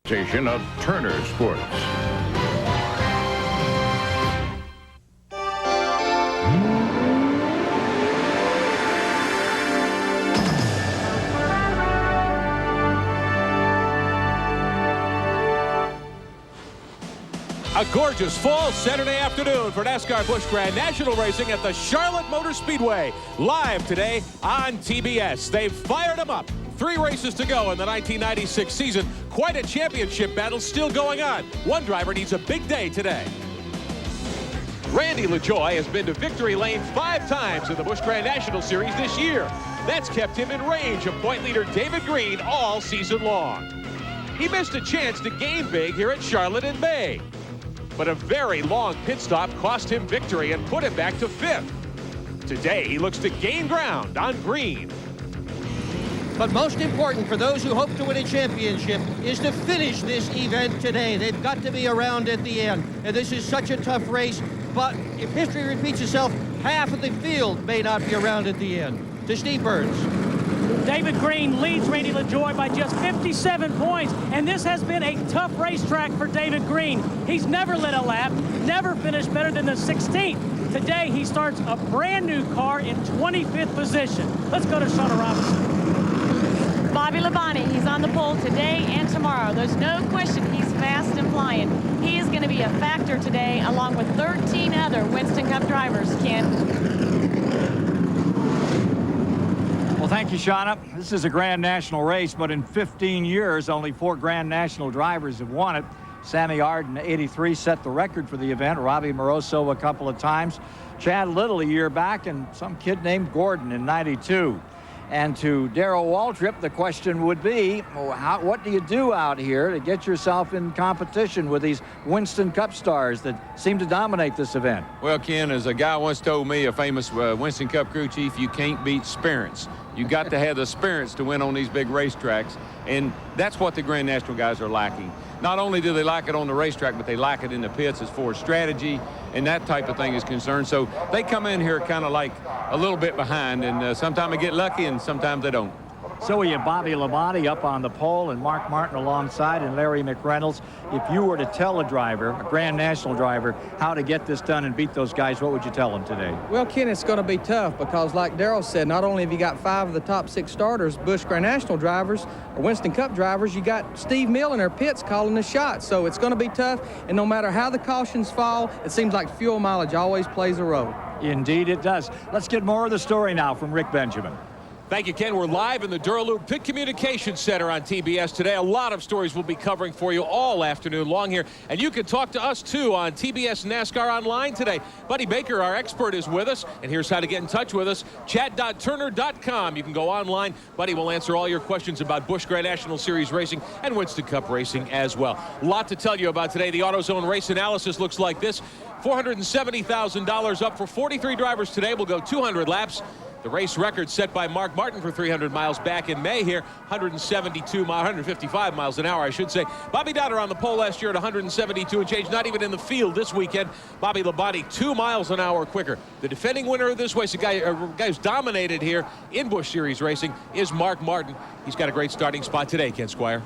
Station of Turner Sports. A gorgeous fall Saturday afternoon for NASCAR Busch Grand National Racing at the Charlotte Motor Speedway. Live today on TBS. They've fired them up. 3 races to go in the 1996 season. Quite a championship battle still going on. One driver needs a big day today. Randy LaJoie has been to victory lane 5 times in the Busch Grand National Series this year. That's kept him in range of point leader David Green all season long. He missed a chance to gain big here at Charlotte in May. But a very long pit stop cost him victory and put him back to 5th. Today, he looks to gain ground on Green. But most important for those who hope to win a championship is to finish this event today. They've got to be around at the end. And this is such a tough race, but if history repeats itself, half of the field may not be around at the end. To Steve Burns. David Green leads Randy LaJoie by just 57 points, and this has been a tough racetrack for David Green. He's never led a lap, never finished better than the 16th. Today, he starts a brand new car in 25th position. Let's go to Shauna Robinson. Bobby Labonte, he's on the pole today and tomorrow. There's no question he's fast and flying. He is going to be a factor today, along with 13 other Winston Cup drivers, Ken. Well, thank you, Shauna. This is a Grand National race, but in 15 years, only 4 Grand National drivers have won it. Sammy Arden, 83, set the record for the event. Robbie Moroso a couple of times. Chad Little a year back, and some kid named Gordon in 92. And to Darrell Waltrip, the question would be, what do you do out here to get yourself in competition with these Winston Cup stars that seem to dominate this event? Well, Ken, as a guy once told me, a famous Winston Cup crew chief, you can't beat spirits. You got to have the spirits to win on these big racetracks, and that's what the Grand National guys are lacking. Not only do they lack it on the racetrack, but they lack it in the pits as far as strategy and that type of thing is concerned. So they come in here kind of like a little bit behind, and sometimes they get lucky and sometimes they don't. So we have Bobby Labonte up on the pole and Mark Martin alongside and Larry McReynolds. If you were to tell a driver, a Grand National driver, how to get this done and beat those guys, what would you tell them today? Well, Ken, it's going to be tough because, like Darrell said, not only have you got 5 of the top 6 starters, Busch Grand National drivers, or Winston Cup drivers, you got Steve Mill in their pits calling the shots. So it's going to be tough, and no matter how the cautions fall, it seems like fuel mileage always plays a role. Indeed it does. Let's get more of the story now from Rick Benjamin. Thank you, Ken. We're live in the Duraloop Pit Communications Center on TBS today. A lot of stories we'll be covering for you all afternoon long here. And you can talk to us, too, on TBS NASCAR Online today. Buddy Baker, our expert, is with us. And here's how to get in touch with us. Chat.turner.com. You can go online. Buddy will answer all your questions about Busch Grand National Series racing and Winston Cup racing as well. A lot to tell you about today. The AutoZone race analysis looks like this. $470,000 up for 43 drivers today. We'll go 200 laps. The race record set by Mark Martin for 300 miles back in May here, 155 miles an hour, I should say. Bobby Downer on the pole last year at 172 and change, not even in the field this weekend. Bobby Labonte 2 miles an hour quicker. The defending winner of this race, a guy who's dominated here in Busch Series racing, is Mark Martin. He's got a great starting spot today, Ken Squire.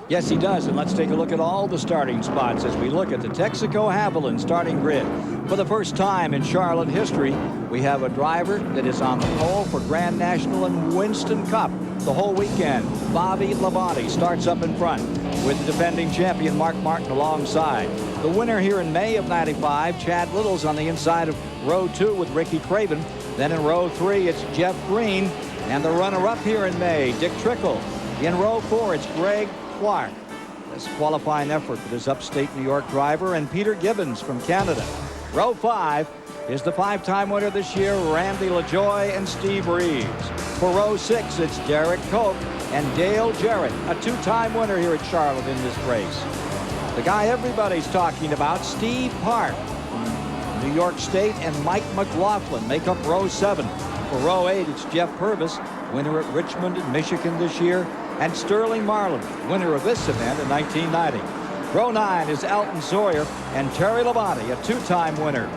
Yes, he does, and let's take a look at all the starting spots as we look at the Texaco Haviland starting grid. For the first time in Charlotte history, we have a driver that is on the pole for Grand National and Winston Cup the whole weekend. Bobby Labonte starts up in front with the defending champion Mark Martin alongside. The winner here in May of '95, Chad Little's on the inside of row 2 with Ricky Craven. Then in row 3, it's Jeff Green, and the runner-up here in May, Dick Trickle. In row 4, it's Greg Clark. This qualifying effort for this upstate New York driver, and Peter Gibbons from Canada. Row 5 is the 5-time winner this year, Randy LaJoie and Steve Reeves. For row 6, it's Derek Koch and Dale Jarrett, a 2-time winner here at Charlotte in this race. The guy everybody's talking about, Steve Park from New York State, and Mike McLaughlin make up row 7. For row 8, it's Jeff Purvis, winner at Richmond in Michigan this year, and Sterling Marlin, winner of this event in 1990. Row 9 is Alton Sawyer and Terry Labonte, a 2-time winner.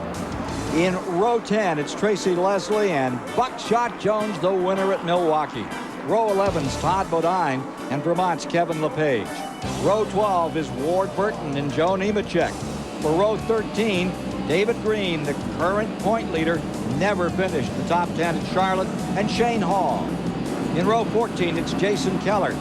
In row 10, it's Tracy Leslie and Buckshot Jones, the winner at Milwaukee. Row 11's Todd Bodine and Vermont's Kevin LePage. Row 12 is Ward Burton and Joe Nemechek. For row 13, David Green, the current point leader, never finished the top 10 at Charlotte, and Shane Hall. In row 14, it's Jason Keller,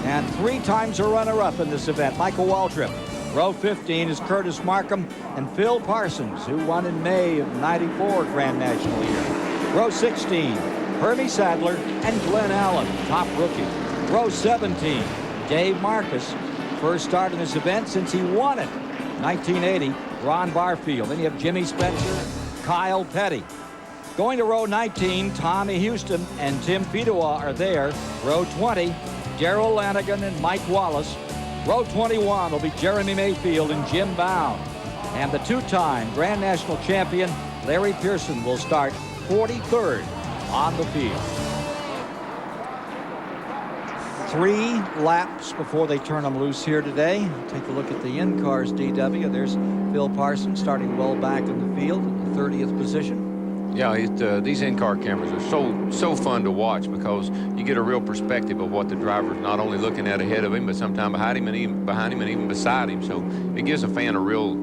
and 3 times a runner-up in this event, Michael Waltrip. Row 15 is Curtis Markham and Phil Parsons, who won in May of '94 Grand National year. Row 16, Herbie Sadler and Glenn Allen, top rookie. Row 17, Dave Marcus, first start in this event since he won it. 1980, Ron Barfield. Then you have Jimmy Spencer, Kyle Petty. Going to row 19, Tommy Houston and Tim Fedewa are there. Row 20, Darrell Lanigan and Mike Wallace. Row 21 will be Jeremy Mayfield and Jim Bound. And the 2-time Grand National champion, Larry Pearson, will start 43rd on the field. 3 laps before they turn them loose here today. Take a look at the in-cars, DW. There's Phil Parsons starting well back in the field in the 30th position. Yeah, these in-car cameras are so fun to watch because you get a real perspective of what the driver's not only looking at ahead of him, but sometimes behind him and even beside him. So it gives a fan a real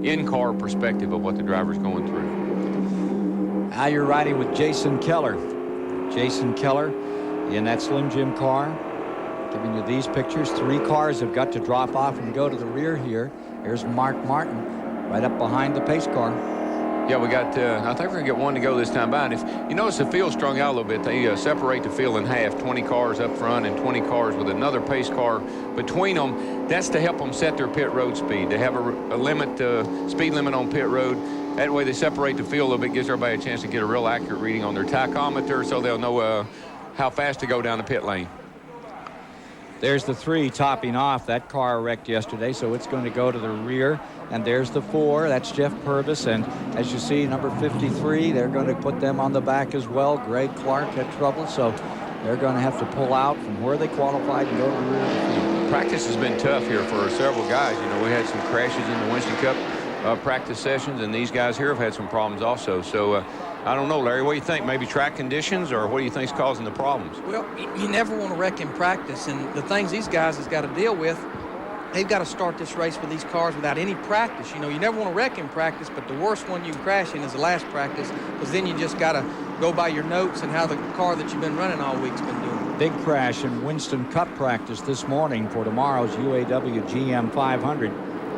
in-car perspective of what the driver's going through. Now you're riding with Jason Keller. Jason Keller in that Slim Jim car. Giving you these pictures. 3 cars have got to drop off and go to the rear here. Here's Mark Martin right up behind the pace car. Yeah, we got, I think we're going to get one to go this time by. And if you notice the field strung out a little bit, they separate the field in half, 20 cars up front and 20 cars with another pace car between them. That's to help them set their pit road speed. They have a limit, speed limit on pit road. That way they separate the field a little bit, gives everybody a chance to get a real accurate reading on their tachometer so they'll know how fast to go down the pit lane. There's the 3 topping off. That car wrecked yesterday, so it's going to go to the rear. And there's the 4. That's Jeff Purvis. And as you see, number 53, they're going to put them on the back as well. Greg Clark had trouble, so they're going to have to pull out from where they qualified and go to the rear of the field. Practice has been tough here for several guys. You know, we had some crashes in the Winston Cup practice sessions, and these guys here have had some problems also. So I don't know, Larry, what do you think? Maybe track conditions, or what do you think is causing the problems? Well, you never want to wreck in practice, and the things these guys has got to deal with, they've got to start this race with these cars without any practice. You know, you never want to wreck in practice, but the worst one you can crash in is the last practice, because then you just got to go by your notes and how the car that you've been running all week's been doing. Big crash in Winston Cup practice this morning for tomorrow's UAW GM 500.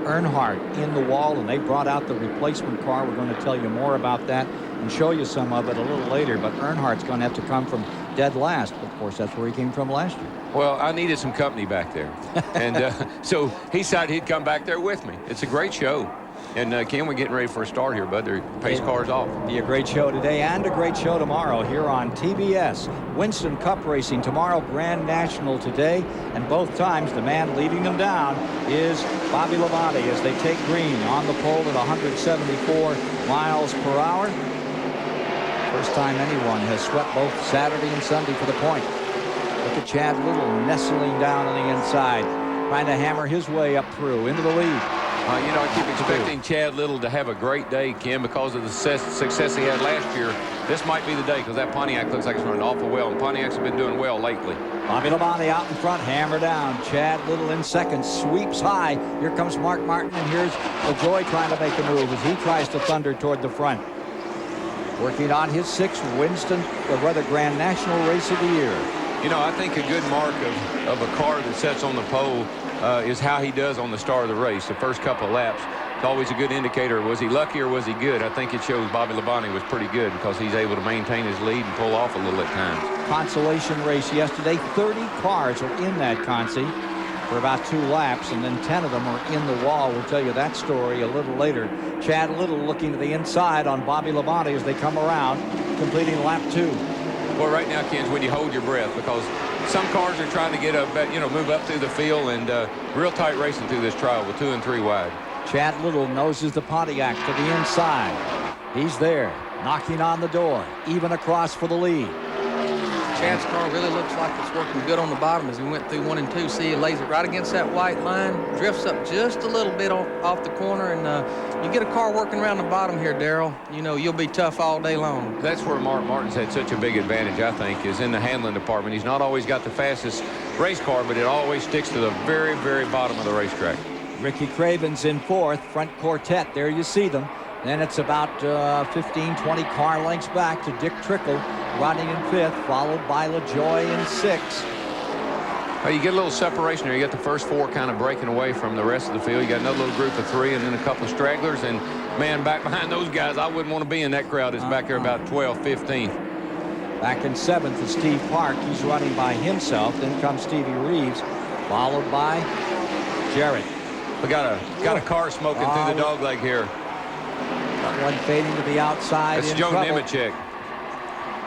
Earnhardt in the wall, and they brought out the replacement car. We're going to tell you more about that and show you some of it a little later, but Earnhardt's going to have to come from dead last. Of course, that's where he came from last year. Well, I needed some company back there, and so he decided he'd come back there with me. It's a great show. And Ken, we're getting ready for a start here, bud. Their pace car's off. Be a great show today and a great show tomorrow here on TBS. Winston Cup racing tomorrow, Grand National today, and both times the man leading them down is Bobby Labonte as they take green on the pole at 174 miles per hour. First time anyone has swept both Saturday and Sunday for the point. Look at Chad Little nestling down on the inside, trying to hammer his way up through into the lead. You know, I keep expecting Chad Little to have a great day, Ken, because of the success he had last year. This might be the day, because that Pontiac looks like it's running awful well, and Pontiacs have been doing well lately. Bobby Labonte out in front, hammer down. Chad Little in second, sweeps high. Here comes Mark Martin, and here's LaJoie trying to make a move as he tries to thunder toward the front. Working on his 6th Winston, the Weather Grand National Race of the year. You know, I think a good mark of a car that sets on the pole is how he does on the start of the race. The first couple of laps, it's always a good indicator. Was he lucky or was he good? I think it shows Bobby Labonte was pretty good because he's able to maintain his lead and pull off a little at times. Consolation race yesterday. 30 cars are in that consi for about 2 laps, and then 10 of them are in the wall. We'll tell you that story a little later. Chad Little looking to the inside on Bobby Labonte as they come around, completing lap 2. Well, right now, Ken, when you hold your breath, because some cars are trying to get up, move up through the field, and real tight racing through this trial with 2 and 3 wide. Chad Little noses the Pontiac to the inside. He's there, knocking on the door, even across for the lead. Chad's car really looks like it's working good on the bottom as he went through 1 and 2. See, he lays it right against that white line, drifts up just a little bit off the corner, and you get a car working around the bottom here, Darrell, you know, you'll be tough all day long. That's where Mark Martin's had such a big advantage, I think, is in the handling department. He's not always got the fastest race car, but it always sticks to the very, very bottom of the racetrack. Ricky Craven's in 4th, front quartet. There you see them. Then it's about 15, 20 car lengths back to Dick Trickle running in 5th, followed by LaJoy in 6th. Well, you get a little separation here. You got the first 4 kind of breaking away from the rest of the field. You got another little group of 3 and then a couple of stragglers. And, man, back behind those guys, I wouldn't want to be in that crowd. It's back there about 12, 15. Back in 7th is Steve Park. He's running by himself. Then comes Stevie Reeves, followed by Jarrett. We got a car smoking through the dogleg here. One fading to the outside. That's Joe Nemechek.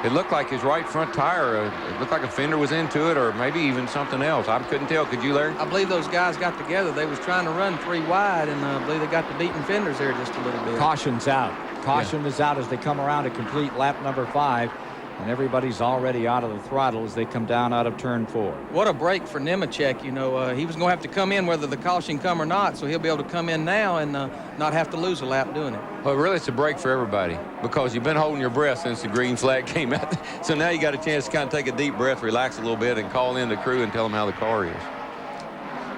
It looked like his right front tire. It looked like a fender was into it, or maybe even something else. I couldn't tell. Could you, Larry? I believe those guys got together. They was trying to run 3 wide, and I believe they got the beaten fenders there just a little bit. Caution's out. Caution is out as they come around to complete lap number 5. And everybody's already out of the throttle as they come down out of turn 4. What a break for Nemechek. You know, he was going to have to come in whether the caution come or not, so he'll be able to come in now and not have to lose a lap doing it. Well, really, it's a break for everybody because you've been holding your breath since the green flag came out. So now you got a chance to kind of take a deep breath, relax a little bit, and call in the crew and tell them how the car is.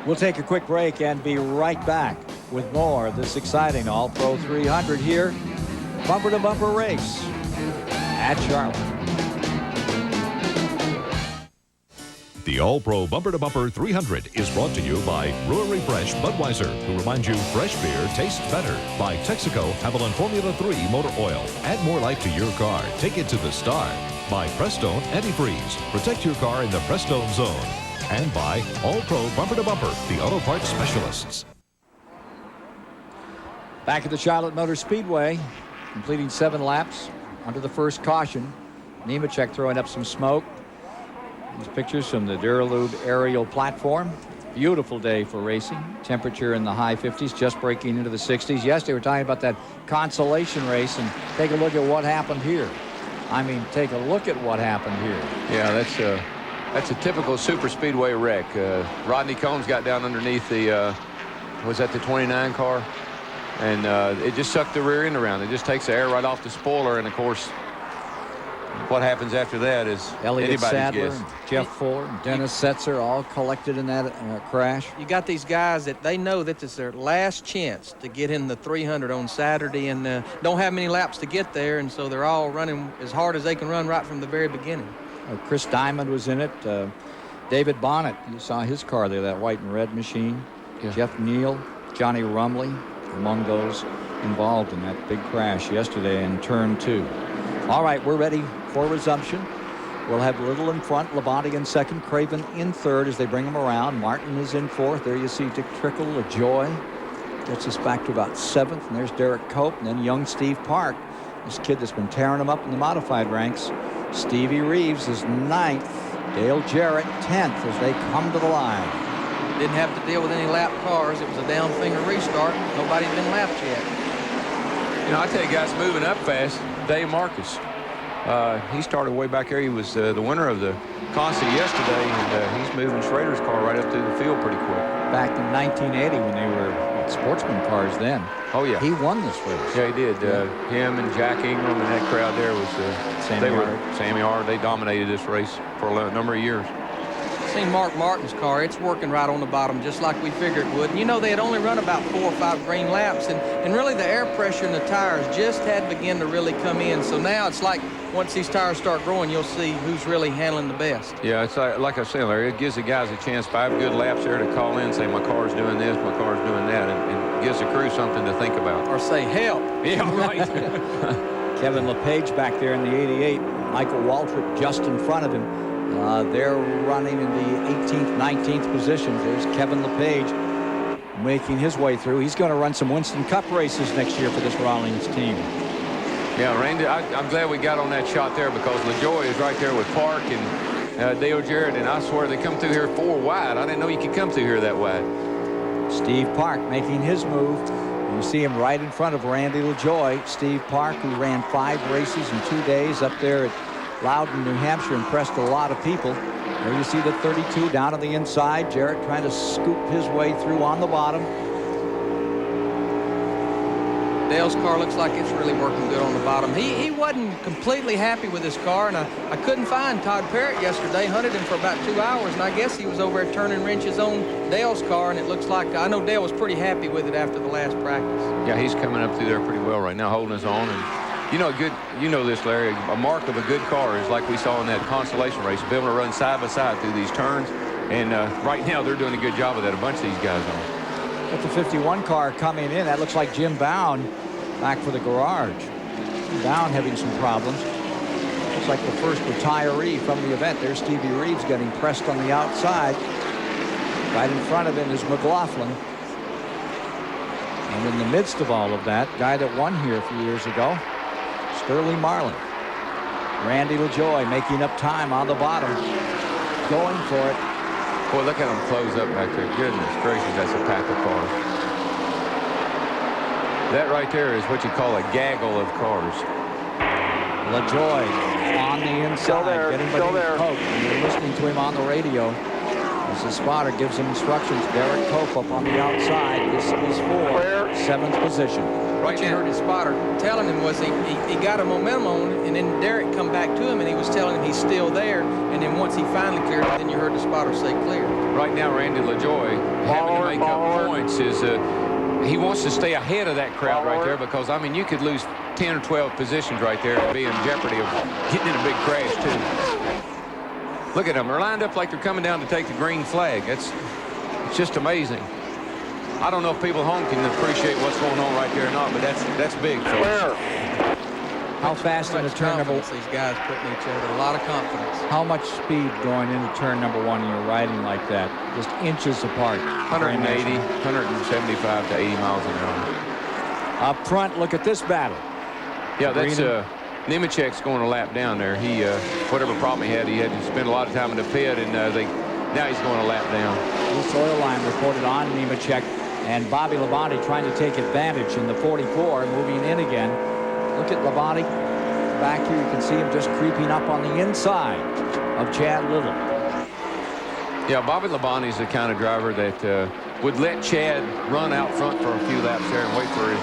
We'll take a quick break and be right back with more of this exciting All-Pro 300 here. Bumper-to-bumper race at Charlotte. The All-Pro Bumper-to-Bumper 300 is brought to you by Brewery Fresh Budweiser, who reminds you fresh beer tastes better. By Texaco Avalon Formula 3 Motor Oil. Add more life to your car. Take it to the star. By Prestone Antifreeze. Protect your car in the Prestone zone. And by All-Pro Bumper-to-Bumper, the auto parts specialists. Back at the Charlotte Motor Speedway, completing 7 laps under the first caution. Nemechek throwing up some smoke. These pictures from the Duralube aerial platform. Beautiful day for racing. Temperature in the high 50s, just breaking into the 60s. Yesterday, we were talking about that consolation race, and take a look at what happened here. I mean, take a look at what happened here. Yeah, that's a typical super speedway wreck. Rodney Combs got down underneath the, was that the 29 car? And it just sucked the rear end around. It just takes the air right off the spoiler, and of course, what happens after that is Elliott Sadler, guess. And Jeff Fuller, and Dennis Setzer all collected in that crash. You got these guys that they know that it's their last chance to get in the 300 on Saturday, and don't have many laps to get there, and so they're all running as hard as they can run right from the very beginning. Chris Diamond was in it. David Bonnet, you saw his car there, that white and red machine. Yeah. Jeff Neal, Johnny Rumley, among those involved in that big crash yesterday in turn 2. All right, we're ready for resumption. We'll have Little in front, Labonte in 2nd, Craven in 3rd as they bring him around. Martin is in 4th. There you see Dick Trickle, LaJoy. Gets us back to about 7th, and there's Derek Cope, and then young Steve Park. This kid that's been tearing him up in the modified ranks. Stevie Reeves is 9th. Dale Jarrett 10th as they come to the line. Didn't have to deal with any lap cars. It was a down finger restart. Nobody's been lapped yet. You know, I tell you guys moving up fast, Dave Marcus. He started way back there. He was the winner of the Consi yesterday, and he's moving Schrader's car right up through the field pretty quick. Back in 1980 when they were sportsman cars then. Oh, yeah. He won this race. Yeah, he did. Him and Jack Ingram and that crowd there was Sammy Hart. They dominated this race for a number of years. Seen Mark Martin's car. It's working right on the bottom just like we figured it would. And you know, they had only run about 4 or 5 green laps, and really the air pressure in the tires just had begun to really come in. So now it's like once these tires start growing, you'll see who's really handling the best. Yeah, it's like I said, Larry, it gives the guys a chance, 5 good laps there, to call in and say, my car's doing this, my car's doing that, and gives the crew something to think about. Or say, help. Yeah, right. Kevin LePage back there in the 88. Michael Waltrip just in front of him. They're running in the 18th, 19th positions. There's Kevin LePage making his way through. He's going to run some Winston Cup races next year for this Rawlings team. Yeah, Randy, I'm glad we got on that shot there because LaJoy is right there with Park and Dale Jarrett, and I swear they come through here 4 wide. I didn't know you could come through here that wide. Steve Park making his move. You see him right in front of Randy LaJoy. Steve Park, who ran 5 races in 2 days up there at Loudon, New Hampshire impressed a lot of people. There you see the 32 down on the inside. Jarrett trying to scoop his way through on the bottom. Dale's car looks like it's really working good on the bottom. He wasn't completely happy with his car, and I couldn't find Todd Parrott yesterday. Hunted him for about 2 hours, and I guess he was over there turning wrenches on Dale's car, and it looks like, I know Dale was pretty happy with it after the last practice. Yeah, he's coming up through there pretty well right now, holding his own. And you know this, Larry, a mark of a good car is like we saw in that consolation race, be able to run side by side through these turns. And right now they're doing a good job of that, a bunch of these guys are. With the 51 car coming in, that looks like Jim Bound back for the garage. Bound having some problems. Looks like the first retiree from the event. There's Stevie Reeves getting pressed on the outside. Right in front of him is McLaughlin. And in the midst of all of that, guy that won here a few years ago, Sterling Marlin. Randy LaJoy making up time on the bottom. Going for it. Boy, look at them close up back there. Goodness gracious, that's a pack of cars. That right there is what you call a gaggle of cars. LaJoy on the inside, getting ready to Cope. And you're listening to him on the radio as the spotter gives him instructions. Derek Cope up on the outside. This is for 7th position. What you heard his spotter telling him was he got a momentum on, and then Derek come back to him, and he was telling him he's still there. And then once he finally cleared it, then you heard the spotter say clear. Right now, Randy LaJoy having to make up points is he wants to stay ahead of that crowd right there because, I mean, you could lose 10 or 12 positions right there and be in jeopardy of getting in a big crash, too. Look at them. They're lined up like they're coming down to take the green flag. It's just amazing. I don't know if people home can appreciate what's going on right there or not, but that's big. How fast in the turn number? These guys putting each other, a lot of confidence. How much speed going into turn number 1 and you're riding like that, just inches apart? 180, 175 to 80 miles an hour. Up front, look at this battle. Yeah, that's Nemechek's going a lap down there. He whatever problem he had to spend a lot of time in the pit, and now he's going a lap down. This oil line reported on Nemechek, and Bobby Labonte trying to take advantage in the 44, moving in again. Look at Labonte back here. You can see him just creeping up on the inside of Chad Little. Yeah, Bobby Labonte is the kind of driver that would let Chad run out front for a few laps there and wait for his.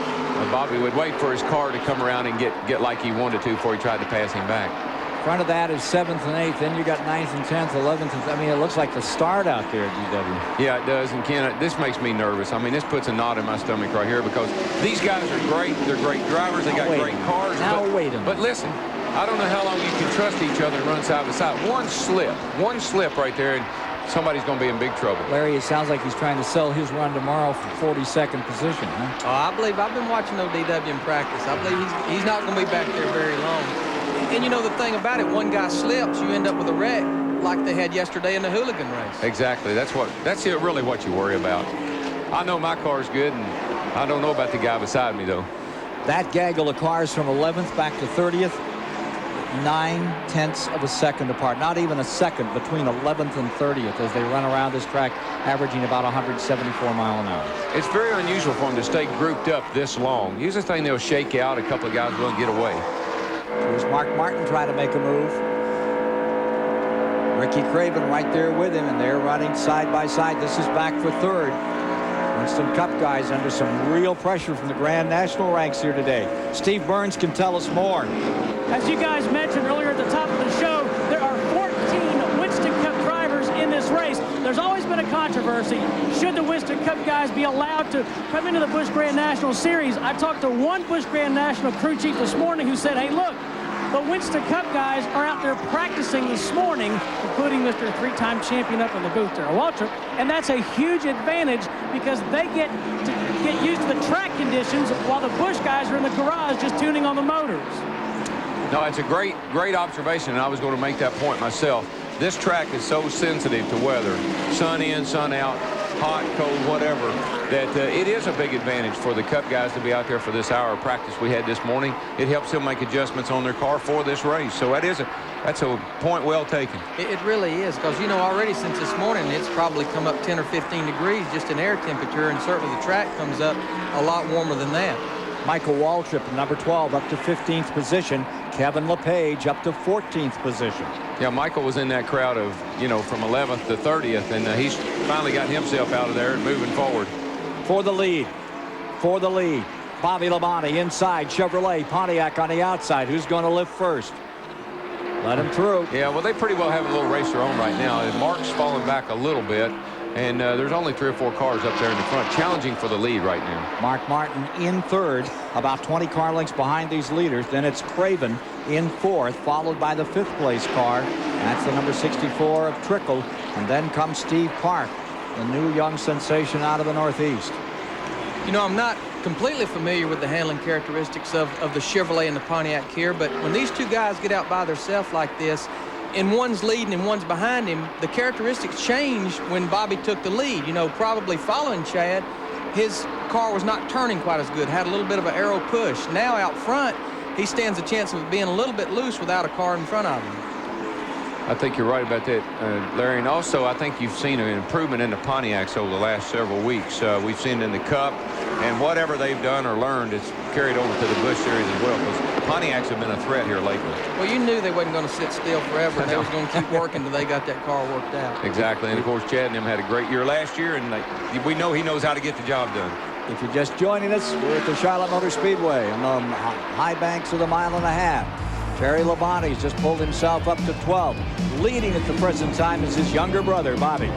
Bobby would wait for his car to come around and get like he wanted to before he tried to pass him back. Front of that is 7th and 8th. Then you got 9th and 10th, 11th. I mean, it looks like the start out there at DW. Yeah, it does. And Ken, this makes me nervous. I mean, this puts a knot in my stomach right here because these guys are great. They're great drivers. They got great cars. But listen, I don't know how long you can trust each other and run side by side. One slip right there, and somebody's going to be in big trouble. Larry, it sounds like he's trying to sell his run tomorrow for 42nd position, huh? Oh, I believe I've been watching ODW in practice. I believe he's not going to be back there very long. And you know the thing about it, one guy slips, you end up with a wreck like they had yesterday in the hooligan race. Exactly. That's really what you worry about. I know my car's good, and I don't know about the guy beside me, though. That gaggle of cars from 11th back to 30th, 9/10 of a second apart. Not even a second between 11th and 30th as they run around this track, averaging about 174 miles an hour. It's very unusual for them to stay grouped up this long. Usually they'll shake out. A couple of guys will get away. Here's Mark Martin trying to make a move. Ricky Craven right there with him, and they're running side by side. This is back for 3rd. Winston Cup guys under some real pressure from the Grand National ranks here today. Steve Burns can tell us more. As you guys mentioned earlier at the top of the show, there are 14 Winston Cup drivers in this race. There's always been a controversy. Should the Winston Cup guys be allowed to come into the Busch Grand National Series? I talked to one Busch Grand National crew chief this morning who said, hey, look, the Winston Cup guys are out there practicing this morning, including Mr. 3-time champion up in the booth, Darrell Waltrip, and that's a huge advantage because they get used to the track conditions while the Busch guys are in the garage just tuning on the motors. No, it's a great observation, and I was going to make that point myself. This track is so sensitive to weather, sun in, sun out, hot, cold, whatever, that it is a big advantage for the Cup guys to be out there for this hour of practice we had this morning. It helps them make adjustments on their car for this race. So that's a point well taken. It really is, because, you know, already since this morning, it's probably come up 10 or 15 degrees just in air temperature, and certainly the track comes up a lot warmer than that. Michael Waltrip, number 12, up to 15th position. Kevin LePage up to 14th position. Yeah, Michael was in that crowd of, from 11th to 30th, and he's finally got himself out of there and moving forward. For the lead. Bobby Labonte inside. Chevrolet. Pontiac on the outside. Who's going to lift first? Let him through. Yeah, well, they pretty well have a little racer on right now. And Mark's falling back a little bit. And there's only 3 or 4 cars up there in the front, challenging for the lead right now. Mark Martin in third, about 20 car lengths behind these leaders. Then it's Craven in fourth, followed by the 5th place car. That's the number 64 of Trickle. And then comes Steve Clark, the new young sensation out of the Northeast. I'm not completely familiar with the handling characteristics of the Chevrolet and the Pontiac here, but when these two guys get out by themselves like this, and one's leading and one's behind him, the characteristics changed when Bobby took the lead. Probably following Chad, his car was not turning quite as good, had a little bit of an aero push. Now out front, he stands a chance of being a little bit loose without a car in front of him. I think you're right about that, Larry. And also, I think you've seen an improvement in the Pontiacs over the last several weeks. We've seen it in the Cup, and whatever they've done or learned, it's carried over to the Busch Series as well, because Pontiacs have been a threat here lately. Well, you knew they wasn't going to sit still forever, and they was going to keep working until they got that car worked out. Exactly, and of course, Chad and them had a great year last year, and we know he knows how to get the job done. If you're just joining us, we're at the Charlotte Motor Speedway on the high banks of the 1.5 mile. Terry Labonte's just pulled himself up to 12. Leading at the present time is his younger brother, Bobby.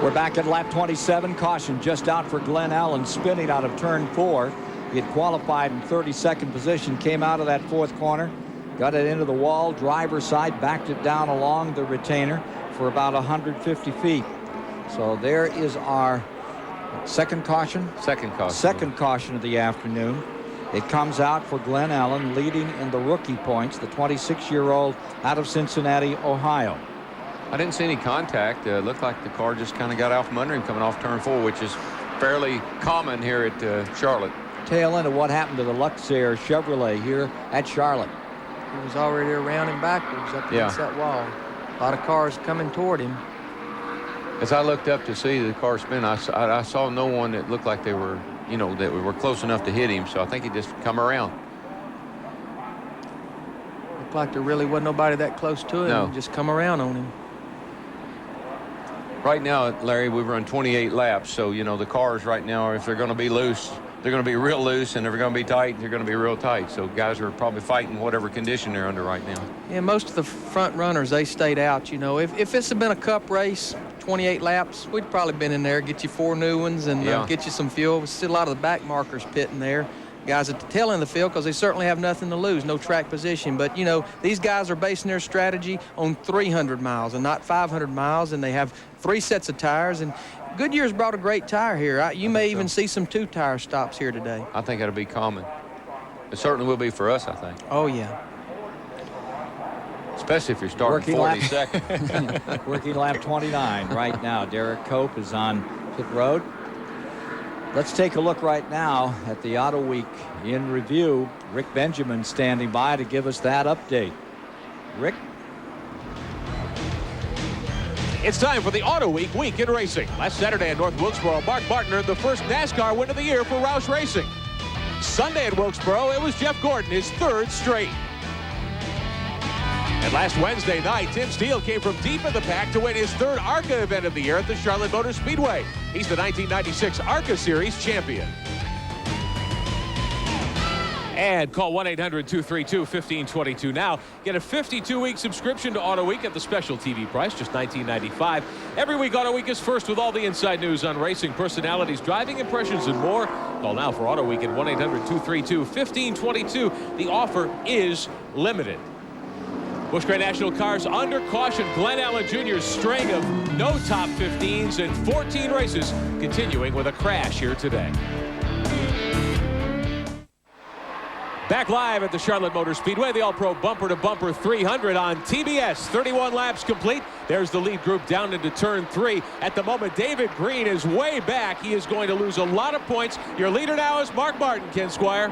We're back at lap 27. Caution just out for Glenn Allen, spinning out of turn 4. He had qualified in 32nd position, came out of that 4th corner, got it into the wall, driver's side, backed it down along the retainer for about 150 feet. So there is our second caution? Second caution. Second caution of the afternoon. It comes out for Glenn Allen, leading in the rookie points, the 26-year-old out of Cincinnati, Ohio. I didn't see any contact. Looked like the car just kind of got out from under him coming off turn 4, which is fairly common here at Charlotte. Tail end of what happened to the Luxair Chevrolet here at Charlotte. He was already around and backwards up against that wall. A lot of cars coming toward him. As I looked up to see the car spin, I saw no one that looked like they were, that we were close enough to hit him. So I think he just come around. Looked like there really wasn't nobody that close to him. No. Just come around on him. Right now, Larry, we've run 28 laps. So, the cars right now, if they're going to be loose, they're going to be real loose, and if they're going to be tight, they're going to be real tight. So guys are probably fighting whatever condition they're under right now. Yeah, most of the front runners, they stayed out. If this had been a Cup race, 28 laps, we'd probably been in there, get you 4 new ones and get you some fuel. We see a lot of the back markers pitting there. Guys at the tail end of the field, because they certainly have nothing to lose, no track position. But, these guys are basing their strategy on 300 miles and not 500 miles, and they have 3 sets of tires. And Goodyear's brought a great tire here. You may even see some 2-tire stops here today. I think that'll be common. It certainly will be for us, I think. Oh, yeah. Especially if you're starting 42nd. Working lap 29 right now. Derek Cope is on pit road. Let's take a look right now at the Auto Week in review. Rick Benjamin standing by to give us that update. Rick? It's time for the Auto Week in Racing. Last Saturday in North Wilkesboro, Mark Martin earned the first NASCAR win of the year for Roush Racing. Sunday at Wilkesboro, it was Jeff Gordon, his 3rd straight. And last Wednesday night, Tim Steele came from deep in the pack to win his 3rd ARCA event of the year at the Charlotte Motor Speedway. He's the 1996 ARCA Series champion. And call 1-800-232-1522 now. Get a 52-week subscription to Auto Week at the special TV price, just $19.95. Every week, Auto Week is first with all the inside news on racing, personalities, driving impressions, and more. Call now for Auto Week at 1-800-232-1522. The offer is limited. Busch Grand National cars under caution. Glenn Allen Jr.'s string of no top 15s in 14 races continuing with a crash here today. Back live at the Charlotte Motor Speedway, the All-Pro Bumper to Bumper 300 on TBS. 31 laps complete. There's the lead group down into turn 3. At the moment, David Green is way back. He is going to lose a lot of points. Your leader now is Mark Martin, Ken Squire.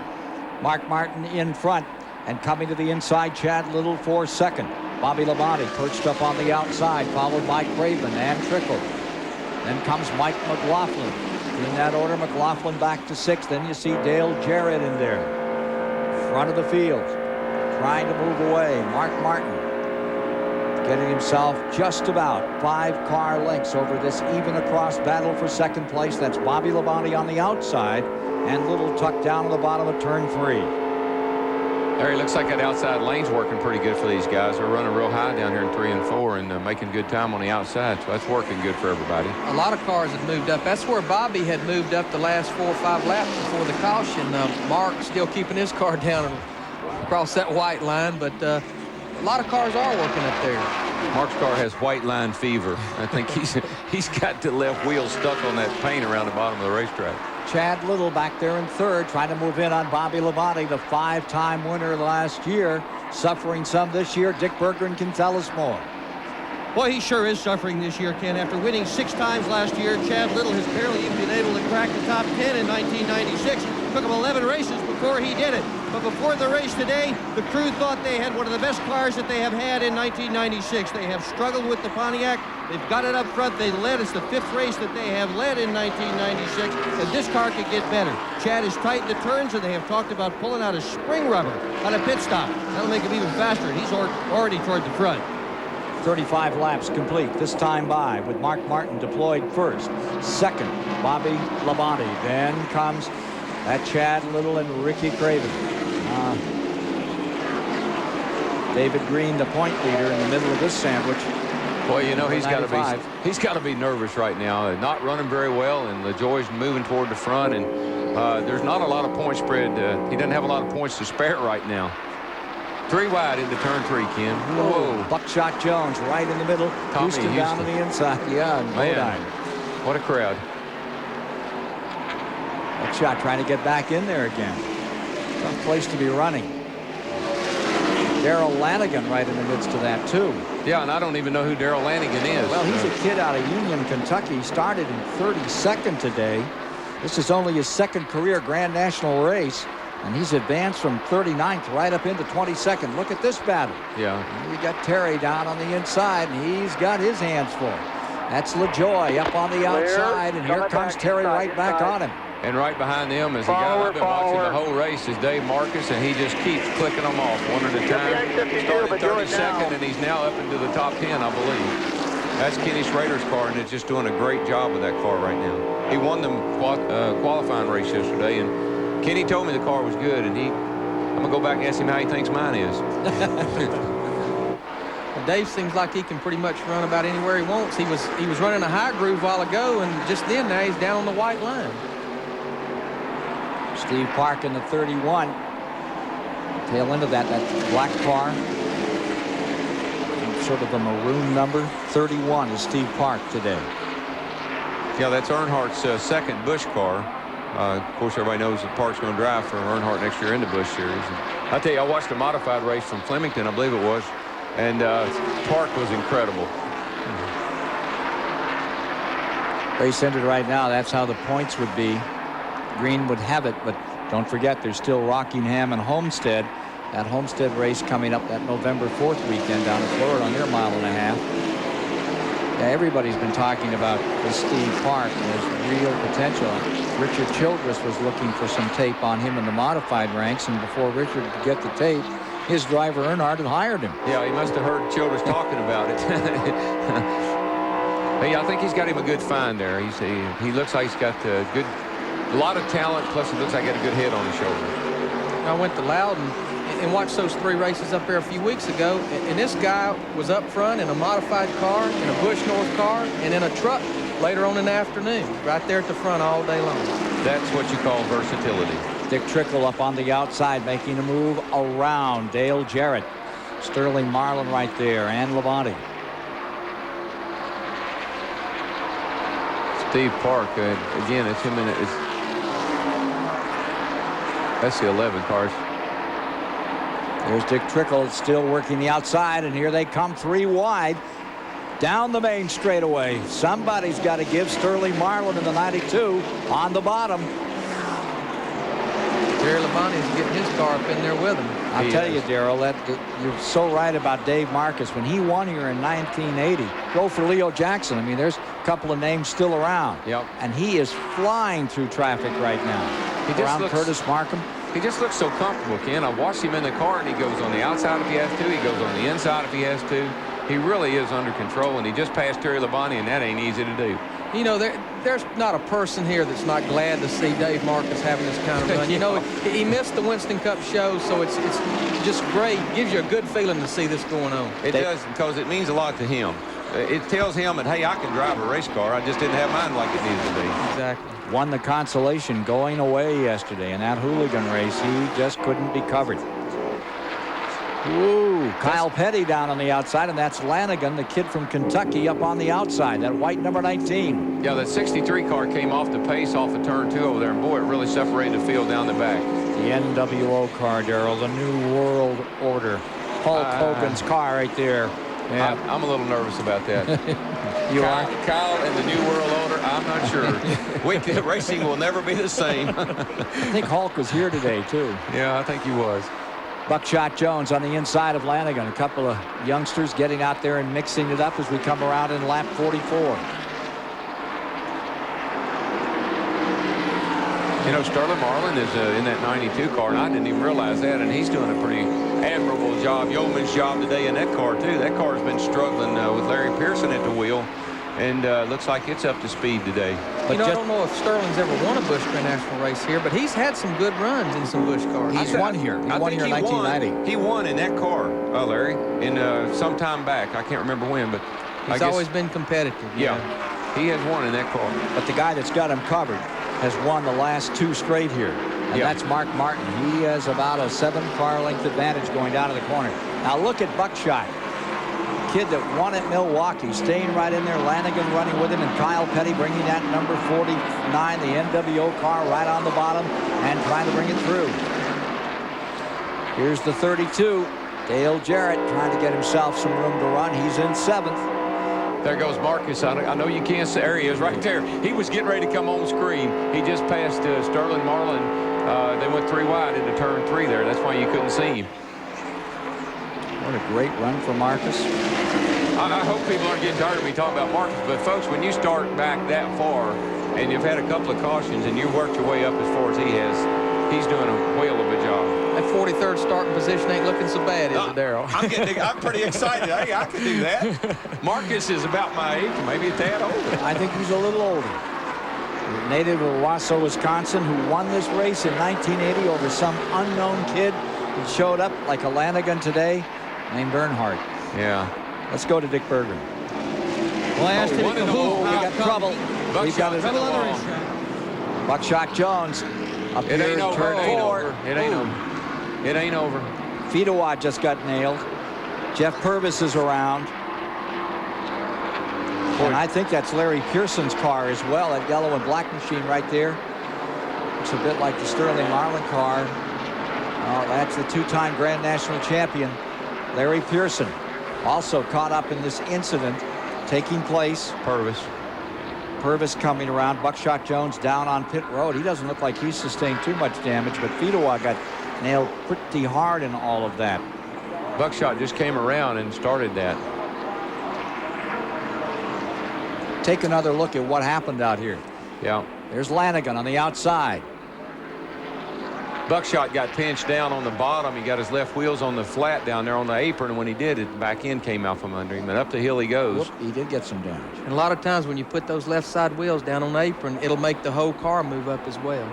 Mark Martin in front. And coming to the inside, Chad Little for second. Bobby Labonte perched up on the outside, followed by Craven and Trickle. Then comes Mike McLaughlin. In that order, McLaughlin back to 6th. Then you see Dale Jarrett in there. Front of the field. Trying to move away. Mark Martin getting himself just about 5 car lengths over this even across battle for second place. That's Bobby Labonte on the outside and Little tucked down on the bottom of turn 3. Harry, looks like that outside lane's working pretty good for these guys. They're running real high down here in 3 and 4 and making good time on the outside. So that's working good for everybody. A lot of cars have moved up. That's where Bobby had moved up the last 4 or 5 laps before the caution. Mark still keeping his car down across that white line, but a lot of cars are working up there. Mark's car has white line fever. I think he's got the left wheel stuck on that paint around the bottom of the racetrack. Chad Little back there in 3rd, trying to move in on Bobby Labonte, the 5-time winner last year. Suffering some this year. Dick Berggren can tell us more. Boy, he sure is suffering this year, Ken. After winning 6 times last year, Chad Little has barely even been able to crack the top 10 in 1996. Took him 11 races before he did it. But before the race today, the crew thought they had one of the best cars that they have had in 1996. They have struggled with the Pontiac. They've got it up front. They led. It's the 5th race that they have led in 1996. And this car could get better. Chad has tightened the turns, and they have talked about pulling out a spring rubber on a pit stop. That'll make him even faster, and he's already toward the front. 35 laps complete this time by with Mark Martin deployed 1st. 2nd, Bobby Labonte. Then comes that Chad Little and Ricky Craven. David Green, the point leader in the middle of this sandwich. Boy, you know, he's got to be nervous right now. Not running very well, and LaJoie's moving toward the front, and there's not a lot of point spread. He doesn't have a lot of points to spare right now. 3 wide into turn 3, Ken. Whoa. Buckshot Jones right in the middle. Houston down on the inside. Yeah, man, what a crowd. Buckshot trying to get back in there again. Tough place to be running. Darrell Lanigan right in the midst of that, too. Yeah, and I don't even know who Darrell Lanigan is. Well, he's a kid out of Union, Kentucky. He started in 32nd today. This is only his 2nd career Grand National race. And he's advanced from 39th right up into 22nd. Look at this battle. Yeah. We got Terry down on the inside, and he's got his hands full. That's LaJoie up on the outside, and here comes Terry right back on him. And right behind them is a guy I've been watching the whole race is Dave Marcus, and he just keeps clicking them off one at a time. Started 32nd, and he's now up into the top 10, I believe. That's Kenny Schrader's car, and it's just doing a great job with that car right now. He won them qualifying race yesterday, and Kenny told me the car was good, and I'm going to go back and ask him how he thinks mine is. Well, Dave seems like he can pretty much run about anywhere he wants. He was running a high groove a while ago, and just then now he's down on the white line. Steve Park in the 31. Tail end of that black car. Sort of a maroon number. 31 is Steve Park today. Yeah, that's Earnhardt's 2nd Busch car. Of course, everybody knows that Park's going to drive for Earnhardt next year in the Busch Series. And I tell you, I watched a modified race from Flemington, I believe it was, and Park was incredible. Race ended right now. That's how the points would be. Green would have it, but don't forget there's still Rockingham and Homestead. That Homestead race coming up that November 4th weekend down in Florida on their 1.5 miles. Yeah, everybody's been talking about this Steve Park. There's real potential. Richard Childress was looking for some tape on him in the modified ranks, and before Richard could get the tape, his driver Earnhardt had hired him. Yeah, he must have heard Childress talking about it. Hey, I think he's got him a good find there. He looks like he's got a lot of talent, plus it looks like he got a good head on his shoulder. I went to Loudon and watched those 3 races up there a few weeks ago, and this guy was up front in a modified car, in a Busch North car, and in a truck later on in the afternoon, right there at the front all day long. That's what you call versatility. Dick Trickle up on the outside, making a move around Dale Jarrett. Sterling Marlin right there, and Labonte. Steve Park, again, it's him in it. That's the 11 cars. There's Dick Trickle still working the outside, and here they come 3 wide down the main straightaway. Somebody's got to give Sterling Marlin in the 92 on the bottom. Terry Labonte is getting his car up in there with him. I'll tell you, Darrell, that you're so right about Dave Marcus. When he won here in 1980, go for Leo Jackson. I mean, there's a couple of names still around. Yep. And he is flying through traffic right now. He just around looks, Curtis Markham. He just looks so comfortable, Ken. I've watched him in the car, and he goes on the outside if he has to. He goes on the inside if he has to. He really is under control, and he just passed Terry Labonte, and that ain't easy to do. You know, there's not a person here that's not glad to see Dave Marcus having this kind of run. You know, he missed the Winston Cup show, so it's just great. Gives you a good feeling to see this going on. It does, because it means a lot to him. It tells him that, hey, I can drive a race car. I just didn't have mine like it needed to be. Exactly. Won the consolation going away yesterday in that hooligan race. He just couldn't be covered. Ooh, Kyle Petty down on the outside, and that's Lanigan, the kid from Kentucky, up on the outside. That white number 19. Yeah, that 63 car came off the pace off of turn 2 over there, and boy, it really separated the field down the back. The NWO car, Darrell, the New World Order. Hulk Hogan's car right there. Yeah, I'm a little nervous about that. You are? Kyle and the New World Order, I'm not sure. Racing will never be the same. I think Hulk was here today, too. Yeah, I think he was. Buckshot Jones on the inside of Lanigan. A couple of youngsters getting out there and mixing it up as we come around in lap 44. You know, Sterling Marlin is in that 92 car, and I didn't even realize that, and he's doing a pretty admirable job, yeoman's job today in that car, too. That car has been struggling with Larry Pearson at the wheel, and looks like it's up to speed today. But I don't know if Sterling's ever won a Busch Grand National race here, but he's had some good runs in some Busch cars. He's won here. He won here in 1990. He won in that car, Larry, in some time back. I can't remember when, but he's always been competitive. Yeah, he has won in that car. But the guy that's got him covered has won the last 2 straight here, and that's Mark Martin. He has about a 7-car length advantage going down to the corner. Now look at Buckshot. Kid that won at Milwaukee, staying right in there. Lanigan running with him, and Kyle Petty bringing that number 49, the NWO car, right on the bottom and trying to bring it through. Here's the 32, Dale Jarrett, trying to get himself some room to run. He's in 7th. There goes Marcus. I know you can't see. There he is right there. He was getting ready to come on screen. He just passed Sterling Marlin. They went 3 wide into turn 3 there. That's why you couldn't see him. What a great run for Marcus. I hope people aren't getting tired of me talking about Marcus, but folks, when you start back that far and you've had a couple of cautions and you worked your way up as far as he has, he's doing a whale of a job. That 43rd starting position ain't looking so bad, is it, Darrell? I'm pretty excited. Hey, I can do that. Marcus is about my age, maybe a tad older. I think he's a little older. Native of Wausau, Wisconsin, who won this race in 1980 over some unknown kid who showed up like a Lanigan today, named Earnhardt. Yeah. Let's go to Dick Berggren. Last we got trouble. We got trouble on the racetrack. Buckshot Jones up here in turn 4. It ain't over. It ain't over. Fedewa just got nailed. Jeff Purvis is around. And I think that's Larry Pearson's car as well, that yellow and black machine right there. Looks a bit like the Sterling Marlin car. Oh, that's the 2-time Grand National champion, Larry Pearson. Also caught up in this incident taking place. Purvis coming around. Buckshot Jones down on pit road. He doesn't look like he's sustained too much damage, but Fedewa got nailed pretty hard in all of that. Buckshot just came around and started that. Take another look at what happened out here. Yeah. There's Lanigan on the outside. Buckshot got pinched down on the bottom. He got his left wheels on the flat down there on the apron, and when he did, it back end came out from under him, and up the hill he goes. Whoop, he did get some damage. And a lot of times when you put those left side wheels down on the apron, it'll make the whole car move up as well.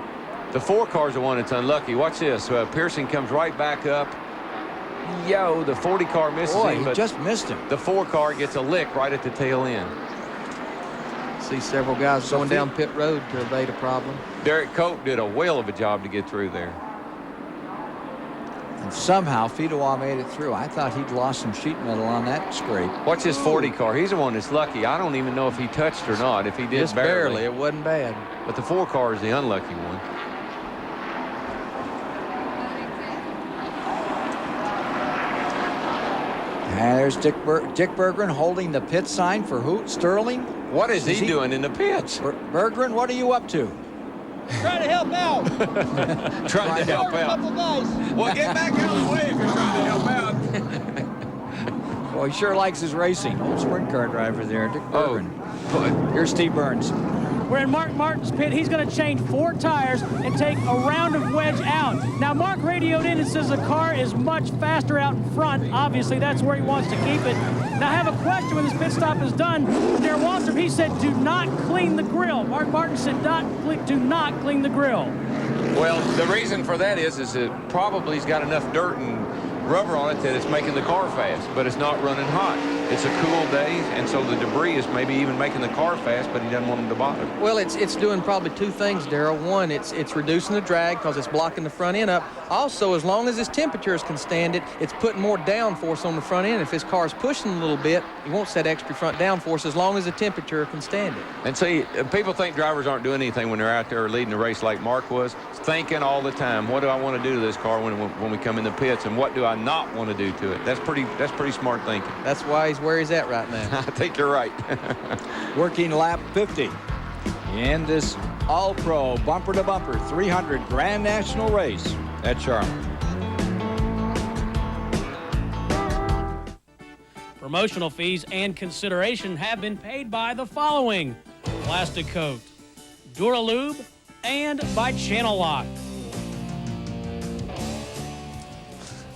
The 4 car's the one that's unlucky. Watch this. Pearson comes right back up. Yo, the 40 car misses him. He just missed him. The 4 car gets a lick right at the tail end. See several guys going down pit road to evade a problem. Derek Cope did a whale of a job to get through there. And somehow Fedewa made it through. I thought he'd lost some sheet metal on that scrape. Watch this 40 car. He's the one that's lucky. I don't even know if he touched or not. If he did, just barely. It wasn't bad. But the 4 car is the unlucky one. And there's Dick Berggren holding the pit sign for who? Sterling? What is he doing in the pits? Berggren, what are you up to? Trying to help out. Trying to help A out. couple guys. Well, get back out of the way if you're trying to help out. Well, he sure likes his racing. Old sprint car driver there, Dick Berggren. Here's Steve Burns. We're in Mark Martin's pit. He's going to change 4 tires and take a round of wedge out. Now, Mark radioed in and says the car is much faster out in front. Obviously, that's where he wants to keep it. Now, I have a question when this pit stop is done. Darrell Waltrip, he said, do not clean the grill. Mark Martin said, do not clean the grill. Well, the reason for that is that probably he's got enough dirt and rubber on it that it's making the car fast, but it's not running hot. It's a cool day, and so the debris is maybe even making the car fast, but he doesn't want them to bother. Well, it's doing probably 2 things, Darrell. One, it's reducing the drag because it's blocking the front end up. Also, as long as his temperatures can stand it, it's putting more downforce on the front end. If his car is pushing a little bit, he wants that extra front downforce as long as the temperature can stand it. And see, people think drivers aren't doing anything when they're out there leading the race like Mark was, thinking all the time, what do I want to do to this car when we come in the pits, and what do I not want to do to it? That's pretty smart thinking. That's why he's where he's at right now. I think you're right. Working lap 50 in this all-pro bumper-to-bumper 300 Grand National race at Charlotte. Promotional fees and consideration have been paid by the following: Plastic Coat, Duralube, and by Channel Lock.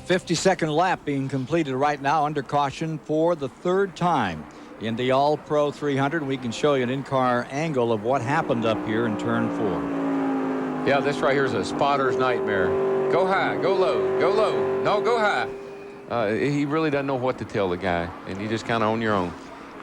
52nd lap being completed right now under caution for the 3rd time in the All-Pro 300. We can show you an in-car angle of what happened up here in turn 4. Yeah, this right here is a spotter's nightmare. Go high, go low, go low. No, go high. He really doesn't know what to tell the guy, and you just kind of on your own.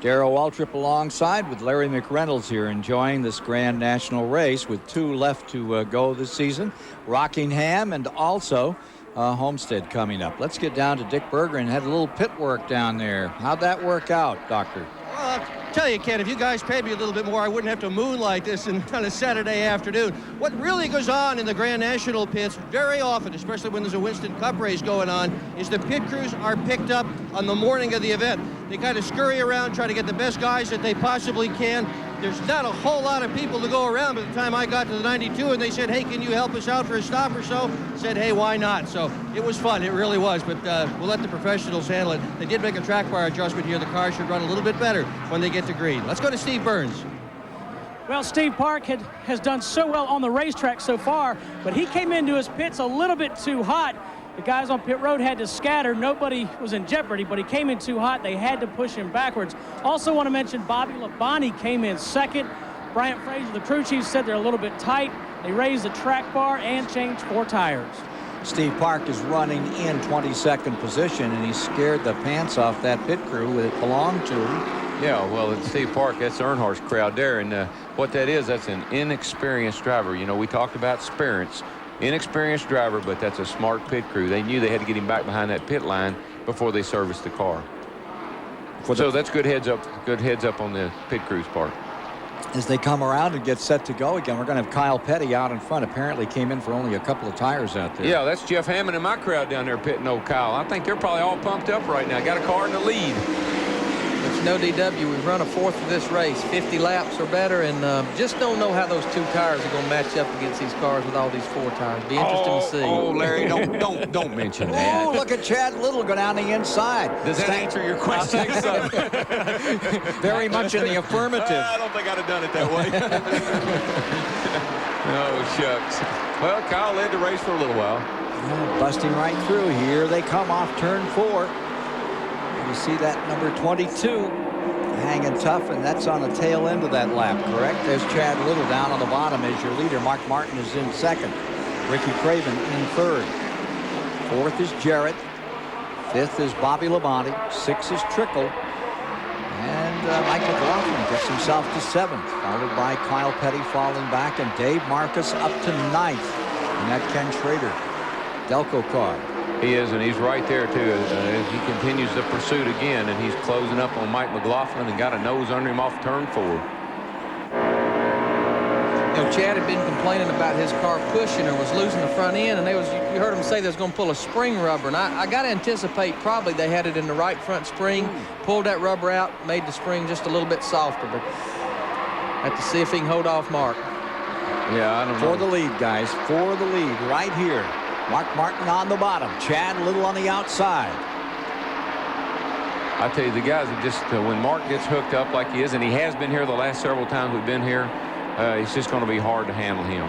Darrell Waltrip alongside with Larry McReynolds here enjoying this Grand National race with 2 left to go this season. Rockingham and also Homestead coming up. Let's get down to Dick Berggren. Had a little pit work down there. How'd that work out, Doctor? Well, I'll tell you, Ken, if you guys paid me a little bit more, I wouldn't have to moonlight this on a Saturday afternoon. What really goes on in the Grand National pits very often, especially when there's a Winston Cup race going on, is the pit crews are picked up on the morning of the event. They kind of scurry around, try to get the best guys that they possibly can. There's not a whole lot of people to go around. By the time I got to the 92 and they said, hey, can you help us out for a stop or so? I said, hey, why not? So it was fun. It really was. But we'll let the professionals handle it. They did make a track bar adjustment here. The car should run a little bit better when they get to green. Let's go to Steve Burns. Well, Steve Park has done so well on the racetrack so far, but he came into his pits a little bit too hot. The guys on pit road had to scatter. Nobody was in jeopardy, but he came in too hot. They had to push him backwards. Also want to mention Bobby Labonte came in second. Bryant Frazier, the crew chief, said they're a little bit tight. They raised the track bar and changed 4 tires. Steve Park is running in 22nd position, and he scared the pants off that pit crew that it belonged to. Yeah, well, it's Steve Park, that's Earnhardt's crowd there, and what that is, that's an inexperienced driver. You know, we talked about experience. Inexperienced driver, but that's a smart pit crew. They knew they had to get him back behind that pit line before they serviced the car. So that's good heads up on the pit crew's part. As they come around and get set to go again, we're going to have Kyle Petty out in front. Apparently came in for only a couple of tires out there. Yeah, that's Jeff Hammond and my crowd down there pitting old Kyle. I think they're probably all pumped up right now. Got a car in the lead. But you know, DW, we've run a 4th of this race, 50 laps or better, and just don't know how those 2 tires are going to match up against these cars with all these 4 tires. Be interesting to see. Oh, Larry, don't mention that. Oh, look at Chad Little go down the inside. Does that answer your question? Very much in the affirmative. I don't think I'd have done it that way. Oh, shucks. Well, Kyle led the race for a little while. Busting right through here. They come off turn 4. You see that number 22 hanging tough, and that's on the tail end of that lap, correct? There's Chad Little down on the bottom as your leader. Mark Martin is in 2nd. Ricky Craven in 3rd. 4th is Jarrett. 5th is Bobby Labonte. 6th is Trickle. And Mike McLaughlin gets himself to 7th, followed by Kyle Petty falling back, and Dave Marcus up to 9th. And that Ken Schrader Delco car. He is, and he's right there, too, as he continues the pursuit again, and he's closing up on Mike McLaughlin and got a nose under him off turn 4. You know, Chad had been complaining about his car pushing or was losing the front end, and you heard him say they was going to pull a spring rubber, and I got to anticipate probably they had it in the right front spring, pulled that rubber out, made the spring just a little bit softer, but have to see if he can hold off Mark. Yeah, I don't know. For the lead, guys. For the lead right here. Mark Martin on the bottom. Chad Little on the outside. I tell you, the guys are just, when Mark gets hooked up like he is, and he has been here the last several times we've been here, it's just going to be hard to handle him.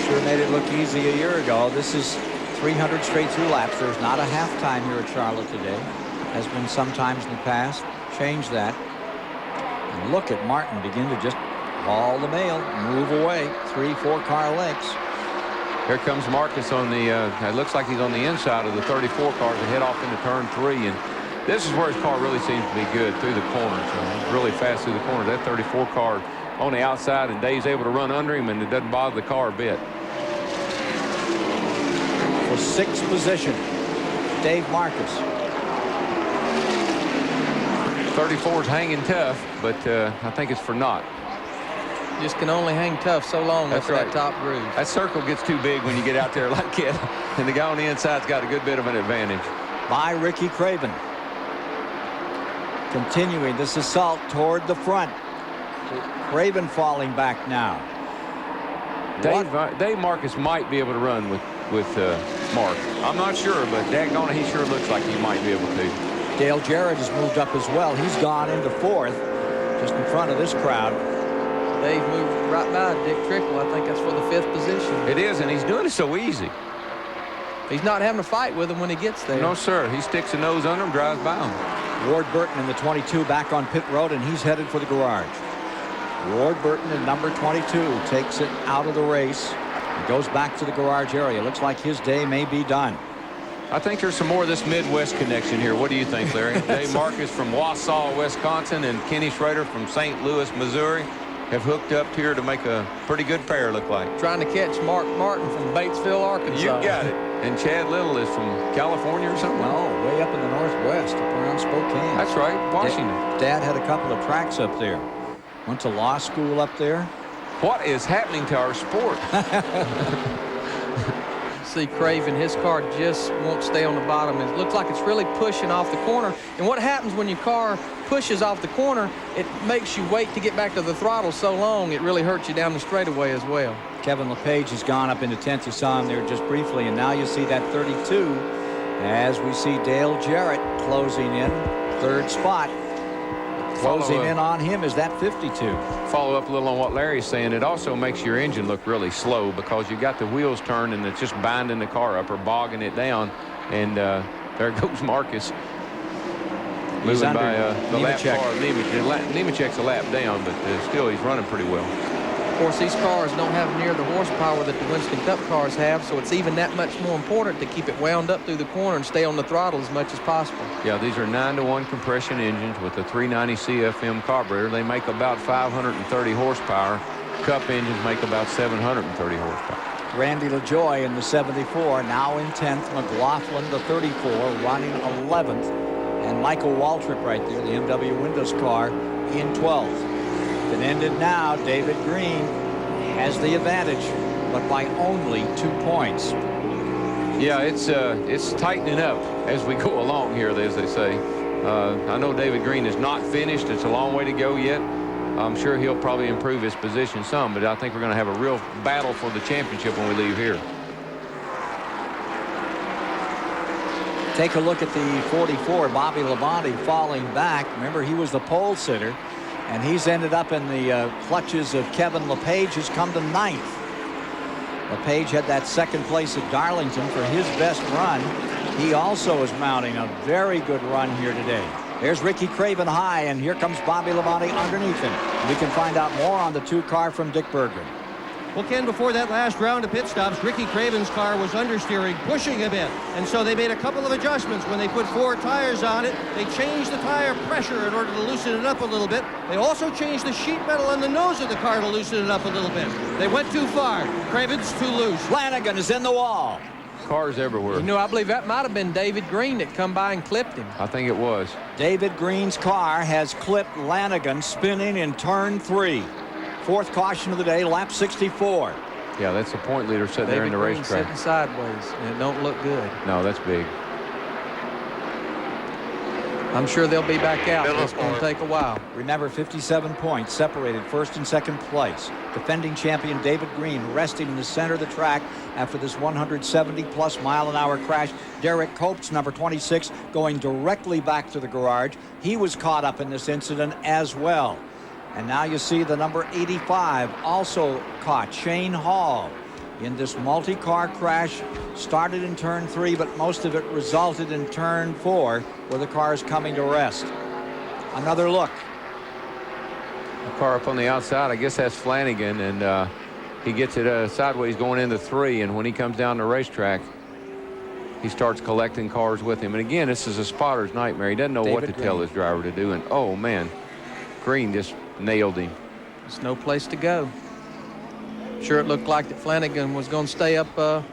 Sure made it look easy a year ago. This is 300 straight through laps. There's not a halftime here at Charlotte today. Has been sometimes in the past. Change that. And look at Martin begin to just haul the mail, move away. 3-4 car lengths. Here comes Marcus on the, it looks like he's on the inside of the 34 car to head off into turn 3. And this is where his car really seems to be good, through the corners. He's really fast through the corners. That 34 car on the outside, and Dave's able to run under him, and it doesn't bother the car a bit. For 6th position, Dave Marcus. 34's hanging tough, but I think it's for naught. Just can only hang tough so long after that top groove. That circle gets too big when you get out there like it, and the guy on the inside's got a good bit of an advantage. By Ricky Craven. Continuing this assault toward the front. Craven falling back now. Dave Marcus might be able to run with Mark. I'm not sure, but daggone it, he sure looks like he might be able to. Dale Jarrett has moved up as well. He's gone into 4th, just in front of this crowd. Dave moved right by Dick Trickle. I think that's for the 5th position. It is, and he's doing it so easy. He's not having a fight with him when he gets there. No, sir. He sticks a nose under him, drives by him. Ward Burton in the 22 back on pit road, and he's headed for the garage. Ward Burton in number 22 takes it out of the race and goes back to the garage area. Looks like his day may be done. I think there's some more of this Midwest connection here. What do you think, Larry? Dave Marcus from Wausau, Wisconsin, and Kenny Schrader from St. Louis, Missouri have hooked up here to make a pretty good pair look like. Trying to catch Mark Martin from Batesville, Arkansas. You got it. And Chad Little is from California or something? No, way up in the Northwest, up around Spokane. That's right, Washington. Dad had a couple of tracks up there. Went to law school up there. What is happening to our sport? See Craven, his car just won't stay on the bottom. It looks like it's really pushing off the corner. And what happens when your car pushes off the corner, it makes you wait to get back to the throttle so long, it really hurts you down the straightaway as well. Kevin LePage has gone up into 10th. You saw him there just briefly, and now you see that 32 as we see Dale Jarrett closing in 3rd spot. Closing in on him is that 52. Follow up a little on what Larry's saying. It also makes your engine look really slow because you got the wheels turned and it's just binding the car up or bogging it down. And there goes Marcus. He's moving under by the lap Nemechek. car. Nemechek's a lap down, but still he's running pretty well. Of course, these cars don't have near the horsepower that the Winston Cup cars have, so it's even that much more important to keep it wound up through the corner and stay on the throttle as much as possible. Yeah, these are 9-to-1 compression engines with a 390 CFM carburetor. They make about 530 horsepower. Cup engines make about 730 horsepower. Randy LaJoy in the 74, now in 10th. McLaughlin, the 34, running 11th. And Michael Waltrip right there, the MW Windows car, in 12th. It ended now. David Green has the advantage, but by only 2 points. Yeah, it's tightening up as we go along here, as they say. I know David Green is not finished. It's a long way to go yet. I'm sure he'll probably improve his position some, but I think we're going to have a real battle for the championship when we leave here. Take a look at the 44, Bobby Labonte falling back. Remember, he was the pole sitter, and he's ended up in the clutches of Kevin LePage, who's come to 9th. LePage had that 2nd place at Darlington for his best run. He also is mounting a very good run here today. There's Ricky Craven high, and here comes Bobby Labonte underneath him. We can find out more on the 2 car from Dick Berger. Well, Ken, before that last round of pit stops, Ricky Craven's car was understeering, pushing a bit. And so they made a couple of adjustments. When they put 4 tires on it, they changed the tire pressure in order to loosen it up a little bit. They also changed the sheet metal on the nose of the car to loosen it up a little bit. They went too far. Craven's too loose. Flanagan is in the wall. Cars everywhere. You know, I believe that might have been David Green that come by and clipped him. I think it was. David Green's car has clipped Lanigan spinning in turn 3. 4th caution of the day, lap 64. Yeah, that's the point leader sitting there in the David Green racetrack. sitting sideways, and it don't look good. No, that's big. I'm sure they'll be back out. It's going to take a while. Remember, 57 points separated first and second place. Defending champion David Green resting in the center of the track after this 170+ mile-an-hour crash. Derek Copes, number 26, going directly back to the garage. He was caught up in this incident as well. And now you see the number 85 also caught, Shane Hall, in this multi-car crash. Started in turn 3, but most of it resulted in turn 4, where the car is coming to rest. Another look. The car up on the outside, I guess that's Flanagan, and he gets it sideways going into 3, and when he comes down the racetrack, he starts collecting cars with him. And again, this is a spotter's nightmare. He doesn't know what to tell his driver to do, and oh man, Green just nailed him. There's no place to go. Sure, it looked like that Flanagan was going to stay up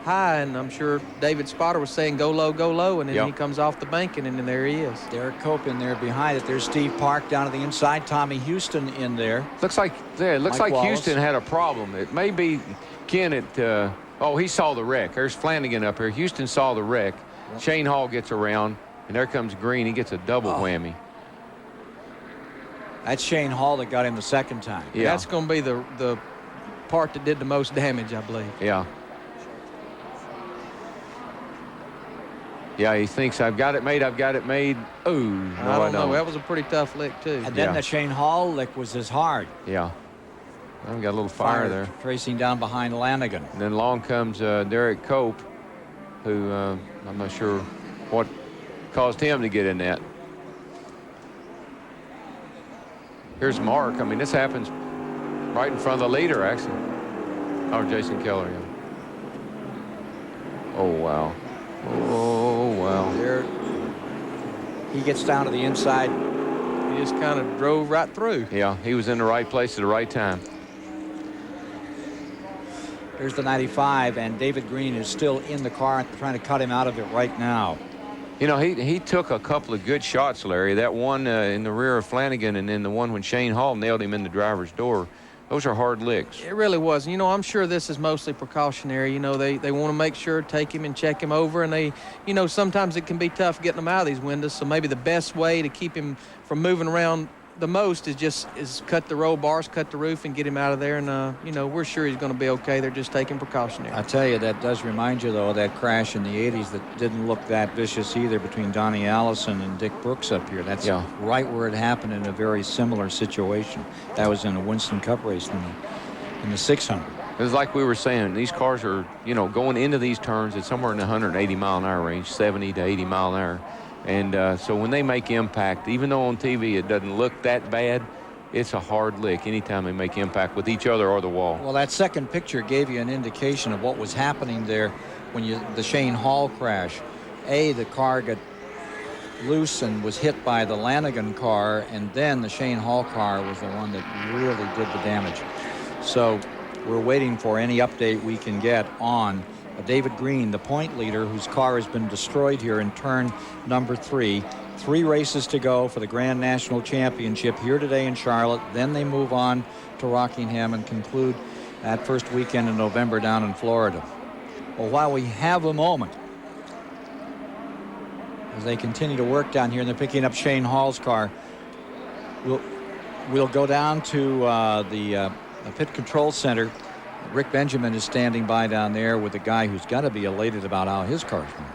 high, and I'm sure David Spotter was saying go low, and then he comes off the banking, and then there he is. Derek Cope in there behind it. There's Steve Park down to the inside. Tommy Houston in there. Looks like Houston had a problem. It may be Ken oh, he saw the wreck. There's Flanagan up here. Houston saw the wreck. Yep. Shane Hall gets around, and there comes Green. He gets a double whammy. That's Shane Hall that got him the second time. Yeah. That's going to be the part that did the most damage, I believe. Yeah. Yeah, he thinks I've got it made. Oh, no, I don't know. That was a pretty tough lick, too. And then the Shane Hall lick was as hard. Yeah. I've got a little fire there. Tracing down behind Lanigan. And then along comes Derek Cope, who I'm not sure what caused him to get in that. Here's Mark. I mean, this happens right in front of the leader, actually. Oh, Jason Keller, yeah. Oh, wow. Oh, wow. There, he gets down to the inside. He just kind of drove right through. Yeah, he was in the right place at the right time. There's the 95, and David Green is still in the car trying to cut him out of it right now. You know, he took a couple of good shots, Larry. That one in the rear of Flanagan, and then the one when Shane Hall nailed him in the driver's door. Those are hard licks. It really was. You know, I'm sure this is mostly precautionary. You know, they want to make sure, take him and check him over. And they, you know, sometimes it can be tough getting him out of these windows. So maybe the best way to keep him from moving around the most is cut the roll bars, cut the roof, and get him out of there. And, you know, we're sure he's going to be okay. They're just taking precautionary. I tell you, that does remind you, though, of that crash in the 80s that didn't look that vicious either between Donnie Allison and Dick Brooks up here. That's right where it happened in a very similar situation. That was in a Winston Cup race in the 600. It was like we were saying, these cars are, you know, going into these turns, it's somewhere in the 180 mile an hour range, 70 to 80 mile an hour. And so when they make impact, even though on TV it doesn't look that bad, it's a hard lick anytime they make impact with each other or the wall. Well, that second picture gave you an indication of what was happening there when the Shane Hall crash. The car got loose and was hit by the Lanigan car, and then the Shane Hall car was the one that really did the damage. So we're waiting for any update we can get on David Green, the point leader, whose car has been destroyed here in turn number 3. 3 races to go for the Grand National Championship here today in Charlotte. Then they move on to Rockingham and conclude that first weekend in November down in Florida. Well, while we have a moment, as they continue to work down here and they're picking up Shane Hall's car, we'll go down to the pit control center. Rick Benjamin is standing by down there with a guy who's got to be elated about how his car's going.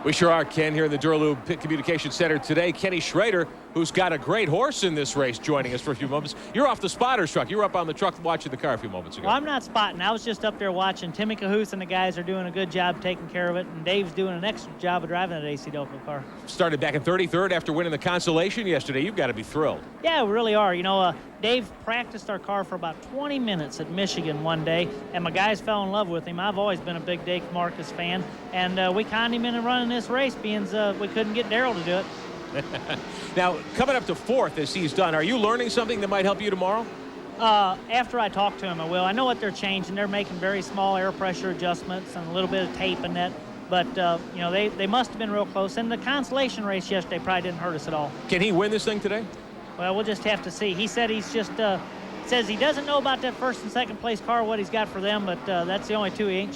We sure are, Ken, here in the Duralube Pit Communication Center today. Kenny Schrader, who's got a great horse in this race, joining us for a few moments. You're off the spotter's truck. You were up on the truck watching the car a few moments ago. Well, I'm not spotting. I was just up there watching. Timmy Cahoose and the guys are doing a good job taking care of it, and Dave's doing an excellent job of driving that AC Delco car. Started back in 33rd after winning the consolation yesterday. You've got to be thrilled. Yeah, we really are. You know, Dave practiced our car for about 20 minutes at Michigan one day, and my guys fell in love with him. I've always been a big Dave Marcus fan, and we conned him into running this race, being we couldn't get Darrell to do it. Now, coming up to 4th as he's done, are you learning something that might help you tomorrow? After I talk to him, I will. I know what they're changing. They're making very small air pressure adjustments and a little bit of tape in that. But, you know, they must have been real close. And the consolation race yesterday probably didn't hurt us at all. Can he win this thing today? Well, we'll just have to see. He said he's just Says he doesn't know about that first and second place car, what he's got for them, but that's the only two he ain't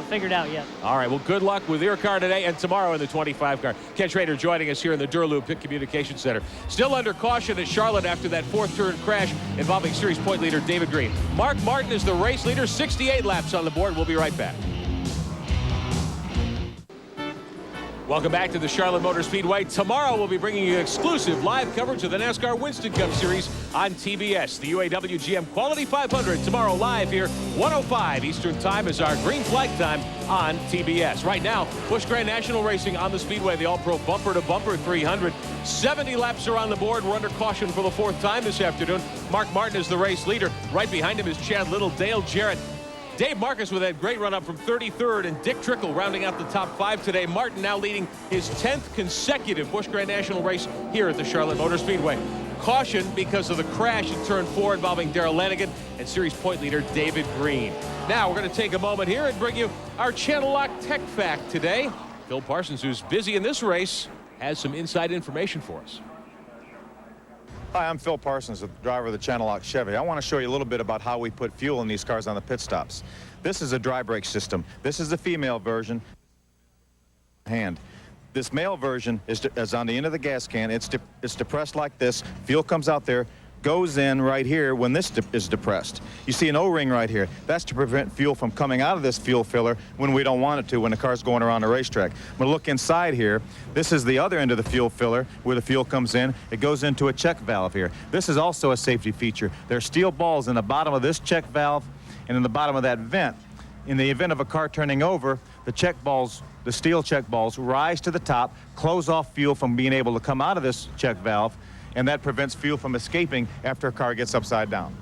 figured out yet. All right, well, good luck with your car today and tomorrow in the 25 car. Ken Schrader joining us here in the Duraloop Pit Communication Center. Still under caution at Charlotte after that fourth turn crash involving series point leader David Green. Mark Martin is the race leader, 68 laps on the board. We'll be right back. Welcome back to the Charlotte Motor Speedway. Tomorrow we'll be bringing you exclusive live coverage of the NASCAR Winston Cup Series on TBS. The UAW GM Quality 500 tomorrow live here, 1:05 Eastern Time is our green flag time on TBS. Right now, Busch Grand National Racing on the Speedway, the All-Pro Bumper to Bumper 300. 70 laps are on the board. We're under caution for the fourth time this afternoon. Mark Martin is the race leader. Right behind him is Chad Little, Dale Jarrett, Dave Marcus with that great run up from 33rd, and Dick Trickle rounding out the top 5 today. Martin now leading his 10th consecutive Busch Grand National race here at the Charlotte Motor Speedway. Caution because of the crash in turn 4 involving Darrell Lanigan and series point leader David Green. Now we're going to take a moment here and bring you our Channel Lock Tech Fact today. Phil Parsons, who's busy in this race, has some inside information for us. Hi, I'm Phil Parsons, the driver of the Channel Lock Chevy. I want to show you a little bit about how we put fuel in these cars on the pit stops. This is a dry brake system. This is the female version. This male version is on the end of the gas can. It's depressed like this. Fuel comes out there, goes in right here when this is depressed. You see an O-ring right here. That's to prevent fuel from coming out of this fuel filler when we don't want it to, when the car's going around the racetrack. I'm going to look inside here. This is the other end of the fuel filler where the fuel comes in. It goes into a check valve here. This is also a safety feature. There are steel balls in the bottom of this check valve and in the bottom of that vent. In the event of a car turning over, the check balls, the steel check balls, rise to the top, close off fuel from being able to come out of this check valve, and that prevents fuel from escaping after a car gets upside down.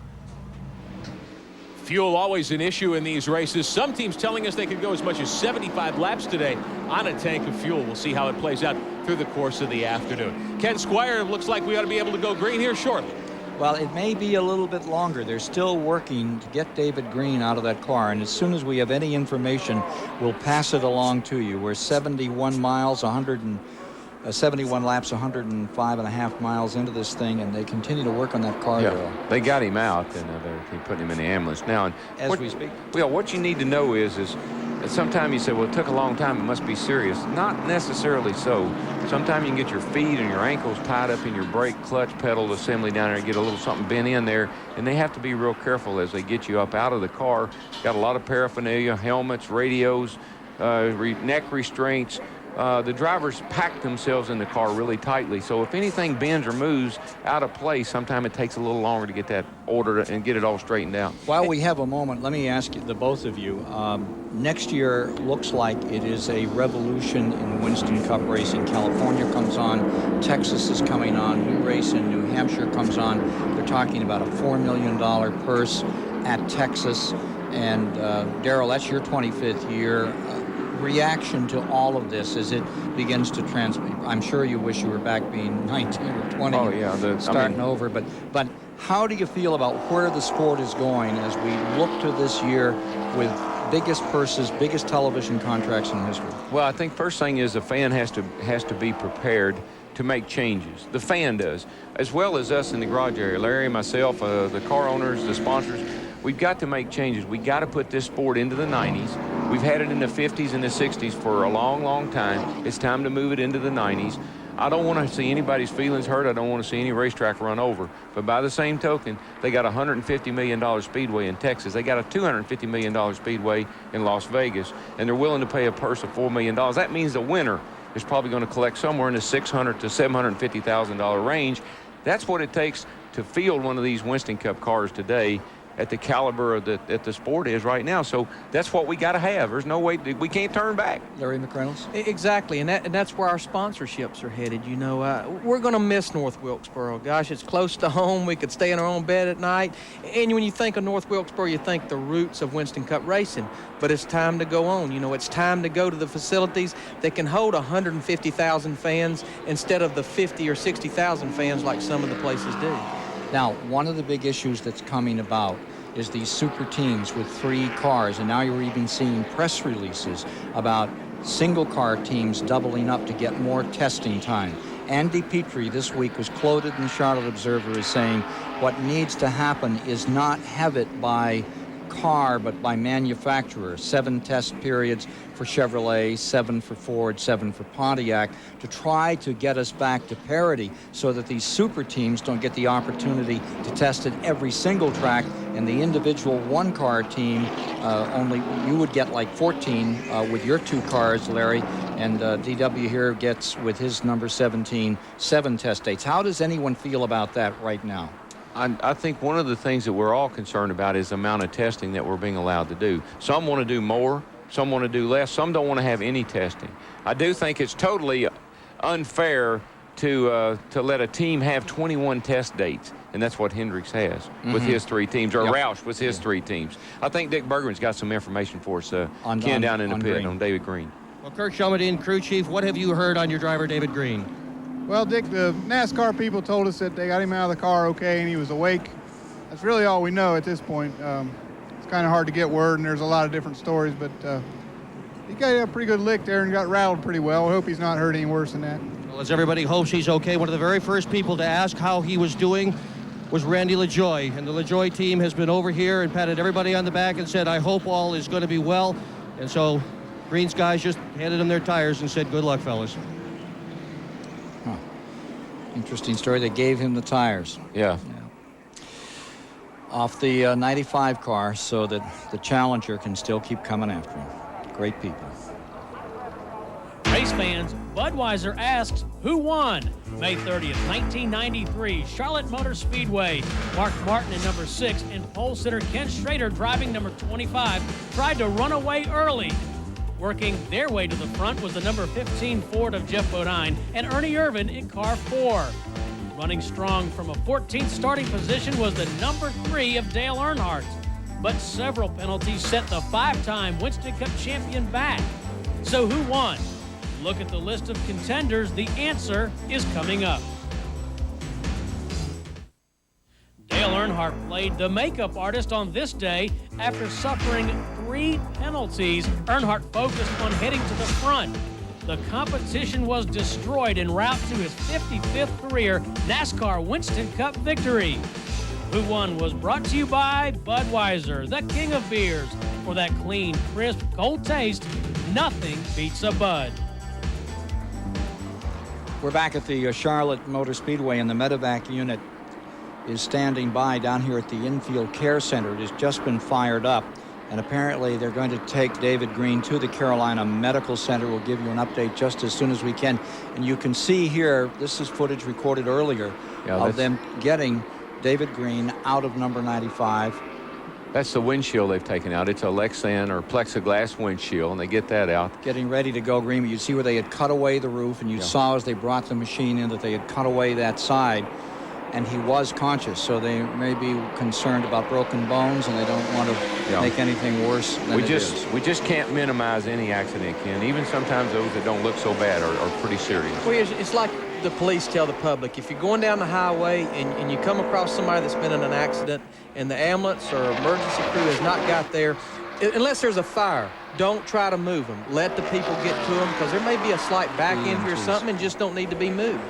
Fuel always an issue in these races. Some teams telling us they could go as much as 75 laps today on a tank of fuel. We'll see how it plays out through the course of the afternoon. Ken Squire, looks like we ought to be able to go green here shortly. Well, it may be a little bit longer. They're still working to get David Green out of that car, and as soon as we have any information, we'll pass it along to you. We're 71 miles, 71 laps, 105.5 miles into this thing, and they continue to work on that car. Yeah, they got him out, and they're putting him in the ambulance now. And as we speak. Well, what you need to know is sometimes you say, well, it took a long time, it must be serious. Not necessarily so. Sometimes you can get your feet and your ankles tied up in your brake clutch pedal assembly down there and get a little something bent in there, and they have to be real careful as they get you up out of the car. Got a lot of paraphernalia, helmets, radios, neck restraints. The drivers pack themselves in the car really tightly, so if anything bends or moves out of place, sometimes it takes a little longer to get that ordered and get it all straightened out. While we have a moment, let me ask you, the both of you, next year looks like it is a revolution in Winston Cup racing. California comes on, Texas is coming on, new race in New Hampshire comes on. They're talking about a $4 million purse at Texas, and Darrell, that's your 25th year. Reaction to all of this as it begins to transmit. I'm sure you wish you were back being 19 or 20, oh, yeah, starting over, but how do you feel about where the sport is going as we look to this year with biggest purses, biggest television contracts in history? Well, I think first thing is the fan has to be prepared to make changes. The fan does, as well as us in the garage area. Larry, myself, the car owners, the sponsors. We've got to make changes. We got to put this sport into the 90s. We've had it in the 50s and the 60s for a long, long time. It's time to move it into the 90s. I don't want to see anybody's feelings hurt. I don't want to see any racetrack run over. But by the same token, they got a $150 million speedway in Texas. They got a $250 million speedway in Las Vegas, and they're willing to pay a purse of $4 million. That means the winner is probably going to collect somewhere in the $600,000 to $750,000 range. That's what it takes to field one of these Winston Cup cars today at the caliber that the sport is right now. So that's what we got to have. There's no way, we can't turn back. Larry McReynolds? Exactly, and that's where our sponsorships are headed. You know, we're going to miss North Wilkesboro. Gosh, it's close to home. We could stay in our own bed at night. And when you think of North Wilkesboro, you think the roots of Winston Cup racing. But it's time to go on. You know, it's time to go to the facilities that can hold 150,000 fans instead of the 50 or 60,000 fans like some of the places do. Now, one of the big issues that's coming about is these super teams with 3 cars, and now you're even seeing press releases about single car teams doubling up to get more testing time. Andy Petrie this week was quoted in the Charlotte Observer as saying, what needs to happen is not have it by car, but by manufacturer. 7 test periods for Chevrolet, 7 for Ford, 7 for Pontiac, to try to get us back to parity so that these super teams don't get the opportunity to test at every single track, and the individual one-car team only, you would get like 14 with your 2 cars, Larry, and DW here gets, with his number 17, 7 test dates. How does anyone feel about that right now? I think one of the things that we're all concerned about is the amount of testing that we're being allowed to do. Some want to do more, some want to do less, some don't want to have any testing. I do think it's totally unfair to let a team have 21 test dates, and that's what Hendricks has with his 3 teams, or Roush with his 3 teams. I think Dick Bergman's got some information for us, Ken, down in the pit on David Green. Well, Kirk Shelmerdine, crew chief, what have you heard on your driver, David Green? Well, Dick, the NASCAR people told us that they got him out of the car okay and he was awake. That's really all we know at this point. It's kind of hard to get word, and there's a lot of different stories, but he got a pretty good lick there and got rattled pretty well. I hope he's not hurt any worse than that. Well, as everybody hopes he's okay, one of the very first people to ask how he was doing was Randy LaJoie, and the LaJoie team has been over here and patted everybody on the back and said, I hope all is going to be well. And so Green's guys just handed him their tires and said, good luck, fellas. Interesting story. They gave him the tires. Yeah. Off the 95 car so that the Challenger can still keep coming after him. Great people. Race fans, Budweiser asks, who won? May 30th, 1993, Charlotte Motor Speedway. Mark Martin in number 6 and pole sitter Ken Schrader driving number 25 tried to run away early. Working their way to the front was the number 15 Ford of Jeff Bodine and Ernie Irvin in car 4. Running strong from a 14th starting position was the number 3 of Dale Earnhardt. But several penalties set the 5-time Winston Cup champion back. So who won? Look at the list of contenders. The answer is coming up. Dale Earnhardt played the makeup artist on this day after suffering 3 penalties. Earnhardt focused on heading to the front. The competition was destroyed en route to his 55th career NASCAR Winston Cup victory. Who Won was brought to you by Budweiser, the king of beers. For that clean, crisp, cold taste, nothing beats a Bud. We're back at the Charlotte Motor Speedway, and the medevac unit is standing by down here at the infield care center. It has just been fired up, and apparently they're going to take David Green to the Carolina Medical Center. We'll give you an update just as soon as we can. And you can see here, this is footage recorded earlier of them getting David Green out of number 95. That's the windshield they've taken out. It's a Lexan or plexiglass windshield, and they get that out. Getting ready to go green. You see where they had cut away the roof, and you saw as they brought the machine in that they had cut away that side. And he was conscious, so they may be concerned about broken bones, and they don't want to make anything worse than we just can't minimize any accident, Ken. Even sometimes those that don't look so bad are pretty serious. Well, it's like the police tell the public, if you're going down the highway and you come across somebody that's been in an accident and the ambulance or emergency crew has not got there, unless there's a fire, don't try to move them. Let the people get to them, because there may be a slight back injury or something and just don't need to be moved.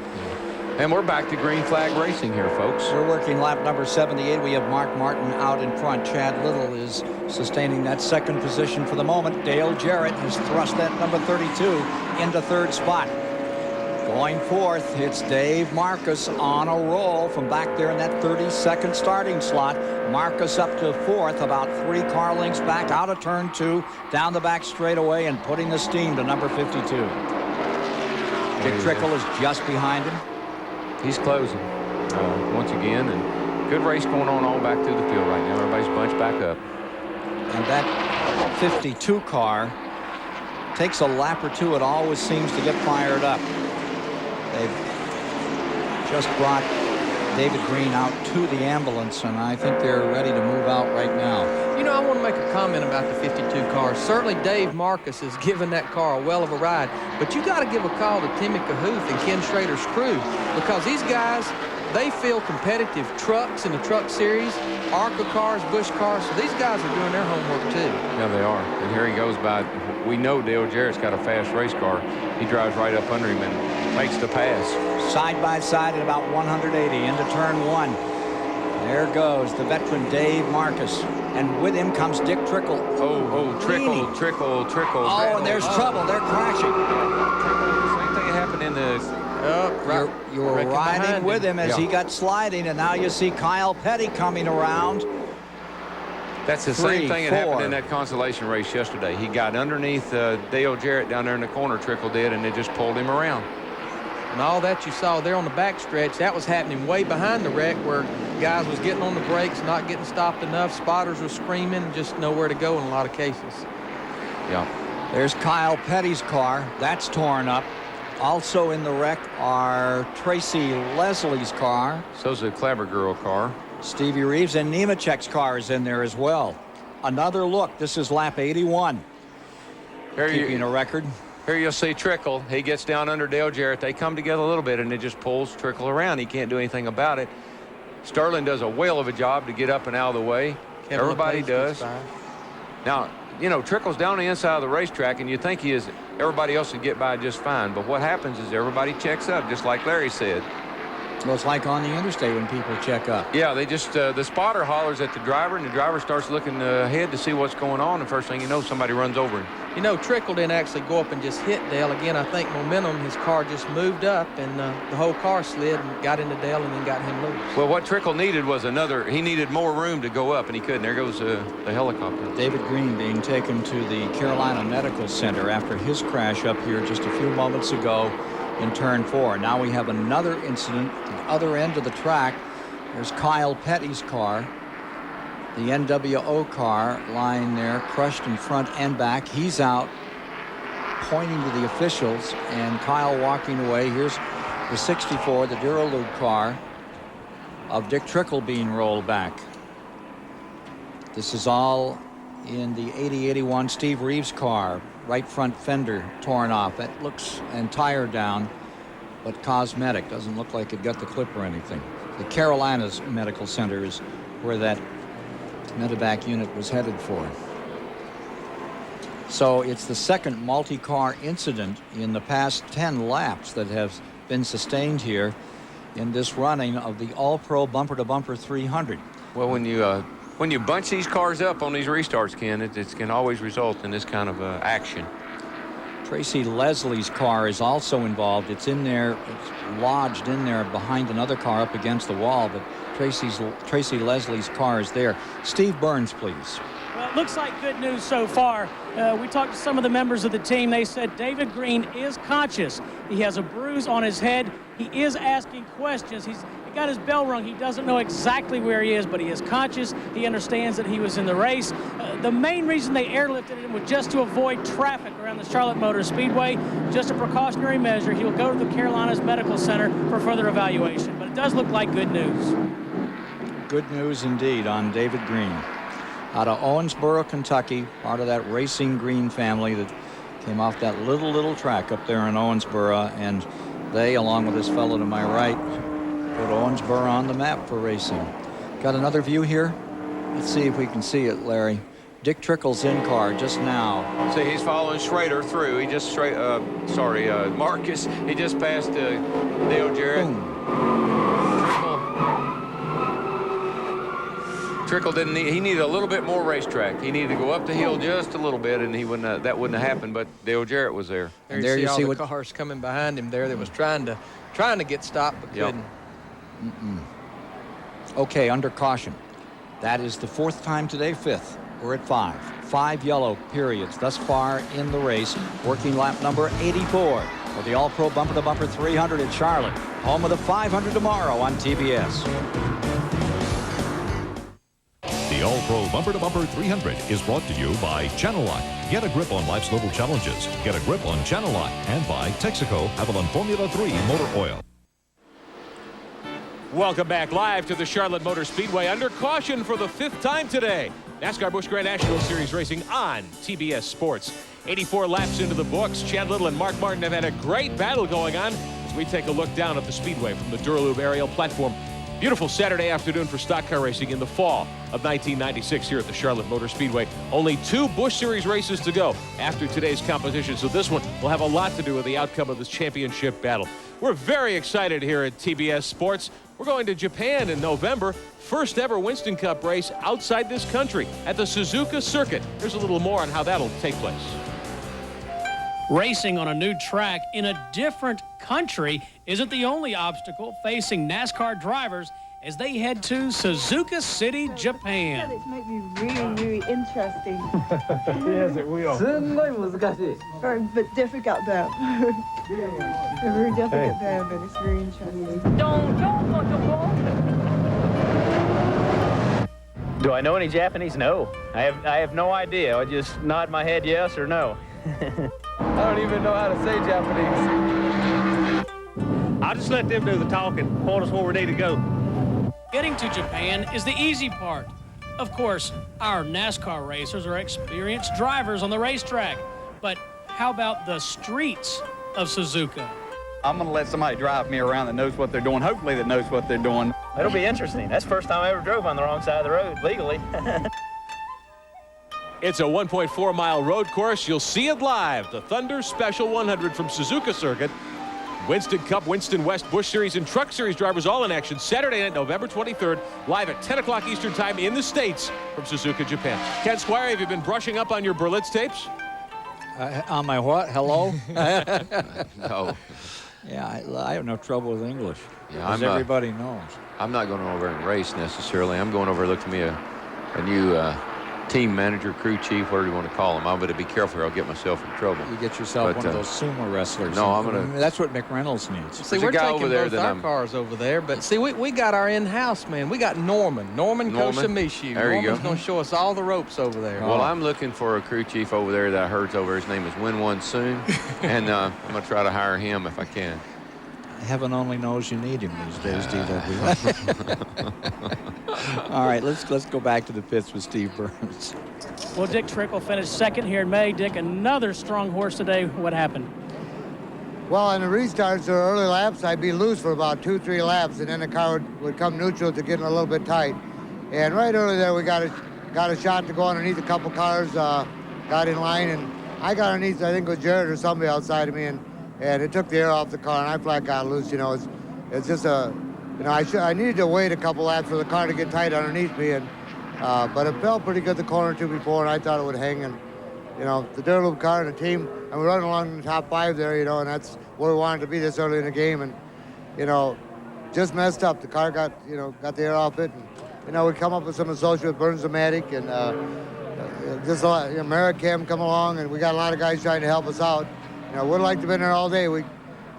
And we're back to green flag racing here, folks. We're working lap number 78. We have Mark Martin out in front. Chad Little is sustaining that second position for the moment. Dale Jarrett has thrust that number 32 into third spot. Going fourth, it's Dave Marcus on a roll from back there in that 32nd starting slot. Marcus up to fourth, about 3 car lengths back, out of turn 2, down the back straightaway, and putting the steam to number 52. Dick Trickle is just behind him. He's closing once again, and good race going on all back through the field right now. Everybody's bunched back up. And that 52 car takes a lap or two. It always seems to get fired up. They've just brought David Green out to the ambulance, and I think they're ready to move out right now. You know, I want to make a comment about the 52 car. Certainly Dave Marcus has given that car a well of a ride, but you got to give a call to Timmy Cahuth and Ken Schrader's crew, because these guys, they fill competitive trucks in the truck series, ARCA cars, Busch cars, so these guys are doing their homework too. Yeah, they are. And here he goes by. We know Dale Jarrett's got a fast race car. He drives right up under him, and makes the pass. Side by side at about 180 into turn 1. There goes the veteran Dave Marcus. And with him comes Dick Trickle. Trickle. Oh, and there's trouble. They're crashing. Same thing happened in the... You were riding with him as he got sliding, and now you see Kyle Petty coming around. That's the same thing that happened in that consolation race yesterday. He got underneath Dale Jarrett down there in the corner, Trickle did, and it just pulled him around. And all that you saw there on the backstretch, that was happening way behind the wreck where guys was getting on the brakes, not getting stopped enough. Spotters were screaming, and just nowhere to go in a lot of cases. Yeah. There's Kyle Petty's car. That's torn up. Also in the wreck are Tracy Leslie's car. So's the Clabber Girl car. Stevie Reeves and Nemechek's car is in there as well. Another look. This is lap 81. Keeping a record. Here you'll see Trickle. He gets down under Dale Jarrett. They come together a little bit, and it just pulls Trickle around. He can't do anything about it. Sterling does a whale of a job to get up and out of the way. Everybody does. Now, you know, Trickle's down the inside of the racetrack, and you think everybody else would get by just fine. But what happens is everybody checks up, just like Larry said. Well, it's like on the interstate when people check up. Yeah, they just, the spotter hollers at the driver, and the driver starts looking ahead to see what's going on. And first thing you know, somebody runs over him. You know, Trickle didn't actually go up and just hit Dale. Again, I think momentum, his car just moved up, and the whole car slid and got into Dale and then got him loose. Well, what Trickle needed was he needed more room to go up, and he couldn't. There goes the helicopter. David Green being taken to the Carolina Medical Center after his crash up here just a few moments ago in turn 4. Now we have another incident at the other end of the track. There's Kyle Petty's car. The NWO car lying there, crushed in front and back. He's out pointing to the officials, and Kyle walking away. Here's the 64, the Duralube car of Dick Trickle being rolled back. This is all in the 80-81 Steve Reeves car. Right front fender torn off. It looks, and tire down, but cosmetic. Doesn't look like it got the clip or anything. The Carolinas Medical Center is where that medevac unit was headed for. So it's the second multi-car incident in the past 10 laps that have been sustained here in this running of the All-Pro Bumper-to-Bumper 300. Well, when you bunch these cars up on these restarts, Ken, it can always result in this kind of action. Tracy Leslie's car is also involved. It's in there, it's lodged in there behind another car up against the wall, but Tracy Leslie's car is there. Steve Burns, please. Well, it looks like good news so far. We talked to some of the members of the team. They said David Green is conscious. He has a bruise on his head. He is asking questions. He got his bell rung. He doesn't know exactly where he is, but he is conscious. He understands that he was in the race. The main reason they airlifted him was just to avoid traffic around the Charlotte Motor Speedway. Just a precautionary measure. He'll go to the Carolinas Medical Center for further evaluation. But it does look like good news. Good news indeed on David Green. Out of Owensboro, Kentucky, part of that Racing Green family that came off that little track up there in Owensboro, and they, along with this fellow to my right, put Owensboro on the map for racing. Got another view here? Let's see if we can see it, Larry. Dick Trickle's in car just now. See, he's following Schrader through. He just Marcus. He just passed Dale Jarrett. Trickle didn't need. He needed a little bit more racetrack. He needed to go up the hill just a little bit, and that wouldn't have happened. But Dale Jarrett was there. And there you see all the cars coming behind him there that was trying to get stopped but couldn't. Okay, under caution. That is the 4th time today, 5th. We're at 5. 5 yellow periods thus far in the race. Working lap number 84 for the All-Pro Bumper-to-Bumper 300 at Charlotte. Home of the 500 tomorrow on TBS. The All-Pro Bumper-to-Bumper 300 is brought to you by Channel Lock. Get a grip on life's little challenges. Get a grip on Channel Lock. And by Texaco Avalon Formula 3 Motor Oil. Welcome back live to the Charlotte Motor Speedway. Under caution for the 5th time today. NASCAR Busch Grand National Series racing on TBS Sports. 84 laps into the books. Chad Little and Mark Martin have had a great battle going on as we take a look down at the Speedway from the Duralube aerial platform. Beautiful Saturday afternoon for stock car racing in the fall of 1996 here at the Charlotte Motor Speedway. Only 2 Busch Series races to go after today's competition, so this one will have a lot to do with the outcome of this championship battle. We're very excited here at TBS Sports. We're going to Japan in November. First ever Winston Cup race outside this country at the Suzuka Circuit. Here's a little more on how that'll take place. Racing on a new track in a different country isn't the only obstacle facing NASCAR drivers as they head to Suzuka City, Japan. It's made me really, really interesting. Yes, it will. Very but difficult though. Very difficult though, but it's very interesting. Do I know any Japanese? No. I have no idea. I just nod my head yes or no. I don't even know how to say Japanese. I'll just let them do the talking, point us where we need to go. Getting to Japan is the easy part. Of course, our NASCAR racers are experienced drivers on the racetrack. But how about the streets of Suzuka? I'm going to let somebody drive me around that knows what they're doing, hopefully that knows what they're doing. It'll be interesting. That's the first time I ever drove on the wrong side of the road, legally. It's a 1.4-mile road course. You'll see it live. The Thunder Special 100 from Suzuka Circuit. Winston Cup, Winston West, Busch Series, and Truck Series drivers all in action Saturday night, November 23rd, live at 10 o'clock Eastern Time in the States from Suzuka, Japan. Ken Squire, have you been brushing up on your Berlitz tapes? On my what? Hello? No. Yeah, I have no trouble with English, Yeah, as everybody knows. I'm not going over and race necessarily. I'm going over to look to me a new team manager, crew chief, whatever you want to call him. I'm going to be careful or I'll get myself in trouble. You get yourself one of those sumo wrestlers. No, I'm going to. That's what McReynolds needs. See, we're taking both our cars over there, but see, we got our in-house man. We got Norman Koshimishi. Norman's going to show us all the ropes over there. Well, I'm looking for a crew chief over there that I heard's over. His name is Win-One Soon, and I'm going to try to hire him if I can. Heaven only knows you need him these days, DW. All right, let's go back to the pits with Steve Burns. Well, Dick Trickle finished second here in May. Dick, another strong horse today. What happened? Well, on the restarts or early laps, I'd be loose for about 2-3 laps, and then the car would come neutral to getting a little bit tight. And right early there, we got a shot to go underneath a couple cars, got in line, and I got underneath, I think it was Jared or somebody outside of me, and it took the air off the car, and I flat got loose. You know, it's just I needed to wait a couple laps for the car to get tight underneath me, and but it felt pretty good the corner or two before, and I thought it would hang. And you know, the dirt loop car and the team, and we're running along in the top 5 there. You know, and that's where we wanted to be this early in the game, and you know, just messed up. The car got the air off it, and you know, we come up with some associate with Burns-O-Matic, and just a lot. Americam come along, and we got a lot of guys trying to help us out. You know, would like to have been there all day.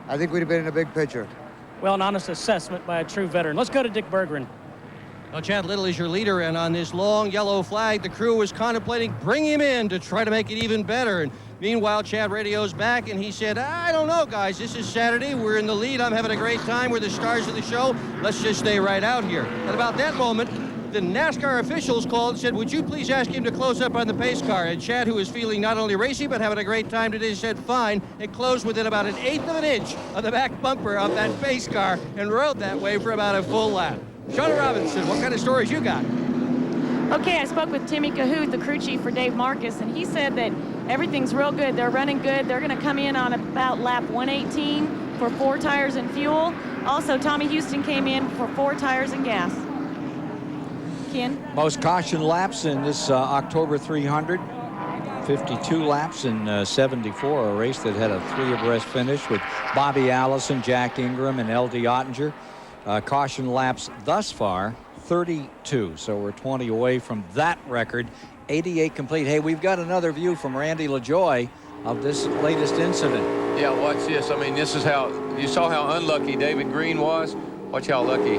I think we'd have been in a big picture. Well, an honest assessment by a true veteran. Let's go to Dick Berggren. Well, Chad Little is your leader, and on this long yellow flag, the crew was contemplating bringing him in to try to make it even better. And meanwhile, Chad radio's back, and he said, I don't know, guys. This is Saturday. We're in the lead. I'm having a great time. We're the stars of the show. Let's just stay right out here. At about that moment, the NASCAR officials called and said, would you please ask him to close up on the pace car? And Chad, who is feeling not only racy but having a great time today, said fine. It closed within about 1/8 of an inch of the back bumper of that pace car and rode that way for about a full lap. Shauna Robinson, what kind of stories you got? Okay, I spoke with Timmy Cahoot, the crew chief for Dave Marcus, and he said that everything's real good. They're running good. They're going to come in on about lap 118 for 4 tires and fuel. Also, Tommy Houston came in for 4 tires and gas. Ken? Most caution laps in this October 300. 52 laps in 74, a race that had a 3 abreast finish with Bobby Allison, Jack Ingram, and L.D. Ottinger. Caution laps thus far, 32. So we're 20 away from that record. 88 complete. Hey, we've got another view from Randy LaJoie of this latest incident. Yeah, watch this. I mean, this is how you saw how unlucky David Green was. Watch how lucky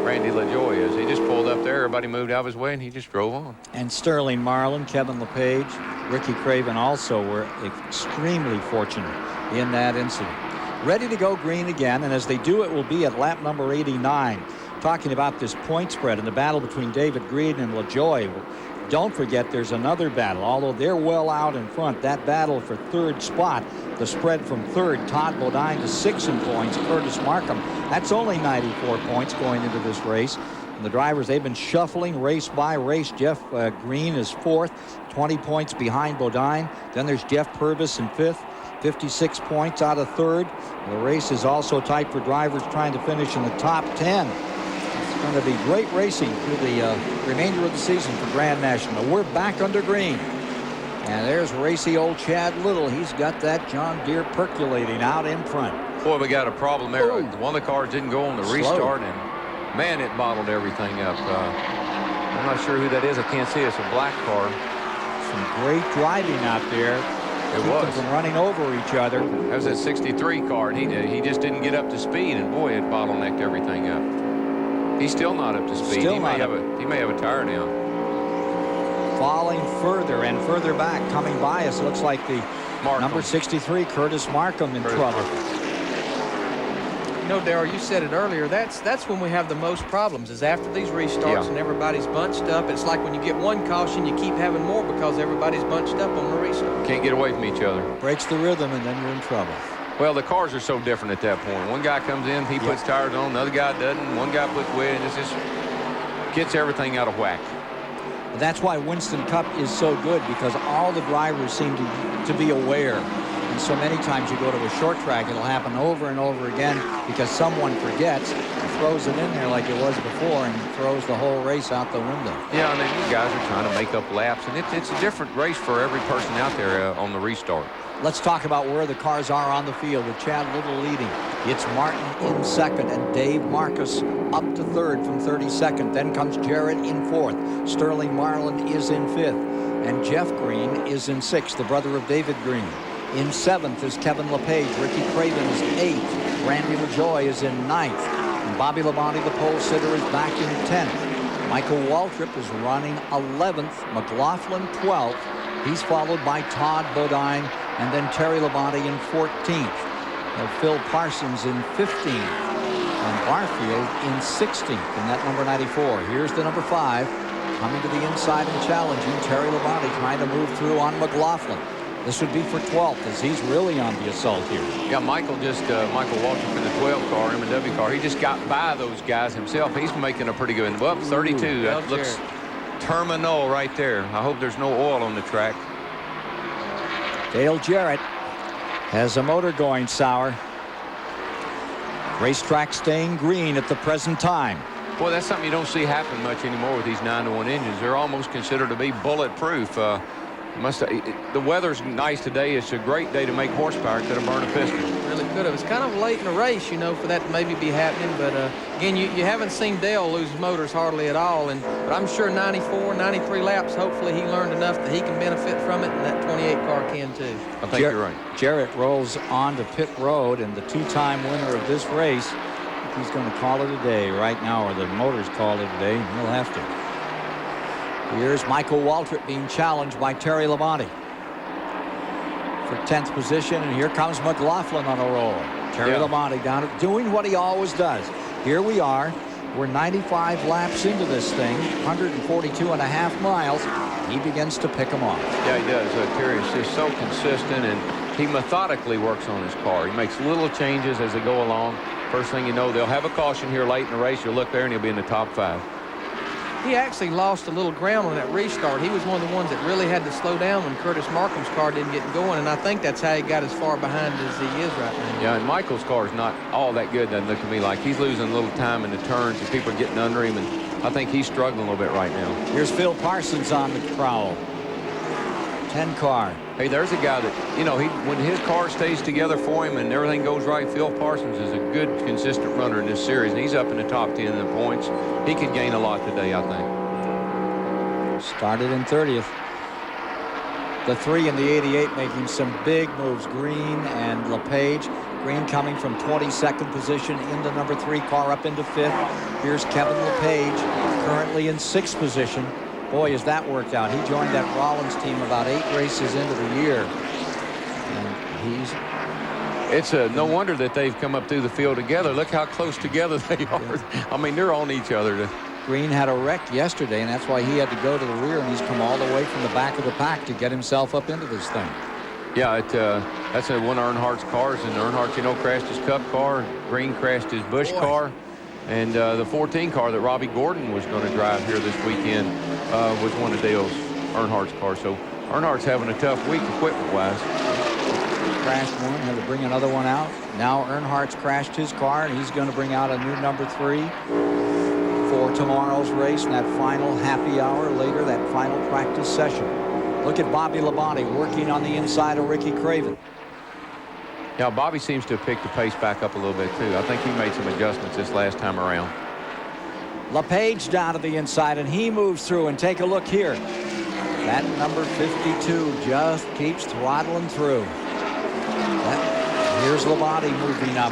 Randy LaJoie is. He just pulled up there. Everybody moved out of his way, and he just drove on. And Sterling Marlin, Kevin LePage, Ricky Craven also were extremely fortunate in that incident. Ready to go green again, and as they do, it will be at lap number 89. talking about this point spread and the battle between David Green and LaJoie. Don't forget there's another battle. Although they're well out in front, that battle for third spot, the spread from third, Todd Bodine, to 6 in points, Curtis Markham. That's only 94 points going into this race. And the drivers, they've been shuffling race by race. Jeff Green is 4th, 20 points behind Bodine. Then there's Jeff Purvis in 5th, 56 points out of 3rd. The race is also tight for drivers trying to finish in the top 10. It's going to be great racing through the remainder of the season for Grand National. We're back under green. And there's racy old Chad Little. He's got that John Deere percolating out in front. Boy, we got a problem there. Ooh. One of the cars didn't go on the restart, and man, it bottled everything up. I'm not sure who that is. I can't see. It's a black car. Some great driving out there. It was. Them from running over each other. That was that 63 car, and he just didn't get up to speed, and boy, it bottlenecked everything up. He's still not up to speed. Still he may have a tire down. Falling further and further back, coming by us. Looks like the number 63, Curtis Markham, in trouble. You know, Darrell, you said it earlier. That's when we have the most problems, is after these restarts and everybody's bunched up. It's like when you get one caution, you keep having more because everybody's bunched up on the restart. Can't get away from each other. Breaks the rhythm, and then you're in trouble. Well, the cars are so different at that point. One guy comes in, he puts tires on, the other guy doesn't. One guy puts weight, and it just gets everything out of whack. That's why Winston Cup is so good, because all the drivers seem to be aware. And so many times you go to a short track, it'll happen over and over again because someone forgets and throws it in there like it was before and throws the whole race out the window. Yeah, I mean, you guys are trying to make up laps, and it's a different race for every person out there on the restart. Let's talk about where the cars are on the field with Chad Little leading. It's Martin in 2nd and Dave Marcus up to 3rd from 32nd. Then comes Jarrett in 4th. Sterling Marlin is in 5th. And Jeff Green is in 6th, the brother of David Green. In 7th is Kevin LePage. Ricky Craven is 8th. Randy LaJoie is in 9th. And Bobby Labonte, the pole sitter, is back in 10th. Michael Waltrip is running 11th. McLaughlin 12th. He's followed by Todd Bodine and then Terry Labonte in 14th. Phil Parsons in 15th. And Barfield in 16th in that number 94. Here's the number 5 coming to the inside and challenging. Terry Labonte trying to move through on McLaughlin. This would be for 12th as he's really on the assault here. Yeah, Michael Waltrip in the 12 car, M&W car, he just got by those guys himself. He's making a pretty good, well, 32. That looks terminal right there. I hope there's no oil on the track. Dale Jarrett has a motor going sour. Racetrack staying green at the present time. Boy, that's something you don't see happen much anymore with these 9-to-1 engines. They're almost considered to be bulletproof. The weather's nice today. It's a great day to make horsepower instead of burn a piston. Really could have. It's kind of late in the race, you know, for that to maybe be happening. But again, you haven't seen Dale lose motors hardly at all. But I'm sure 94, 93 laps, hopefully he learned enough that he can benefit from it, and that 28 car can too. I think you're right. Jarrett rolls on to pit road, and the 2-time winner of this race, he's going to call it a day right now, or the motors call it a day, and he'll have to. Here's Michael Waltrip being challenged by Terry Labonte for 10th position, and here comes McLaughlin on a roll. Terry Labonte down doing what he always does. Here we are. We're 95 laps into this thing, 142.5 miles. He begins to pick them off. Yeah, he does. Terry is just so consistent, and he methodically works on his car. He makes little changes as they go along. First thing you know, they'll have a caution here late in the race. You'll look there, and he'll be in the top 5. He actually lost a little ground on that restart. He was one of the ones that really had to slow down when Curtis Markham's car didn't get going, and I think that's how he got as far behind as he is right now. Yeah, and Michael's car is not all that good, doesn't look to me like. He's losing a little time in the turns, and people are getting under him, and I think he's struggling a little bit right now. Here's Phil Parsons on the prowl. 10 car. Hey, there's a guy that, you know, when his car stays together for him and everything goes right, Phil Parsons is a good, consistent runner in this series, and he's up in the top 10 in the points. He could gain a lot today, I think. Started in 30th. The 3 and the 88 making some big moves. Green and LePage. Green coming from 22nd position into number 3 car up into 5th. Here's Kevin LePage, currently in 6th position. Boy, has that worked out. He joined that Rollins team about 8 races into the year. And he's It's no wonder that they've come up through the field together. Look how close together they are. I mean, they're on each other. Green had a wreck yesterday, and that's why he had to go to the rear, and he's come all the way from the back of the pack to get himself up into this thing. Yeah, that's one of Earnhart's cars, and Earnhardt, you know, crashed his Cup car. Green crashed his Busch car. And the 14 car that Robbie Gordon was going to drive here this weekend was one of Dale Earnhardt's cars. So Earnhardt's having a tough week equipment-wise. Crashed one, had to bring another one out. Now Earnhardt's crashed his car, and he's going to bring out a new number 3 for tomorrow's race and that final happy hour later, that final practice session. Look at Bobby Labonte working on the inside of Ricky Craven. Yeah, Bobby seems to have picked the pace back up a little bit, too. I think he made some adjustments this last time around. LePage down to the inside, and he moves through. And take a look here. That number 52 just keeps throttling through. Here's Labonte moving up.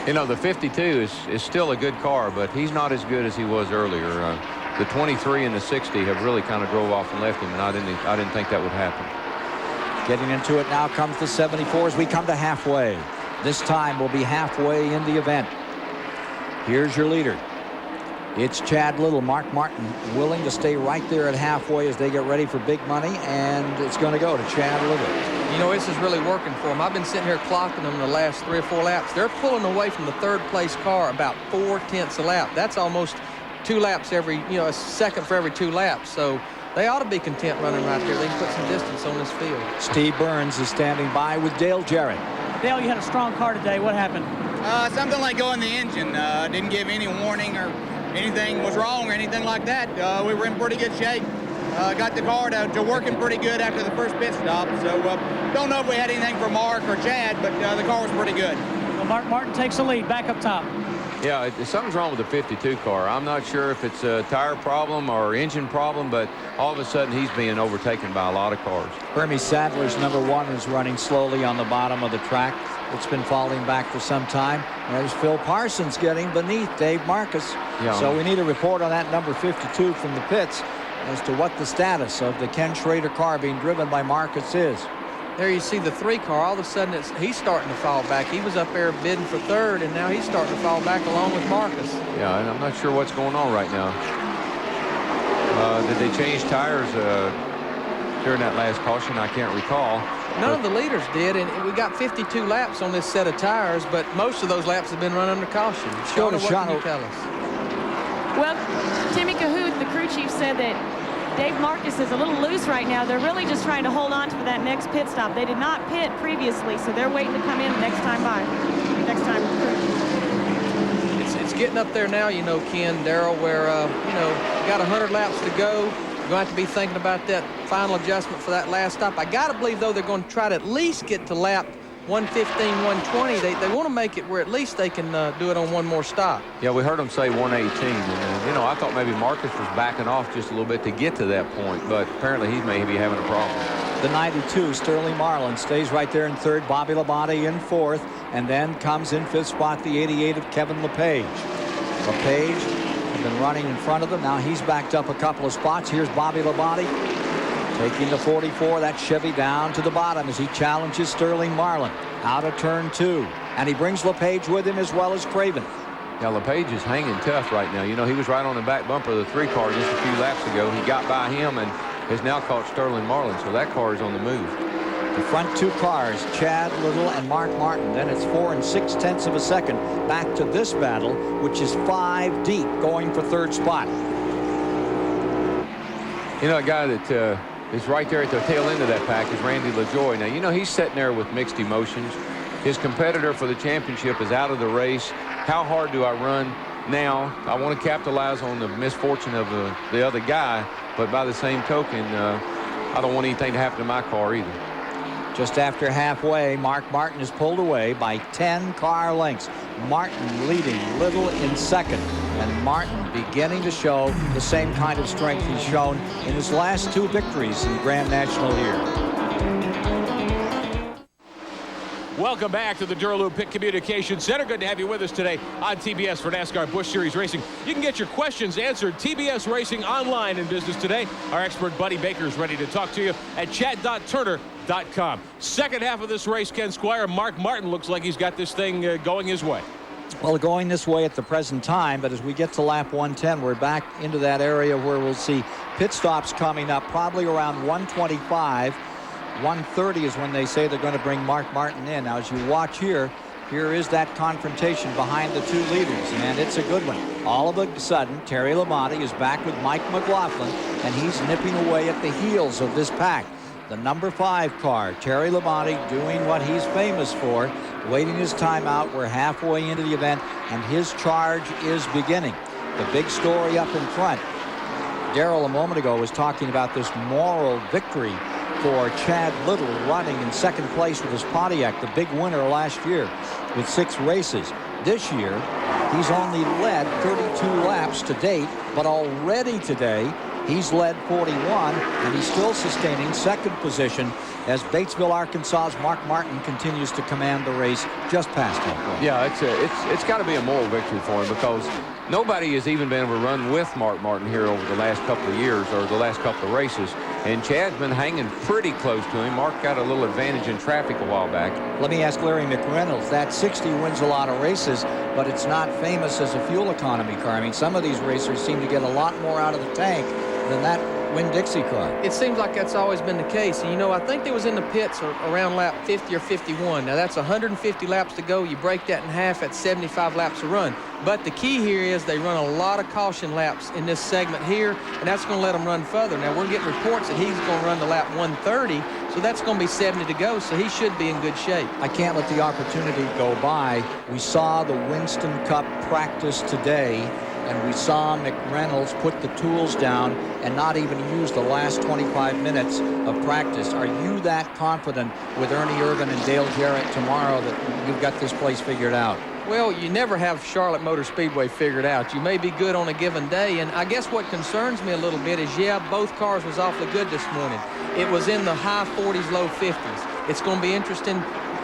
You know, the 52 is still a good car, but he's not as good as he was earlier. The 23 and the 60 have really kind of drove off and left him, and I didn't think that would happen. Getting into it now comes the 74 as we come to halfway. This time we'll be halfway in the event. Here's your leader. It's Chad Little. Mark Martin willing to stay right there at halfway as they get ready for big money, and it's going to go to Chad Little. You know, this is really working for them. I've been sitting here clocking them the last 3 or 4 laps. They're pulling away from the third place car about 4/10 a lap. That's almost 2 laps every, you know, a second for every 2 laps. So they ought to be content running right there. They can put some distance on this field. Steve Burns is standing by with Dale Jarrett. Dale, you had a strong car today. What happened? Something like going the engine. Didn't give any warning or anything was wrong or anything like that. We were in pretty good shape. Got the car to working pretty good after the first pit stop. So don't know if we had anything for Mark or Chad, but the car was pretty good. Well, Mark Martin takes the lead back up top. Yeah, something's wrong with the 52 car. I'm not sure if it's a tire problem or engine problem, but all of a sudden he's being overtaken by a lot of cars. Hermie Sadler's number 1 is running slowly on the bottom of the track. It's been falling back for some time. There's Phil Parsons getting beneath Dave Marcus. Yeah. So we need a report on that number 52 from the pits as to what the status of the Ken Schrader car being driven by Marcus is. There you see the 3 car. All of a sudden, he's starting to fall back. He was up there bidding for 3rd, and now he's starting to fall back along with Marcus. Yeah, and I'm not sure what's going on right now. Did they change tires during that last caution? I can't recall. None of the leaders did, and we got 52 laps on this set of tires, but most of those laps have been run under caution. Shauna, what can you tell us? Well, Timmy Cahoot, the crew chief, said that Dave Marcus is a little loose right now. They're really just trying to hold on to that next pit stop. They did not pit previously, so they're waiting to come in next time by. Next time. It's getting up there now, you know, Ken, Darrell, where, you know, got 100 laps to go. You're going to have to be thinking about that final adjustment for that last stop. I got to believe, though, they're going to try to at least get to lap 115, 120. They want to make it where at least they can do it on one more stop. Yeah, we heard them say 118. And, you know, I thought maybe Marcus was backing off just a little bit to get to that point, but apparently he may be having a problem. The 92, Sterling Marlin, stays right there in 3rd. Bobby Labonte in 4th. And then comes in 5th spot the 88 of Kevin LePage. LePage has been running in front of them. Now he's backed up a couple of spots. Here's Bobby Labonte taking the 44. That Chevy down to the bottom as he challenges Sterling Marlin out of turn 2. And he brings LePage with him as well as Craven. Yeah, LePage is hanging tough right now. You know, he was right on the back bumper of the 3 car just a few laps ago. He got by him and has now caught Sterling Marlin, so that car is on the move. The front 2 cars, Chad Little and Mark Martin. Then it's 4 6/10 of a second back to this battle, which is 5 deep going for 3rd spot. You know, a guy that is right there at the tail end of that pack is Randy LaJoie. Now, you know, he's sitting there with mixed emotions. His competitor for the championship is out of the race. How hard do I run now? I want to capitalize on the misfortune of the other guy, but by the same token, I don't want anything to happen to my car either. Just after halfway, Mark Martin is pulled away by 10 car lengths. Martin leading Little in 2nd. And Martin beginning to show the same kind of strength he's shown in his last 2 victories in the Grand National here. Welcome back to the Duraloop Pit Communication Center. Good to have you with us today on TBS for NASCAR Busch Series Racing. You can get your questions answered. TBS Racing online in business today. Our expert Buddy Baker is ready to talk to you at chat.turner.com. TBS.com. Second half of this race, Ken Squire. Mark Martin looks like he's got this thing going his way. Well, going this way at the present time, but as we get to lap 110, we're back into that area where we'll see pit stops coming up probably around 125. 130 is when they say they're going to bring Mark Martin in. Now, as you watch here, here is that confrontation behind the two leaders, and it's a good one. All of a sudden, Terry Labonte is back with Mike McLaughlin, and he's nipping away at the heels of this pack. The number 5 car, Terry Labonte, doing what he's famous for, waiting his time out. We're halfway into the event, and his charge is beginning. The big story up in front. Darrell a moment ago was talking about this moral victory for Chad Little, running in second place with his Pontiac, the big winner last year with 6 races. This year, he's only led 32 laps to date, but already today, he's led 41, and he's still sustaining second position as Batesville, Arkansas's Mark Martin continues to command the race just past him. Yeah, it's got to be a moral victory for him, because nobody has even been able to run with Mark Martin here over the last couple of years, or the last couple of races. And Chad's been hanging pretty close to him. Mark got a little advantage in traffic a while back. Let me ask Larry McReynolds. That 60 wins a lot of races, but it's not famous as a fuel economy car. I mean, some of these racers seem to get a lot more out of the tank than that Winn-Dixie car. It seems like that's always been the case. And, you know, I think they was in the pits around lap 50 or 51. Now, that's 150 laps to go. You break that in half at 75 laps to run. But the key here is they run a lot of caution laps in this segment here, and that's going to let them run further. Now, we're getting reports that he's going to run to lap 130, so that's going to be 70 to go, so he should be in good shape. I can't let the opportunity go by. We saw the Winston Cup practice today, and we saw McReynolds put the tools down and not even use the last 25 minutes of practice. Are you that confident with Ernie Irvin and Dale Jarrett tomorrow that you've got this place figured out? Well, you never have Charlotte Motor Speedway figured out. You may be good on a given day, and I guess what concerns me a little bit is, yeah, both cars was awfully good this morning. It was in the high 40s, low 50s. It's going to be interesting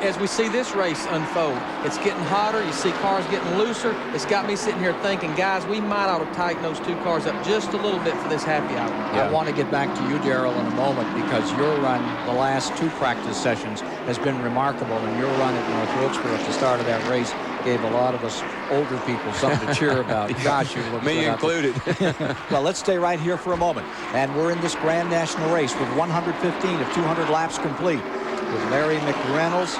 as we see this race unfold. It's getting hotter. You see cars getting looser. It's got me sitting here thinking, guys, we might ought to tighten those two cars up just a little bit for this happy hour. Yeah. I want to get back to you, Darrell, in a moment, because your run the last 2 practice sessions has been remarkable, and your run at North Wilkesboro at the start of that race gave a lot of us older people something to cheer about. Gosh, you look me included. Well, let's stay right here for a moment. And we're in this Grand National race with 115 of 200 laps complete, with Larry McReynolds,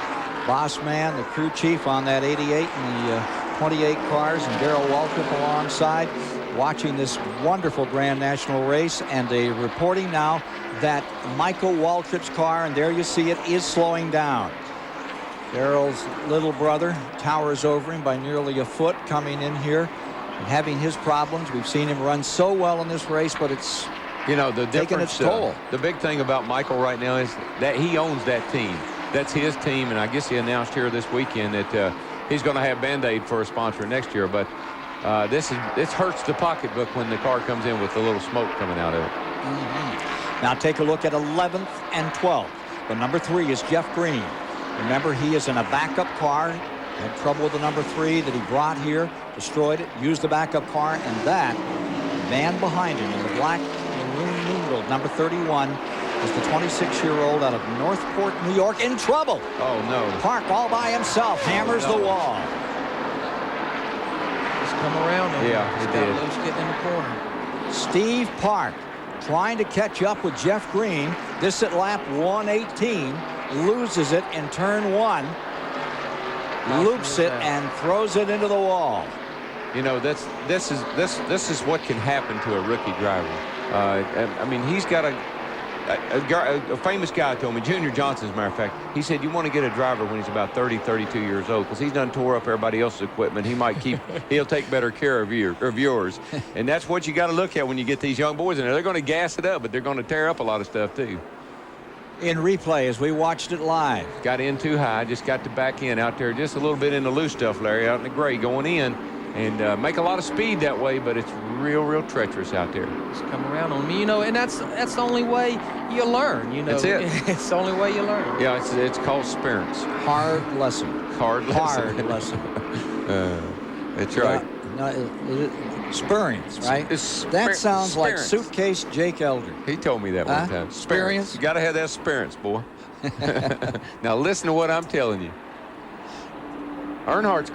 boss man, the crew chief on that 88 and the 28 cars, and Darrell Waltrip alongside, watching this wonderful Grand National race, and a reporting now that Michael Waltrip's car, and there you see it, is slowing down. Darrell's little brother towers over him by nearly a foot coming in here and having his problems. We've seen him run so well in this race, but it's, you know, the taking its toll. The big thing about Michael right now is that he owns that team. That's his team, and I guess he announced here this weekend that he's going to have Band-Aid for a sponsor next year. But this hurts the pocketbook when the car comes in with a little smoke coming out of it. Mm-hmm. Now take a look at 11th and 12th. The number 3 is Jeff Green. Remember, he is in a backup car. Had trouble with the number 3 that he brought here, destroyed it, used the backup car, and that man behind him in the black maroon numeral, number 31, is the 26-year-old out of Northport, New York, in trouble. Oh, no. Park all by himself, hammers the wall. Just come around him. Yeah, he did. Loose getting in the corner. Steve Park trying to catch up with Jeff Green. This at lap 118. Loses it in turn 1. Loops it and throws it into the wall. You know, this is what can happen to a rookie driver. I mean, he's got a famous guy told me, Junior Johnson, as a matter of fact, he said you want to get a driver when he's about 30, 32 years old, because he's done tore up everybody else's equipment. He might he'll take better care of yours. And that's what you got to look at when you get these young boys in there. They're going to gas it up, but they're going to tear up a lot of stuff too. In replay as we watched it live. Got in too high, just got to back in out there just a little bit in the loose stuff, Larry, out in the gray going in, and make a lot of speed that way, but it's real treacherous out there. Just come around on me, you know, and that's the only way you learn, you know. That's it. It's the only way you learn. Yeah, it's called experience. Hard lesson. Hard lesson. Hard lesson. That's right. Experience, right? That sounds like suitcase Jake Elder. He told me that one time. Experience? You got to have that experience, boy. Now listen to what I'm telling you. Earnhardt's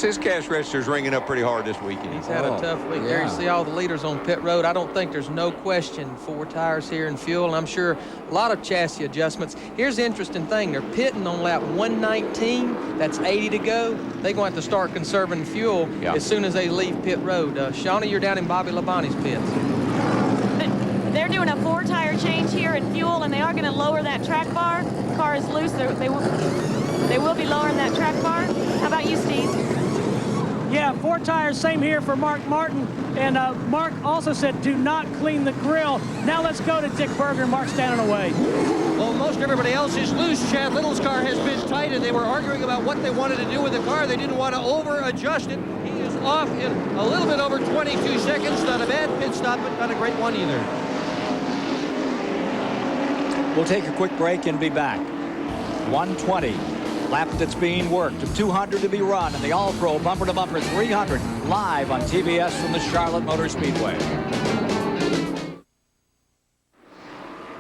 his cash register's ringing up pretty hard this weekend. He's had a tough week. There you see all the leaders on pit road. I don't think there's no question 4 tires here and fuel, and I'm sure a lot of chassis adjustments. Here's the interesting thing. They're pitting on lap 119. That's 80 to go. They're going to have to start conserving fuel as soon as they leave pit road. Shawnee, you're down in Bobby Labonte's pits. They're doing a 4-tire change here in fuel, and they are going to lower that track bar. The car is loose. They will be lowering that track bar. How about you, Steve? Yeah, 4 tires, same here for Mark Martin. And Mark also said, do not clean the grill. Now let's go to Dick Berger. Mark's standing away. Well, most everybody else is loose. Chad Little's car has been tight, and they were arguing about what they wanted to do with the car. They didn't want to over-adjust it. He is off in a little bit over 22 seconds. Not a bad pit stop, but not a great one either. We'll take a quick break and be back. 120. Lap that's being worked. 200 to be run in the All-Pro Bumper to Bumper 300 live on TBS from the Charlotte Motor Speedway.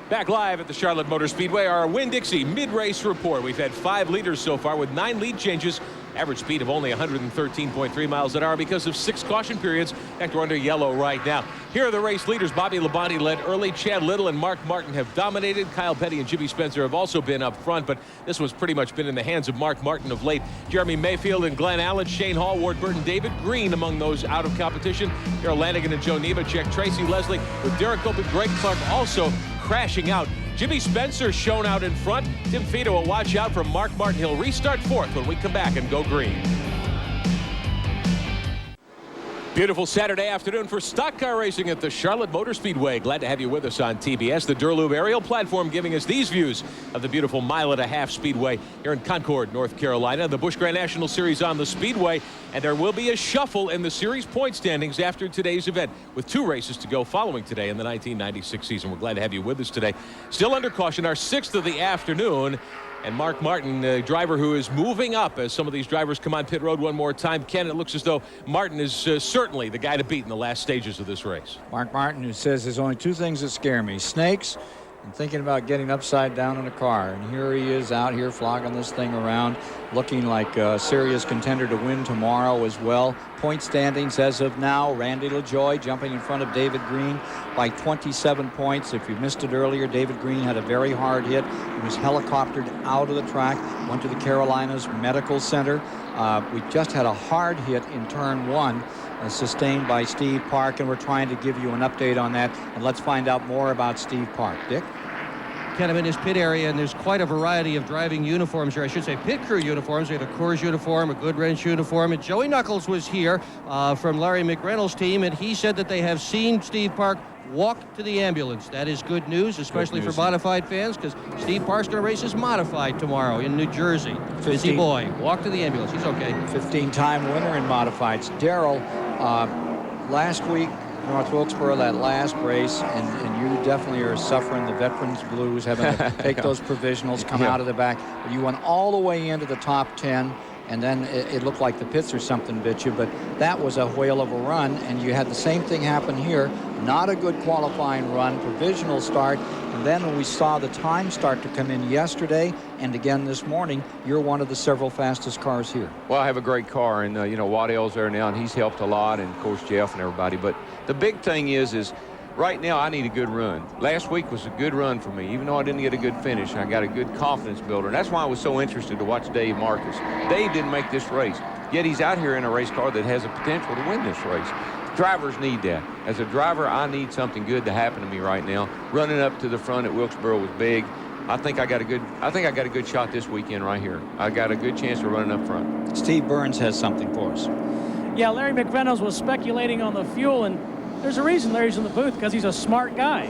Back live at the Charlotte Motor Speedway, our Winn-Dixie mid-race report. We've had 5 leaders so far with 9 lead changes. Average speed of only 113.3 miles an hour because of 6 caution periods. In fact, we're under yellow right now. Here are the race leaders. Bobby Labonte led early. Chad Little and Mark Martin have dominated. Kyle Petty and Jimmy Spencer have also been up front, but this one's pretty much been in the hands of Mark Martin of late. Jeremy Mayfield and Glenn Allen, Shane Hall, Ward Burton, David Green among those out of competition. Darrell Lanigan and Joe Nemechek, Tracy Leslie with Derek Cope, Greg Clark also crashing out. Jimmy Spencer shown out in front. Tim Fito will watch out for Mark Martin. He'll restart 4th when we come back and go green. Beautiful Saturday afternoon for stock car racing at the Charlotte Motor Speedway. Glad to have you with us on TBS. The Durlube aerial platform giving us these views of the beautiful mile-and-a-half speedway here in Concord, North Carolina. The Busch Grand National Series on the Speedway, and there will be a shuffle in the series point standings after today's event with 2 races to go following today in the 1996 season. We're glad to have you with us today. Still under caution, our 6th of the afternoon. And Mark Martin, a driver who is moving up as some of these drivers come on pit road one more time. Ken, it looks as though Martin is certainly the guy to beat in the last stages of this race. Mark Martin, who says there's only 2 things that scare me: snakes and thinking about getting upside down in a car. And here he is out here flogging this thing around, looking like a serious contender to win tomorrow as well. Point standings as of now: Randy LaJoie jumping in front of David Green by 27 points. If you missed it earlier, David Green had a very hard hit. He was helicoptered out of the track, went to the Carolinas Medical Center. We just had a hard hit in turn 1. Sustained by Steve Park, and we're trying to give you an update on that. And let's find out more about Steve Park. Dick? Kind of in his pit area, and there's quite a variety of driving uniforms here. I should say pit crew uniforms. We had a Coors uniform, a Goodwrench uniform, and Joey Knuckles was here from Larry McReynolds' team, and he said that they have seen Steve Park walk to the ambulance. That is good news, especially for modified fans, because Steve Park's going to race his modified tomorrow in New Jersey. Busy boy. Walk to the ambulance. He's okay. 15-time winner in modifieds. Darrell, last week, North Wilkesboro, that last race, and you definitely are suffering the veterans blues, having to take those provisionals, come out of the back. But you went all the way into the top 10. And then it looked like the pits or something bit you, but that was a whale of a run, and you had the same thing happen here. Not a good qualifying run, provisional start, and then when we saw the time start to come in yesterday and again this morning, you're one of the several fastest cars here. Well, I have a great car, and you know, Waddell's there now, and he's helped a lot, and of course Jeff and everybody. But the big thing is right now I need a good run. Last week was a good run for me. Even though I didn't get a good finish, I got a good confidence builder. And that's why I was so interested to watch Dave Marcus. Dave didn't make this race, yet he's out here in a race car that has a potential to win this race. Drivers need that. As a driver, I need something good to happen to me right now. Running up to the front at Wilkesboro was big. I think I got a good shot this weekend right here. I got a good chance of running up front. Steve Burns has something for us. Yeah, Larry McReynolds was speculating on the fuel, and there's a reason Larry's in the booth, because he's a smart guy.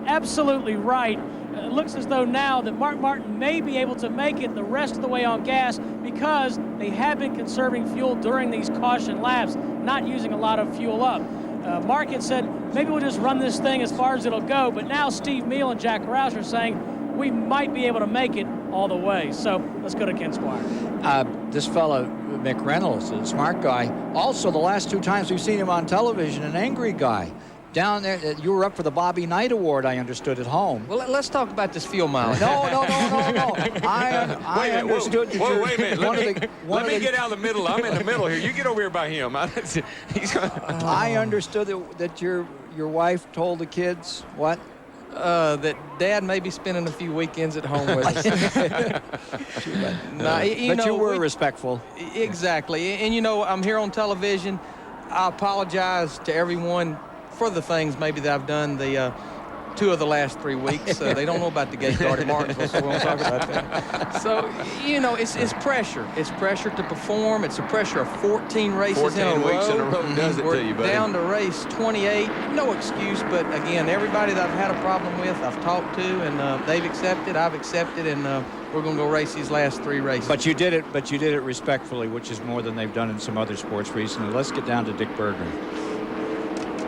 Absolutely right. It looks as though now that Mark Martin may be able to make it the rest of the way on gas, because they have been conserving fuel during these caution laps, not using a lot of fuel up. Mark had said, maybe we'll just run this thing as far as it'll go, but now Steve Meal and Jack Roush are saying we might be able to make it all the way. So let's go to Ken Squire. This fella, McReynolds, a smart guy. Also, the last 2 times we've seen him on television, an angry guy. down there, you were up for the Bobby Knight Award, I understood, at home. Well, let's talk about this fuel mileage. No. I understood that you're wait a minute. Let me get out of the middle. I'm in the middle here. You get over here by him. I understood that your wife told the kids what? That Dad may be spending a few weekends at home with us. But you were respectful. Exactly. And, you know, I'm here on television. I apologize to everyone for the things maybe that I've done the 2 of the last 3 weeks. They don't know about the gate guard at Martinsville, so we won't talk about that. So, you know, it's pressure. It's pressure to perform. It's a pressure of 14 races 14 in a row. weeks in a row does it We're to you, buddy. down to race 28. No excuse, but again, everybody that I've had a problem with, I've talked to, and they've accepted, I've accepted, and we're going to go race these last 3 races. But you did it respectfully, which is more than they've done in some other sports recently. Let's get down to Dick Berger.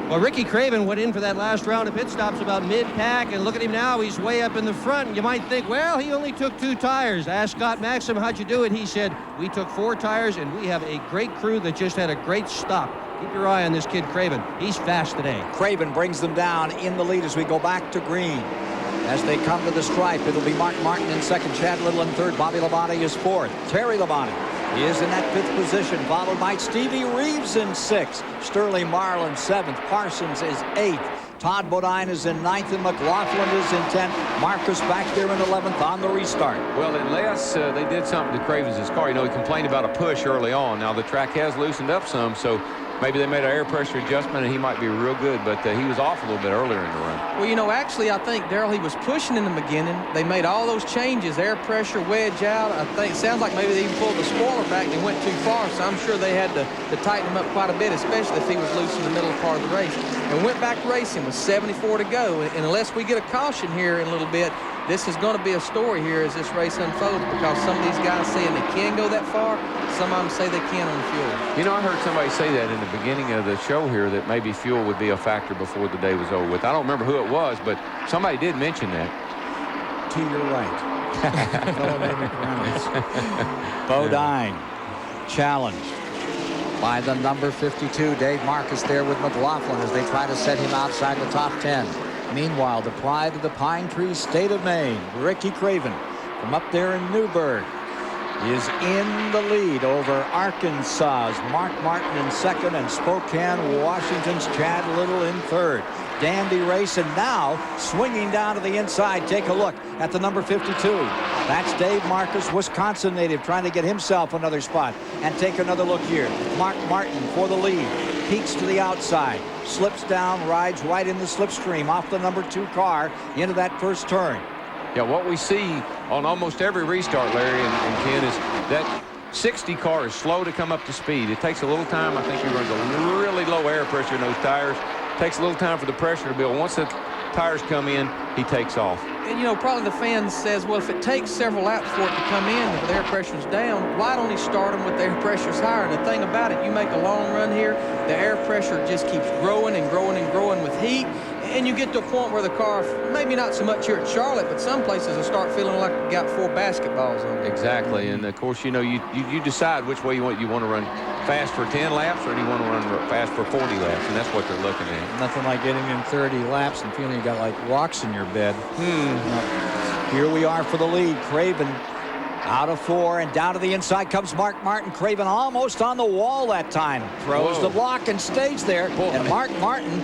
Well, Ricky Craven went in for that last round of pit stops about mid-pack, and look at him now. He's way up in the front. And you might think, well, he only took 2 tires. Ask Scott Maxim, how'd you do it? He said, we took 4 tires, and we have a great crew that just had a great stop. Keep your eye on this kid, Craven. He's fast today. Craven brings them down in the lead as we go back to green. As they come to the stripe, it'll be Mark Martin in second, Chad Little in third, Bobby Labonte is fourth. Terry Labonte is in that 5th position, followed by Stevie Reeves in 6th. Sterling Marlin 7th. Parsons is 8th. Todd Bodine is in 9th, and McLaughlin is in 10th. Marcus back there in 11th on the restart. Well, unless they did something to Craven's car. You know, he complained about a push early on. Now the track has loosened up some, so maybe they made an air pressure adjustment and he might be real good, but he was off a little bit earlier in the run. Well, you know, actually, I think, Darrell, he was pushing in the beginning. They made all those changes, air pressure, wedge out. I think it sounds like maybe they even pulled the spoiler back and went too far, so I'm sure they had to tighten him up quite a bit, especially if he was loose in the middle part of the race. And went back racing with 74 to go. And unless we get a caution here in a little bit, this is going to be a story here as this race unfolds, because some of these guys saying they can go that far, some of them say they can on fuel. You know, I heard somebody say that in the beginning of the show here, that maybe fuel would be a factor before the day was over with. I don't remember who it was, but somebody did mention that. To your right. Bodine challenged by the number 52, Dave Marcus, there with McLaughlin as they try to set him outside the top 10. Meanwhile, the pride of the Pine Tree State of Maine, Ricky Craven, from up there in Newburgh, is in the lead over Arkansas's Mark Martin in second, and Spokane, Washington's Chad Little in third. Dandy race, and now swinging down to the inside. Take a look at the number 52. That's Dave Marcus, Wisconsin native, trying to get himself another spot. And take another look here. Mark Martin for the lead. Peeks to the outside. Slips down, rides right in the slipstream off the number 2 car into that first turn. Yeah, what we see on almost every restart, Larry and Ken, is that 60 car is slow to come up to speed. It takes a little time. I think he runs a really low air pressure in those tires. Takes a little time for the pressure to build. Once the tires come in, he takes off. And, you know, probably the fan says, well, if it takes several laps for it to come in, if the air pressure's down, why don't he start them with the air pressure's higher? And the thing about it, you make a long run here, the air pressure just keeps growing and growing and growing with heat. And you get to a point where the car, maybe not so much here at Charlotte, but some places will start feeling like you got 4 basketballs on it. Exactly. And, of course, you know, you decide which way you want to run fast for 10 laps or do you want to run fast for 40 laps, and that's what they're looking at. Nothing like getting in 30 laps and feeling you got like rocks in your bed. Here we are for the lead. Craven out of 4, and down to the inside comes Mark Martin. Craven almost on the wall that time. Throws the block and stays there. And Mark Martin,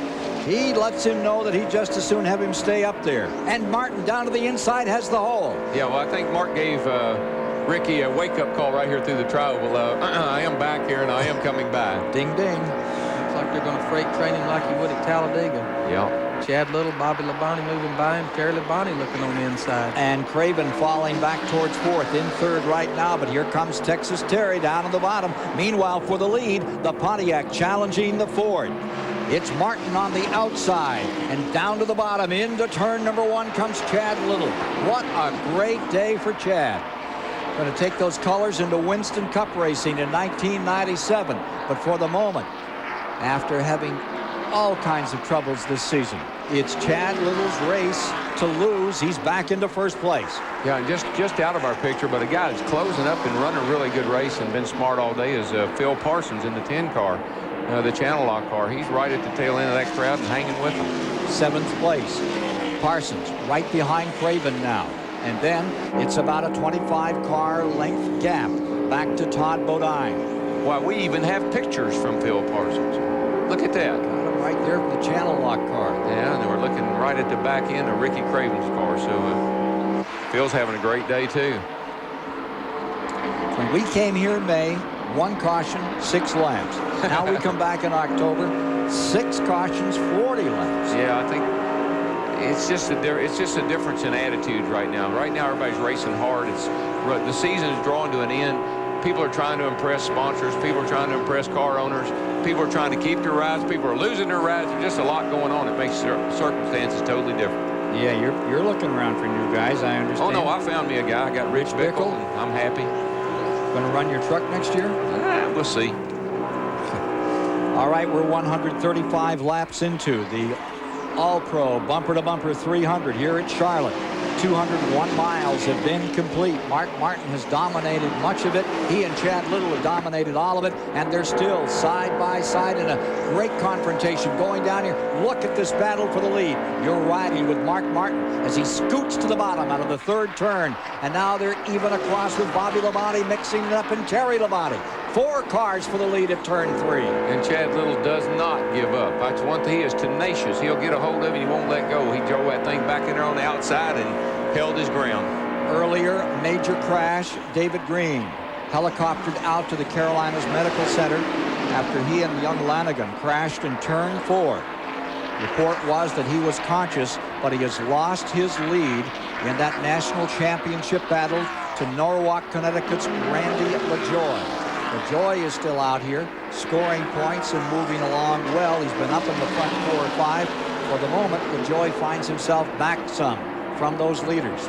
he lets him know that he'd just as soon have him stay up there. And Martin down to the inside has the hole. Yeah, well, I think Mark gave Ricky a wake-up call right here through the trial. I am back here, and I am coming by. Ding, ding. Looks like they're going to freight train him like you would at Talladega. Yeah. Chad Little, Bobby Labonte moving by him, Terry Labonte looking on the inside. And Craven falling back towards 4th, in 3rd right now, but here comes Texas Terry down on the bottom. Meanwhile, for the lead, the Pontiac challenging the Ford. It's Martin on the outside, and down to the bottom, into turn number 1 comes Chad Little. What a great day for Chad. Going to take those colors into Winston Cup racing in 1997. But for the moment, after having all kinds of troubles this season, it's Chad Little's race to lose. He's back into 1st place. Yeah, just out of our picture, but a guy that's closing up and running a really good race and been smart all day is Phil Parsons in the 10 car. the channel lock car. He's right at the tail end of that crowd and hanging with them. 7th place. Parsons right behind Craven now. And then it's about a 25-car length gap back to Todd Bodine. Why, we even have pictures from Phil Parsons. Look at that. Got him right there for the channel lock car. Yeah, and we're looking right at the back end of Ricky Craven's car. So Phil's having a great day, too. When we came here in May, 1 caution, 6 laps. Now we come back in October, 6 cautions, 40 laps. Yeah, I think it's just a difference in attitudes right now. Right now, everybody's racing hard. The season is drawing to an end. People are trying to impress sponsors. People are trying to impress car owners. People are trying to keep their rides. People are losing their rides. There's just a lot going on. It makes circumstances totally different. Yeah, you're looking around for new guys, I understand. Oh, no, I found me a guy. I got Rich Bickle, and I'm happy. Going to run your truck next year? We'll see. All right, we're 135 laps into the All-Pro bumper-to-bumper 300 here at Charlotte. 201 miles have been complete. Mark Martin has dominated much of it. He and Chad Little have dominated all of it, and they're still side by side in a great confrontation going down here. Look at this battle for the lead. You're riding with Mark Martin as he scoots to the bottom out of the 3rd turn, and now they're even across with Bobby Labonte mixing it up, and Terry Labonte. 4 cars for the lead at turn 3. And Chad Little does not give up. That's one thing. He is tenacious. He'll get a hold of it. He won't let go. He drove that thing back in there on the outside and held his ground. Earlier, major crash. David Green helicoptered out to the Carolinas Medical Center after he and young Lanigan crashed in turn 4. Report was that he was conscious, but he has lost his lead in that national championship battle to Norwalk, Connecticut's Randy LaJoie. LaJoie is still out here scoring points and moving along well. He's been up in the front 4 or 5. For the moment, LaJoie finds himself back some from those leaders.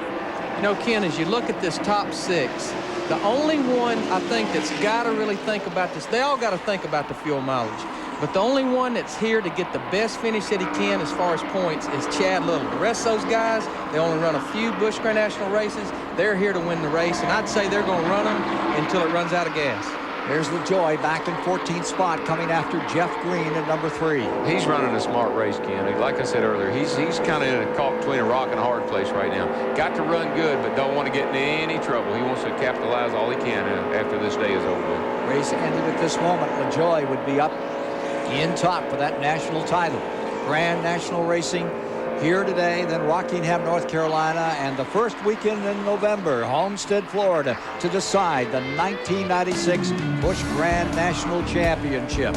You know, Ken, as you look at this top 6, the only one I think that's got to really think about this, they all got to think about the fuel mileage. But the only one that's here to get the best finish that he can as far as points is Chad Little. The rest of those guys, they only run a few Busch Grand National races. They're here to win the race, and I'd say they're going to run them until it runs out of gas. There's LaJoie back in 14th spot, coming after Jeff Green at number 3. He's running a smart race, Ken. Like I said earlier, he's kind of caught between a rock and a hard place right now. Got to run good, but don't want to get in any trouble. He wants to capitalize all he can after this day is over. Race ended at this moment. LaJoie would be up in top for that national title. Grand National Racing here today, then Rockingham, North Carolina, and the first weekend in November, Homestead, Florida, to decide the 1996 Busch Grand National Championship.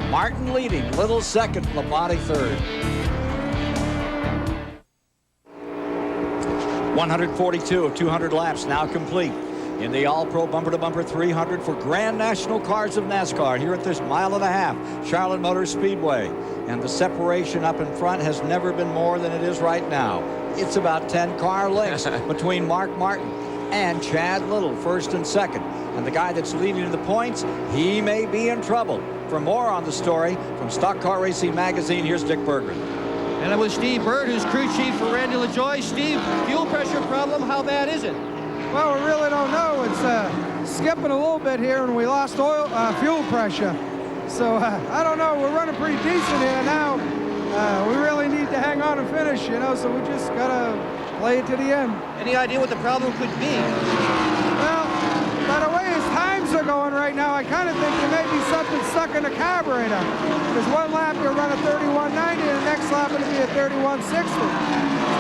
Martin leading, Little second, Labonte third. 142 of 200 laps now complete in the All-Pro bumper-to-bumper 300 for Grand National Cars of NASCAR here at this 1.5 mile Charlotte Motor Speedway. And the separation up in front has never been more than it is right now. It's about 10 car lengths between Mark Martin and Chad Little, first and second. And the guy that's leading in the points, he may be in trouble. For more on the story from Stock Car Racing Magazine, here's Dick Berggren. And it was Steve Bird, who's crew chief for Randy LaJoie. Steve, fuel pressure problem, how bad is it? Well, we really don't know. It's skipping a little bit here, and we lost fuel pressure. So I don't know. We're running pretty decent here now. We really need to hang on and finish, you know. So we just gotta play it to the end. Any idea what the problem could be? Well, by the way his times are going right now, I kind of think there may be something stuck in the carburetor. Because one lap you'll run a 31.90, and the next lap it'll be a 31.60.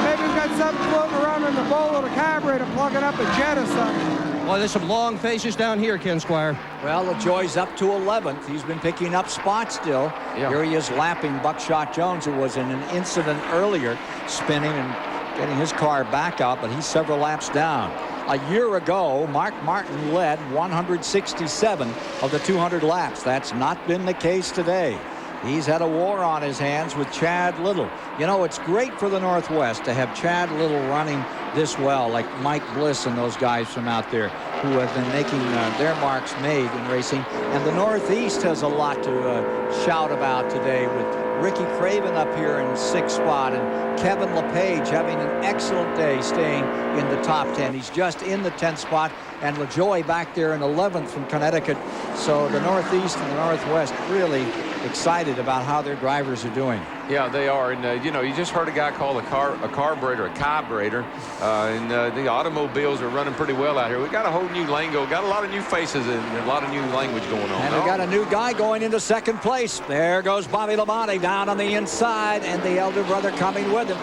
Maybe we've got something floating around in the bowl of the carburetor, plugging up a jet or something. Well, there's some long faces down here, Ken Squire. Well, LaJoie's up to 11th. He's been picking up spots still. Yeah. Here he is lapping Buckshot Jones, who was in an incident earlier, spinning and getting his car back out, but he's several laps down. A year ago, Mark Martin led 167 of the 200 laps. That's not been the case today. He's had a war on his hands with Chad Little. You know, it's great for the Northwest to have Chad Little running this well, like Mike Bliss and those guys from out there who have been making their marks made in racing. And the Northeast has a lot to shout about today, with Ricky Craven up here in 6th spot and Kevin LePage having an excellent day staying in the top 10. He's just in the 10th spot, and LaJoie back there in 11th from Connecticut. So the Northeast and the Northwest really excited about how their drivers are doing. Yeah, they are. And, you know, you just heard a guy call a carburetor a carburetor. And the automobiles are running pretty well out here. We got a whole new lingo, got a lot of new faces and a lot of new language going on. And we got a new guy going into second place. There goes Bobby Labonte down on the inside, and the elder brother coming with him.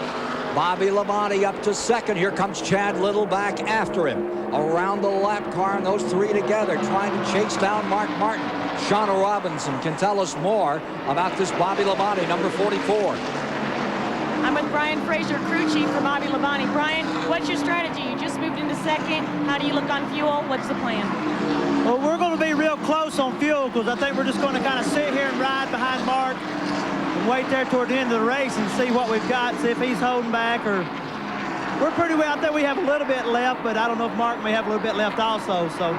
Bobby Labonte up to second. Here comes Chad Little back after him. Around the lap car, and those three together trying to chase down Mark Martin. Shauna Robinson can tell us more about this Bobby Labonte, number 44. I'm with Brian Fraser, crew chief for Bobby Labonte. Brian, what's your strategy? You just moved into second. How do you look on fuel? What's the plan? Well, we're going to be real close on fuel because I think we're just going to kind of sit here and ride behind Mark and wait there toward the end of the race and see what we've got, see if he's holding back or... We're pretty well. I think we have a little bit left, but I don't know if Mark may have a little bit left also. So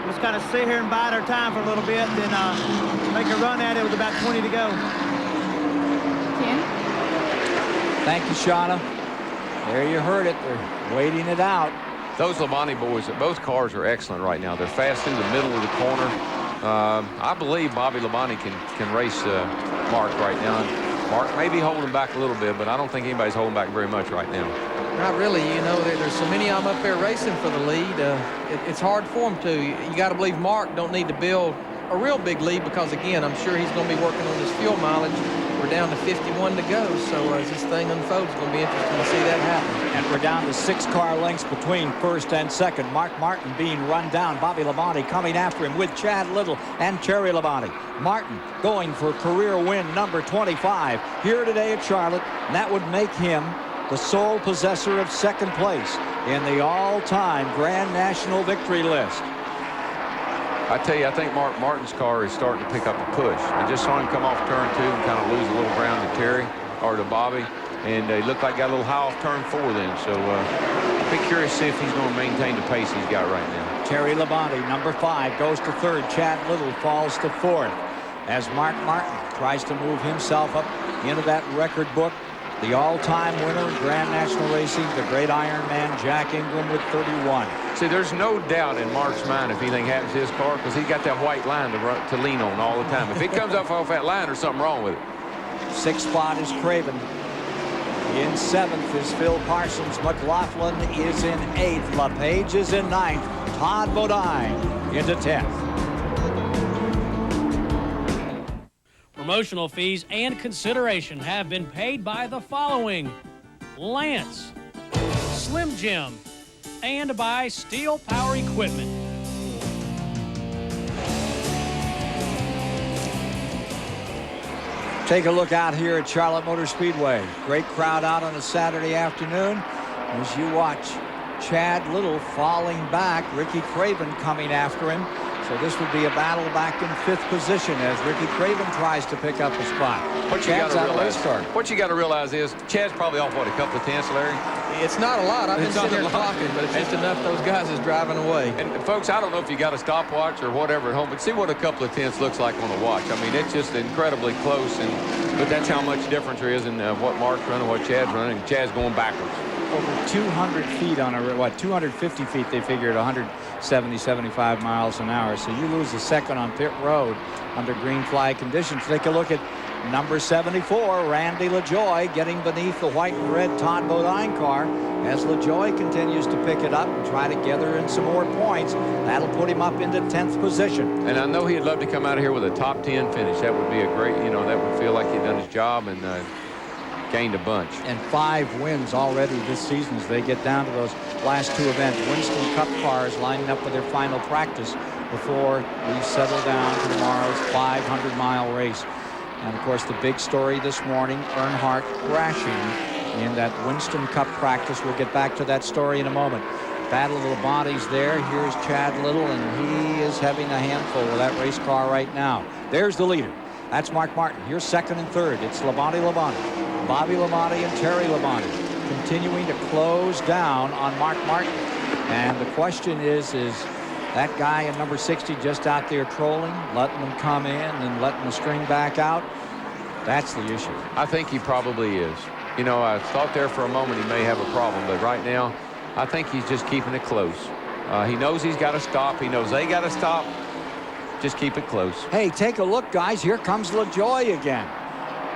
just kind of sit here and bide our time for a little bit, then make a run at it with about 20 to go. Ken? Thank you, Shauna. There you heard it. They're waiting it out. Those Labonte boys, both cars are excellent right now. They're fast through the middle of the corner. I believe Bobby Labonte can race Mark right now. Mark may be holding back a little bit, but I don't think anybody's holding back very much right now. Not really. You know, there's so many of them up there racing for the lead. It's hard for them to. You got to believe Mark don't need to build a real big lead because, again, I'm sure he's going to be working on his fuel mileage. We're down to 51 to go, so as this thing unfolds, it's going to be interesting to see that happen. And we're down to 6 car lengths between first and second. Mark Martin being run down. Bobby Labonte coming after him with Chad Little and Terry Labonte. Martin going for career win number 25 here today at Charlotte, and that would make him the sole possessor of second place in the all-time Grand National victory list. I tell you, I think Mark Martin's car is starting to pick up a push. I just saw him come off turn 2 and kind of lose a little ground to Terry or to Bobby, and they looked like got a little high off turn 4 then. So I'd be curious to see if he's going to maintain the pace he's got right now. Terry Labonte, number 5, goes to third. Chad Little falls to fourth as Mark Martin tries to move himself up into that record book. The all-time winner of Grand National Racing, the great Iron Man Jack Ingram with 31. See, there's no doubt in Mark's mind if anything happens to his car because he's got that white line to lean on all the time. If he comes up off that line, there's something wrong with it. 6th spot is Craven. In 7th is Phil Parsons. McLaughlin is in 8th. LePage is in 9th. Todd Bodine into 10th. Promotional fees and consideration have been paid by the following: Lance, Slim Jim, and by Steel Power Equipment. Take a look out here at Charlotte Motor Speedway. Great crowd out on a Saturday afternoon as you watch Chad Little falling back, Ricky Craven coming after him. So this would be a battle back in 5th position as Ricky Craven tries to pick up a spot. What you got to realize is Chad's probably off, what, a couple of tenths, Larry? It's not a lot. I've been sitting here talking, but it's just enough those guys is driving away. And folks, I don't know if you got a stopwatch or whatever at home, but see what a couple of tenths looks like on a watch. I mean, it's just incredibly close, but that's how much difference there is in what Mark's running, what Chad's running, and Chad's going backwards. Over 200 feet on 250 feet they figured 170, 75 miles an hour. So you lose a second on pit road under green flag conditions. Take a look at number 74, Randy LaJoie, getting beneath the white and red Todd Bodine car as LaJoie continues to pick it up and try to gather in some more points. That'll put him up into 10th position. And I know he'd love to come out of here with a top 10 finish. That would be a great, that would feel like he'd done his job and gained a bunch. And 5 wins already this season as they get down to those last 2 events. Winston Cup cars lining up for their final practice before we settle down to tomorrow's 500-mile race. And of course, the big story this morning, Earnhardt crashing in that Winston Cup practice. We'll get back to that story in a moment. Battle of the bodies there. Here's Chad Little, and he is having a handful with that race car right now. There's the leader. That's Mark Martin. Here's second and third. It's Labonte, Bobby Labonte, and Terry Labonte continuing to close down on Mark Martin. And the question is that guy in number 60 just out there trolling, letting them come in and letting the string back out? That's the issue. I think he probably is. I thought there for a moment he may have a problem, but right now I think he's just keeping it close. He knows he's got to stop. He knows they got to stop. just keep it close. Hey, take a look, guys. Here comes LaJoie again.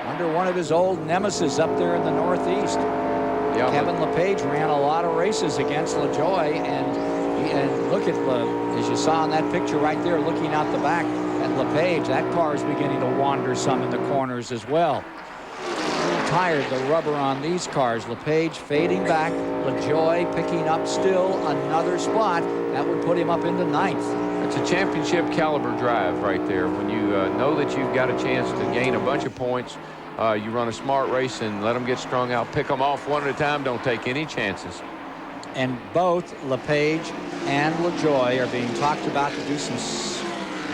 Under one of his old nemesis up there in the Northeast. Yeah, Kevin LePage ran a lot of races against LaJoie, and look at as you saw in that picture right there, looking out the back at LePage, that car is beginning to wander some in the corners as well. Tired, the rubber on these cars. LePage fading back, LaJoie picking up still another spot. That would put him up into 9th. It's a championship caliber drive right there. When you know that you've got a chance to gain a bunch of points, you run a smart race and let them get strung out, pick them off one at a time, don't take any chances. And both LePage and LaJoie are being talked about to do some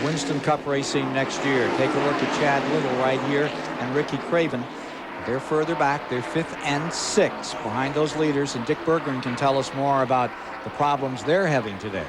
Winston Cup racing next year. Take a look at Chad Little right here and Ricky Craven. They're further back. They're 5th and 6th behind those leaders, and Dick Berggren can tell us more about the problems they're having today.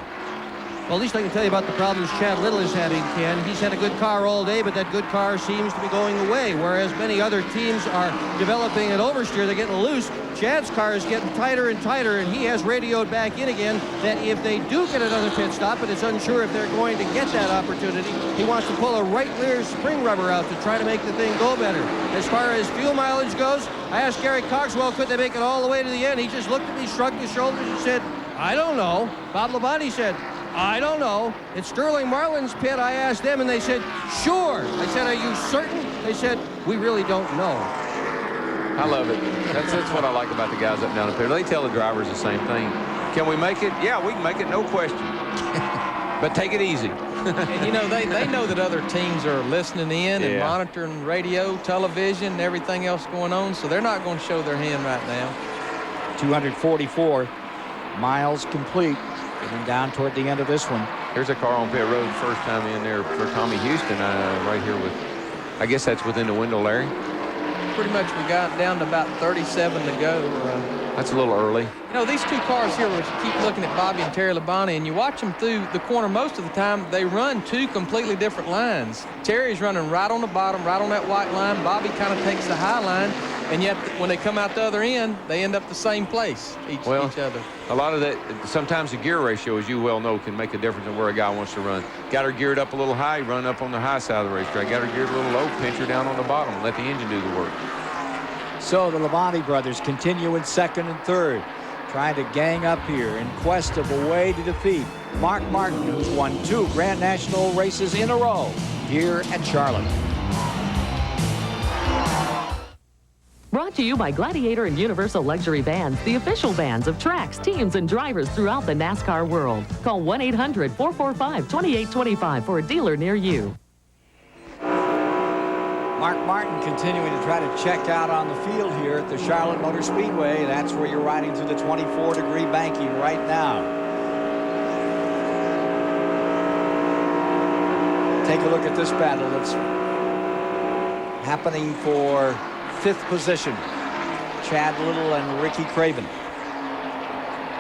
Well, at least I can tell you about the problems Chad Little is having, Ken. He's had a good car all day, but that good car seems to be going away, whereas many other teams are developing an oversteer. They're getting loose. Chad's car is getting tighter and tighter, and he has radioed back in again that if they do get another pit stop, and it's unsure if they're going to get that opportunity, he wants to pull a right rear spring rubber out to try to make the thing go better. As far as fuel mileage goes, I asked Gary Cogswell, could they make it all the way to the end? He just looked at me, shrugged his shoulders, and said, I don't know. Bob Labonte said, I don't know. It's Sterling Marlin's pit. I asked them, and they said, sure. I said, are you certain? They said, we really don't know. I love it. That's what I like about the guys up down the pit. They tell the drivers the same thing. Can we make it? Yeah, we can make it, no question. But take it easy. And, you know, they know that other teams are listening in and monitoring radio, television, and everything else going on, so they're not going to show their hand right now. 244 miles complete. Getting down toward the end of this one. Here's a car on pit road, first time in there for Tommy Houston, right here with, I guess that's within the window, Larry. Pretty much we got down to about 37 to go. That's a little early. You know, these two cars here, we keep looking at Bobby and Terry Labonte, and you watch them through the corner most of the time, they run two completely different lines. Terry's running right on the bottom, right on that white line. Bobby kind of takes the high line, and yet when they come out the other end, they end up the same place, each other. A lot of that, sometimes the gear ratio, as you well know, can make a difference in where a guy wants to run. Got her geared up a little high, run up on the high side of the racetrack. Got her geared a little low, pinch her down on the bottom, and let the engine do the work. So the Labonte brothers continue in 2nd and 3rd, trying to gang up here in quest of a way to defeat Mark Martin, who's won 2 Grand National races in a row here at Charlotte. Brought to you by Gladiator and Universal Luxury Vans, the official vans of tracks, teams, and drivers throughout the NASCAR world. Call 1-800-445-2825 for a dealer near you. Mark Martin continuing to try to check out on the field here at the Charlotte Motor Speedway. That's where you're riding through the 24-degree banking right now. Take a look at this battle that's happening for 5th position. Chad Little and Ricky Craven.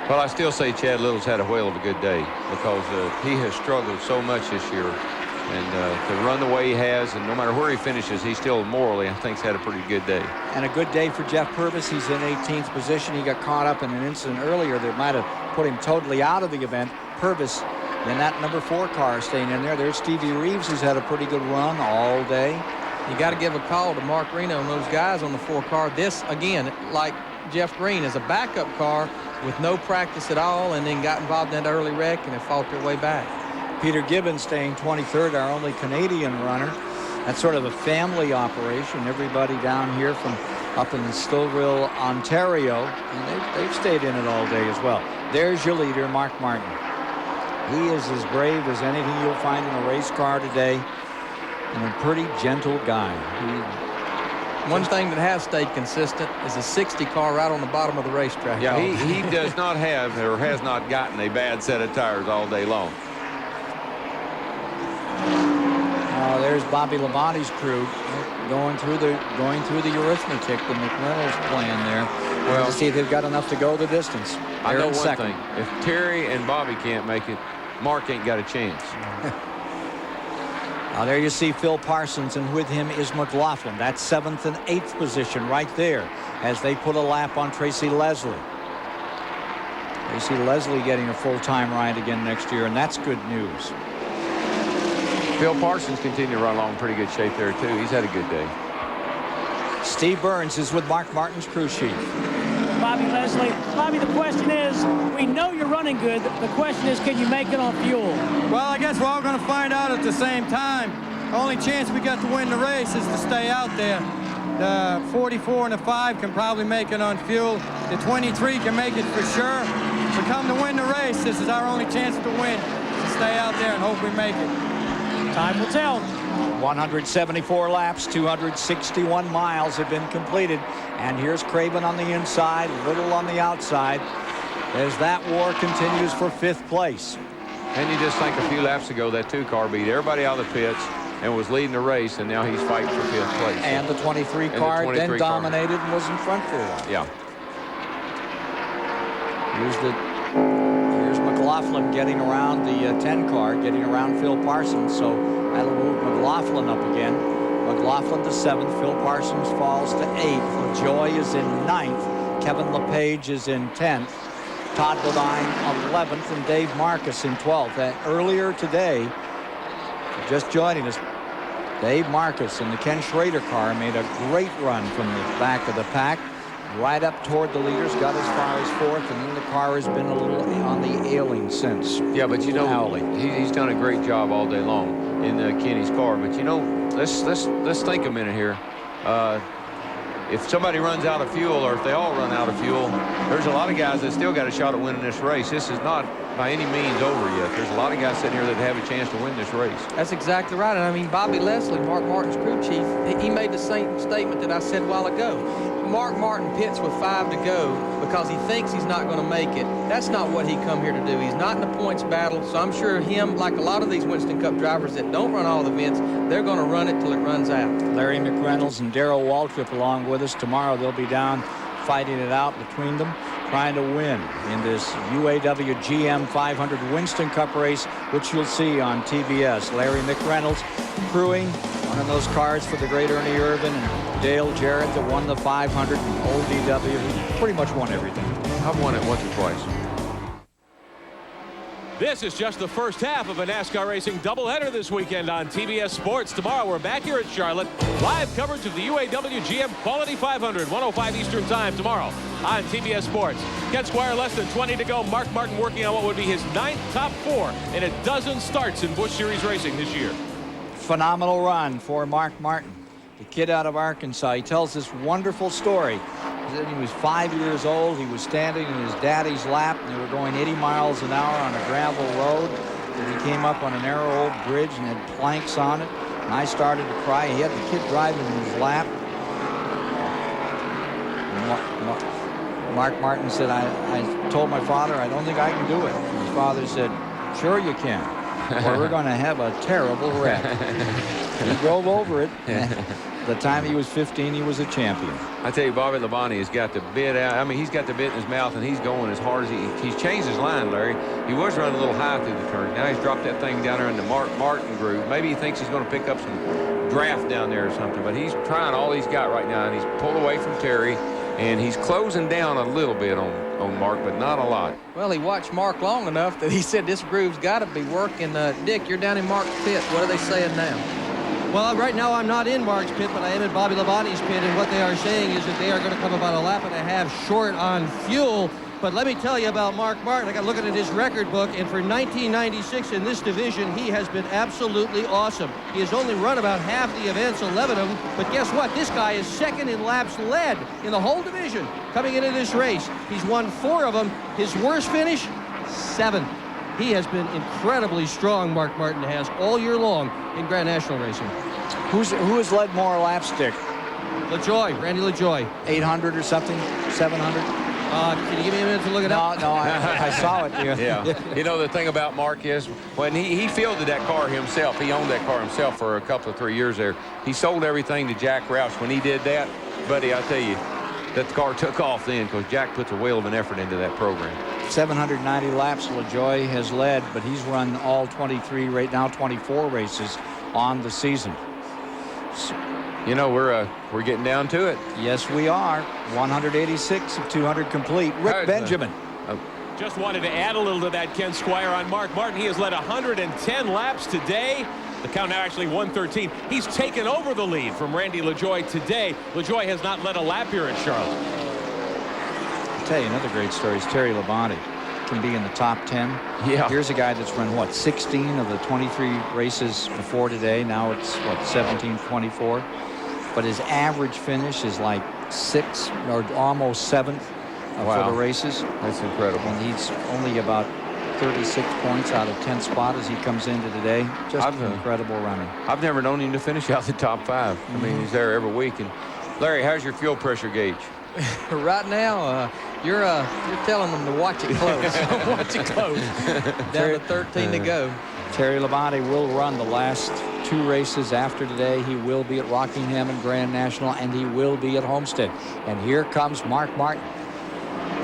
Well, I still say Chad Little's had a whale of a good day because he has struggled so much this year. And to run the way he has, and no matter where he finishes, he still morally, I think, has had a pretty good day. And a good day for Jeff Purvis. He's in 18th position. He got caught up in an incident earlier that might have put him totally out of the event. Purvis in that number 4 car staying in there. There's Stevie Reeves, who's had a pretty good run all day. You got to give a call to Mark Reno and those guys on the 4 car. This, again, like Jeff Green, is a backup car with no practice at all, and then got involved in that early wreck and have fought their way back. Peter Gibbons staying 23rd, our only Canadian runner. That's sort of a family operation. Everybody down here from up in Stillville, Ontario, and they've stayed in it all day as well. There's your leader, Mark Martin. He is as brave as anything you'll find in a race car today, and a pretty gentle guy. One thing that has stayed consistent is a 60 car right on the bottom of the racetrack. Yeah, he does not have or has not gotten a bad set of tires all day long. There's Bobby Labonte's crew going through the arithmetic, the McReynolds plan there. Well, to see if they've got enough to go the distance. I know one thing: if Terry and Bobby can't make it, Mark ain't got a chance. Now there you see Phil Parsons, and with him is McLaughlin. That's 7th and 8th position right there as they put a lap on Tracy Leslie. Tracy Leslie getting a full-time ride again next year, and that's good news. Phil Parsons continued to run along in pretty good shape there, too. He's had a good day. Steve Burns is with Mark Martin's crew chief. Bobby Leslie. Bobby, the question is, we know you're running good. The question is, can you make it on fuel? Well, I guess we're all going to find out at the same time. The only chance we got to win the race is to stay out there. The 44 and the 5 can probably make it on fuel. The 23 can make it for sure. To come to win the race, this is our only chance to win. To stay out there and hope we make it. Time will tell. 174 laps, 261 miles have been completed. And here's Craven on the inside, Little on the outside, as that war continues for 5th place. And you just think a few laps ago, that 2 car beat everybody out of the pits and was leading the race, and now he's fighting for 5th place. And the 23 car then dominated and was in front for a while. Yeah. Here's McLaughlin getting around the 10 car, getting around Phil Parsons, so that'll move McLaughlin up again. McLaughlin to 7th, Phil Parsons falls to 8th. LaJoy is in 9th, Kevin LePage is in 10th, Todd Bodine 11th, and Dave Marcus in 12th. And earlier today, just joining us, Dave Marcus in the Ken Schrader car made a great run from the back of the pack, right up toward the leaders, got as far as 4th, and then the car has been a little on the ailing since. Yeah, but you know, he's done a great job all day long in Kenny's car. But you know, let's think a minute here. If somebody runs out of fuel, or if they all run out of fuel, there's a lot of guys that still got a shot at winning this race. This is not by any means over yet. There's a lot of guys sitting here that have a chance to win this race. That's exactly right. And I mean, Bobby Leslie, Mark Martin's crew chief, he made the same statement that I said a while ago. Mark Martin pits with 5 to go because he thinks he's not going to make it. That's not what he come here to do. He's not in the points battle. So I'm sure him, like a lot of these Winston Cup drivers that don't run all the events, they're going to run it till it runs out. Larry McReynolds and Darrell Waltrip along with us. Tomorrow they'll be down fighting it out between them, trying to win in this UAW GM 500 Winston Cup race, which you'll see on TBS. Larry McReynolds crewing one of those cars for the great Ernie Irvin, and Dale Jarrett that won the 500, and ODW, who pretty much won everything. I've won it once or twice. This is just the first half of a NASCAR racing doubleheader this weekend on TBS Sports. Tomorrow we're back here at Charlotte. Live coverage of the UAW GM Quality 500, 105 Eastern Time tomorrow on TBS Sports. Ken Squire, less than 20 to go. Mark Martin working on what would be his 9th top 4 in a dozen starts in Busch Series racing this year. Phenomenal run for Mark Martin, the kid out of Arkansas. He tells this wonderful story. He was 5 years old. He was standing in his daddy's lap, and they were going 80 miles an hour on a gravel road. And he came up on a narrow old bridge and had planks on it. And I started to cry. He had the kid driving in his lap. Mark Martin said, I told my father, I don't think I can do it. And his father said, sure you can, or we're going to have a terrible wreck. He drove over it. The time he was 15, he was a champion. I tell you, Bobby Labonte has got the bit out. I mean, he's got the bit in his mouth, and he's going as hard as he's changed his line, Larry. He was running a little high through the turn. Now he's dropped that thing down there in the Mark Martin groove. Maybe he thinks he's going to pick up some draft down there or something, but he's trying all he's got right now, and he's pulled away from Terry, and he's closing down a little bit on Mark, but not a lot. Well, he watched Mark long enough that he said this groove's got to be working. Dick, you're down in Mark's pit. What are they saying now? Well, right now I'm not in Mark's pit, but I am in Bobby Labonte's pit, and what they are saying is that they are going to come about a lap and a half short on fuel. But let me tell you about Mark Martin. I got looking at his record book, and for 1996 in this division, he has been absolutely awesome. He has only run about half the events, 11 of them, but guess what? This guy is second in laps led in the whole division coming into this race. He's won 4 of them. His worst finish, 7th. He has been incredibly strong, Mark Martin has, all year long in Grand National racing. Who has led more laps, Dick? LaJoy, Randy LaJoy. 800 or something? 700? Can you give me a minute to look it up? No, I saw it. Yeah. You know, the thing about Mark is when he fielded that car himself, he owned that car himself for a couple of 3 years there. He sold everything to Jack Roush. When he did that, buddy, I tell you, that the car took off then because Jack puts a whale of an effort into that program. 790 laps LaJoy has led, but he's run all 23 right now, 24 races on the season. So, you know, we're getting down to it. Yes, we are. 186 of 200 complete. Rick Benjamin. Just wanted to add a little to that, Ken Squire, on Mark Martin. He has led 110 laps today. The count now actually 113. He's taken over the lead from Randy LaJoie today. LaJoie has not led a lap here at Charlotte. I'll tell you another great story is Terry Labonte can be in the top 10. Yeah. Here's a guy that's run, what, 16 of the 23 races before today. Now it's, what, 17, 24. But his average finish is like 6th or almost 7th for the races. That's incredible. And he's only about 36 points out of 10th spot as he comes into today. Just an incredible runner. I've never known him to finish out the top 5. I mean, he's there every week. And Larry, how's your fuel pressure gauge? Right now, you're telling them to watch it close. Watch it close. Down to 13 to go. Terry Labonte will run the last 2 races after today. He will be at Rockingham and Grand National, and he will be at Homestead. And here comes Mark Martin,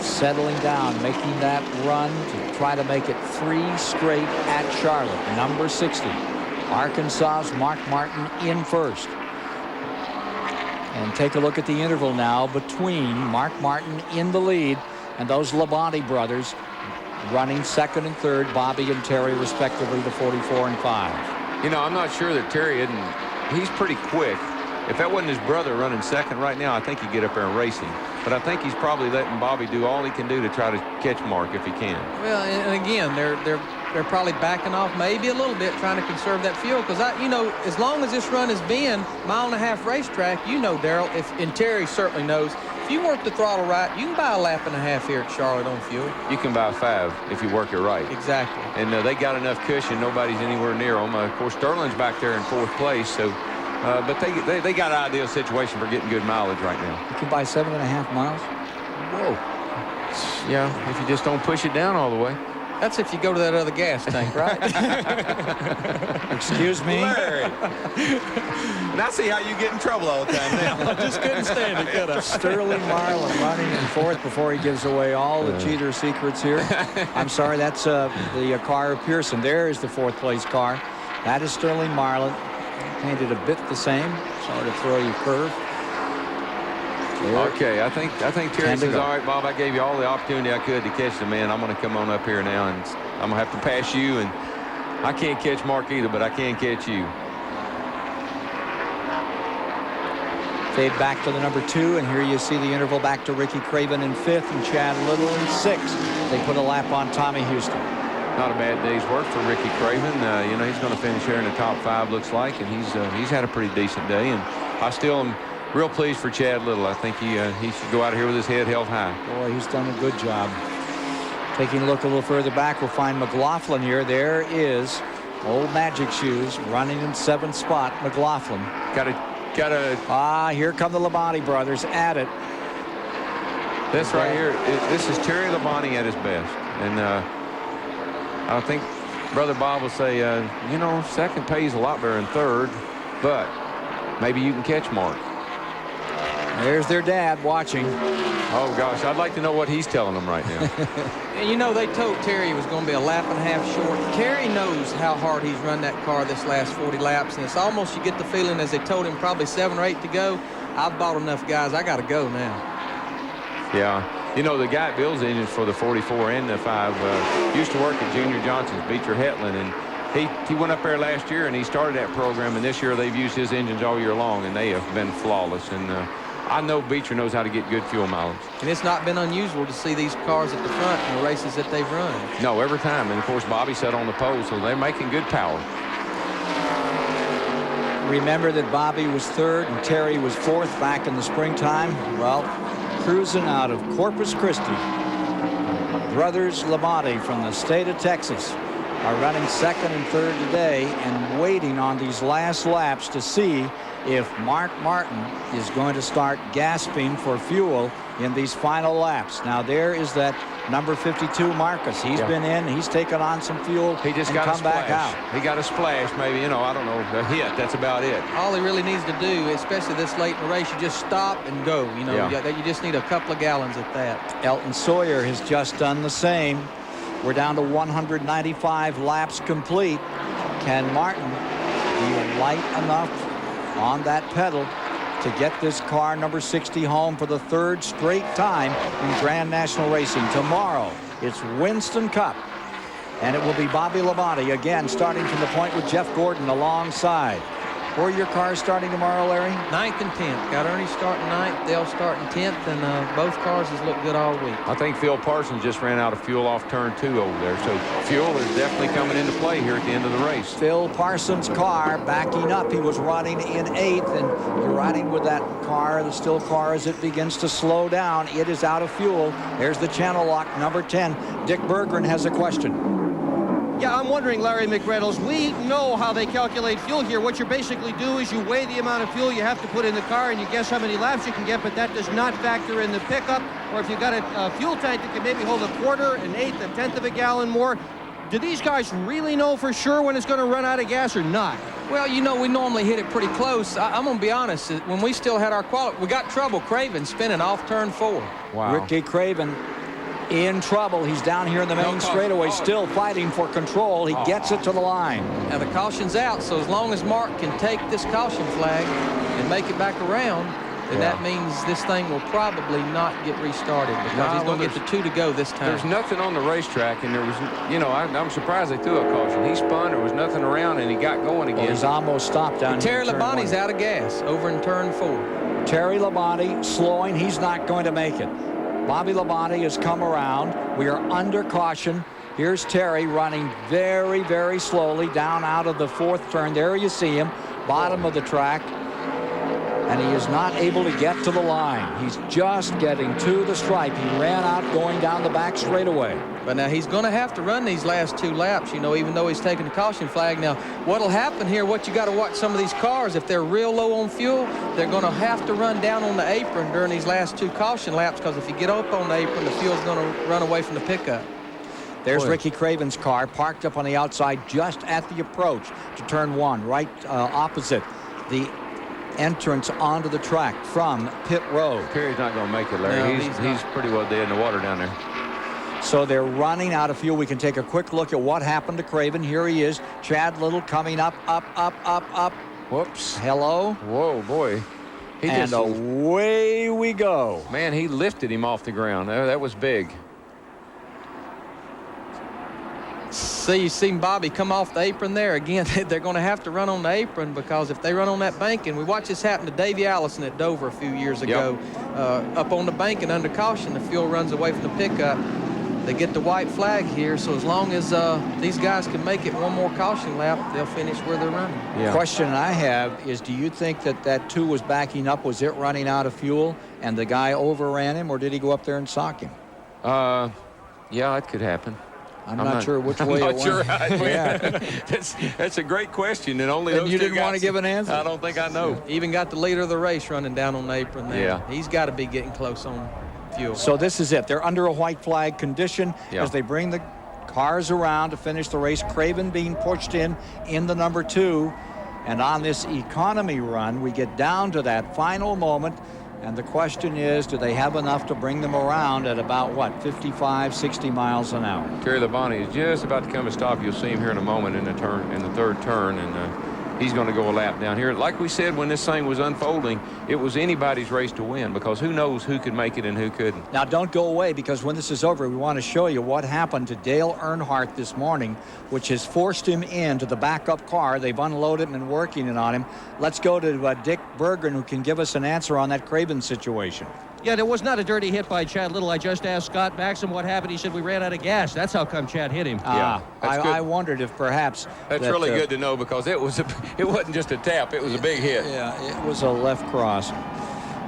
settling down, making that run to try to make it 3 straight at Charlotte. Number 60, Arkansas's Mark Martin in first. And take a look at the interval now between Mark Martin in the lead and those Labonte brothers running second and third, Bobby and Terry respectively, the 44 and 5. You know, I'm not sure that Terry isn't. He's pretty quick. If that wasn't his brother running second right now, I think he'd get up there and race him. But I think he's probably letting Bobby do all he can do to try to catch Mark if he can. Well, and again, they're probably backing off maybe a little bit, trying to conserve that fuel. Because you know, as long as this run has been mile-and-a-half racetrack, you know, Darrell, and Terry certainly knows, if you work the throttle right, you can buy a lap and a half here at Charlotte on fuel. You can buy 5 if you work it right. Exactly. And they got enough cushion. Nobody's anywhere near them. Of course, Sterling's back there in 4th place. So, but they got an ideal situation for getting good mileage right now. You can buy 7.5 miles. Whoa. Yeah, if you just don't push it down all the way. That's if you go to that other gas tank, right? Excuse me? Larry. And I see how you get in trouble all the time now. I just couldn't stand it, could I? Sterling Marlin running in 4th before he gives away all the cheater secrets here. I'm sorry, that's the car of Pearson. There is the 4th place car. That is Sterling Marlin. Painted a bit the same. Sorry to throw you a curve. Okay, I think Terry says, all right, Bob, I gave you all the opportunity I could to catch the man. I'm going to come on up here now, and I'm going to have to pass you. And I can't catch Mark either, but I can catch you. Fade back to the number 2, and here you see the interval back to Ricky Craven in 5th and Chad Little in 6th. They put a lap on Tommy Houston. Not a bad day's work for Ricky Craven. You know, he's going to finish here in the top 5, looks like, and he's had a pretty decent day. And I still am real pleased for Chad Little. I think he should go out of here with his head held high. Boy, he's done a good job. Taking a look a little further back, we'll find McLaughlin here. There is old Magic Shoes running in 7th spot. McLaughlin. Got a. Here come the Labonte brothers at it. This right here. This is Terry Labonte at his best, and I think Brother Bob will say, you know, second pays a lot better than third, but maybe you can catch Mark. There's their dad watching. Oh, gosh, I'd like to know what he's telling them right now. And you know, they told Terry it was going to be a lap and a half short. Terry knows how hard he's run that car this last 40 laps, and it's almost, you get the feeling as they told him probably 7 or 8 to go, I've bought enough guys, I got to go now. Yeah. You know, the guy that builds engines for the 44 and the 5 used to work at Junior Johnson's, Beecher Hetland, and he went up there last year and he started that program, and this year they've used his engines all year long, and they have been flawless. And I know Beecher knows how to get good fuel mileage. And it's not been unusual to see these cars at the front in the races that they've run. No, every time. And, of course, Bobby sat on the pole, so they're making good power. Remember that Bobby was 3rd and Terry was 4th back in the springtime. Well, cruising out of Corpus Christi, brothers Labonte from the state of Texas are running 2nd and 3rd today and waiting on these last laps to see if Mark Martin is going to start gasping for fuel in these final laps. Now there is that number 52 Marcus. He's been in, he's taken on some fuel. He just got come back out. He got a splash, maybe, you know, I don't know, a hit. That's about it. All he really needs to do, especially this late in the race, you just stop and go. You know, you just need a couple of gallons at that. Elton Sawyer has just done the same. We're down to 195 laps complete. Can Martin be light enough on that pedal to get this car number 60 home for the 3rd straight time in Grand National Racing? Tomorrow, it's Winston Cup. And it will be Bobby Labonte again starting from the point with Jeff Gordon alongside. Where are your cars starting tomorrow, Larry? 9th and 10th. Got Ernie starting 9th, Dale starting 10th, and both cars has looked good all week. I think Phil Parsons just ran out of fuel off turn 2 over there, so fuel is definitely coming into play here at the end of the race. Phil Parsons' car backing up. He was running in 8th, and you're riding with that car, the still car, as it begins to slow down. It is out of fuel. There's the channel lock, number 10. Dick Berggren has a question. Yeah, I'm wondering, Larry McReynolds, we know how they calculate fuel here. What you basically do is you weigh the amount of fuel you have to put in the car and you guess how many laps you can get, but that does not factor in the pickup. Or if you've got a fuel tank that can maybe hold a quarter, an eighth, a tenth of a gallon more. Do these guys really know for sure when it's going to run out of gas or not? Well, you know, we normally hit it pretty close. I'm going to be honest. When we still had our quality, we got trouble. Craven spinning off turn 4. Wow. Ricky Craven in trouble. He's down here in the main straightaway, still fighting for control. He gets it to the line. Now the caution's out, so as long as Mark can take this caution flag and make it back around, then that means this thing will probably not get restarted because he's going to get the 2 to go this time. There's nothing on the racetrack, and there was, you know, I'm surprised they threw a caution. He spun, there was nothing around, and he got going again. Well, he's almost stopped down here. Terry Labonte's out of gas over in turn 4. Terry Labonte slowing. He's not going to make it. Bobby Labonte has come around. We are under caution. Here's Terry running very, very slowly down out of the 4th turn. There you see him, bottom of the track. And he is not able to get to the line. He's just getting to the stripe. He ran out going down the back straightaway. But now he's going to have to run these last 2 laps, you know, even though he's taking the caution flag. Now, what'll happen here, what you got to watch some of these cars, if they're real low on fuel, they're going to have to run down on the apron during these last 2 caution laps, because if you get up on the apron, the fuel's going to run away from the pickup. There's Ricky Craven's car parked up on the outside just at the approach to turn 1, right opposite the entrance onto the track from pit road. Perry's not going to make it, Larry. No, he's pretty well dead in the water down there. So they're running out of fuel. We can take a quick look at what happened to Craven. Here he is. Chad Little coming up. Whoops. Hello. Whoa, boy. And away we go. Man, he lifted him off the ground. That was big. See, you seen Bobby come off the apron there. Again, they're going to have to run on the apron, because if they run on that bank, and we watched this happen to Davey Allison at Dover a few years ago, up on the bank and under caution, the fuel runs away from the pickup. They get the white flag here, so as long as these guys can make it 1 more caution lap, they'll finish where they're running. The question I have is, do you think that 2 was backing up? Was it running out of fuel and the guy overran him, or did he go up there and sock him? Yeah, it could happen. I'm not sure which way I'm not it went. sure. Yeah. That's a great question, and only those you 2 didn't want to give an answer? I don't think I know. Even got the leader of the race running down on the apron there. Yeah. He's got to be getting close on fuel. So this is it. They're under a white flag condition as they bring the cars around to finish the race. Craven being pushed in the number 2. And on this economy run, we get down to that final moment. And the question is, do they have enough to bring them around at about, what, 55, 60 miles an hour? Terry Labonte is just about to come to stop. You'll see him here in a moment in the 3rd turn, and he's going to go a lap down here. Like we said, when this thing was unfolding, it was anybody's race to win, because who knows who could make it and who couldn't. Now, don't go away, because when this is over, we want to show you what happened to Dale Earnhardt this morning, which has forced him into the backup car. They've unloaded him and working it on him. Let's go to Dick Berggren, who can give us an answer on that Craven situation. Yeah, there was not a dirty hit by Chad Little. I just asked Scott Baxton what happened. He said we ran out of gas. That's how come Chad hit him. I wondered if perhaps that's really good to know, because it wasn't just a tap. It was a big hit. Yeah, it was a left cross.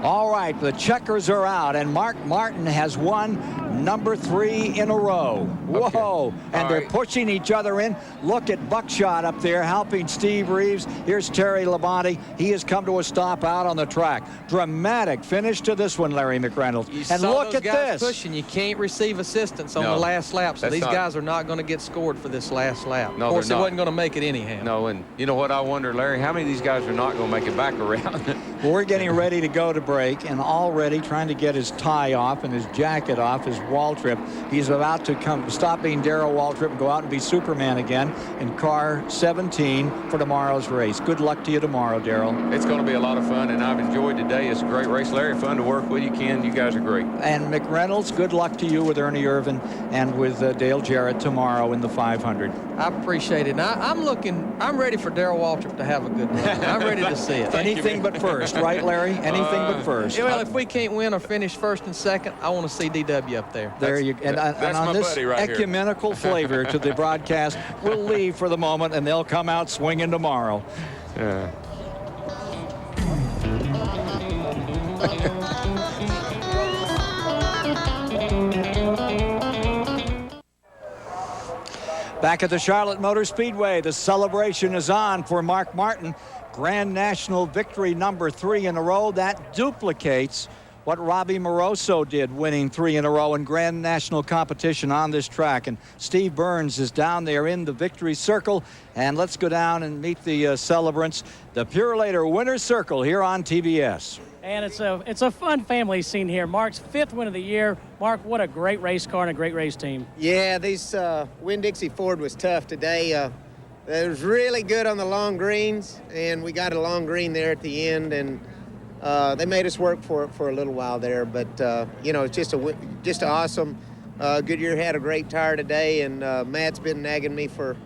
All right, the checkers are out, and Mark Martin has won number 3 in a row. Whoa, and they're pushing each other in. Look at Buckshot up there helping Steve Reeves. Here's Terry Labonte. He has come to a stop out on the track. Dramatic finish to this one, Larry McReynolds. And look at this. Pushing. You can't receive assistance on the last lap, so these guys are not going to get scored for this last lap. No, of course, they wasn't going to make it anyhow. No, and you know what I wonder, Larry? How many of these guys are not going to make it back around? Well, we're getting ready to go to break, and already trying to get his tie off and his jacket off is Waltrip. He's about to stop being Darrell Waltrip and go out and be Superman again in car 17 for tomorrow's race. Good luck to you tomorrow, Darrell. It's going to be a lot of fun, and I've enjoyed today. It's a great race. Larry, fun to work with you, Ken. You guys are great. And McReynolds, good luck to you with Ernie Irvin and with Dale Jarrett tomorrow in the 500. I appreciate it. And I'm ready for Darrell Waltrip to have a good run. I'm ready to see it. Anything but first, right, Larry? Anything but first. Well, if we can't win or finish first and second, I want to see DW up there. There you go. And on this right ecumenical flavor to the broadcast, we'll leave for the moment, and they'll come out swinging tomorrow. Yeah. Back at the Charlotte Motor Speedway, the celebration is on for Mark Martin. Grand National victory number 3 in a row. That duplicates what Robbie Moroso did, winning 3 in a row in Grand National competition on this track. And Steve Burns is down there in the victory circle. And let's go down and meet the celebrants. The Purelator winner's circle here on TBS. And it's a fun family scene here. Mark's 5th win of the year. Mark, what a great race car and a great race team. Yeah, these Winn-Dixie Ford was tough today. It was really good on the long greens, and we got a long green there at the end, and they made us work for it for a little while there. But you know, it's just awesome. Goodyear had a great tire today, and Matt's been nagging me for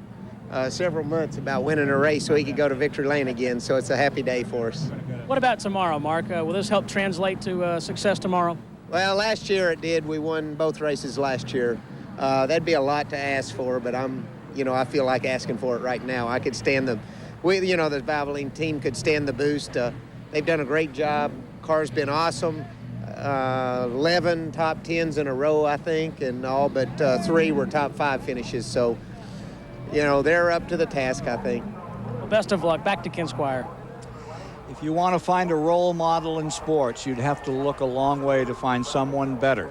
several months about winning a race so he could go to victory lane again. So it's a happy day for us. What about tomorrow, Mark? Will this help translate to success tomorrow? Well, last year it did. We won both races last year. That'd be a lot to ask for, but I feel like asking for it right now. I could stand the Valvoline team could stand the boost. They've done a great job. Car's been awesome. 11 top 10s in a row, I think, and all but 3 were top 5 finishes. So, they're up to the task, I think. Well, best of luck. Back to Ken Squire. If you want to find a role model in sports, you'd have to look a long way to find someone better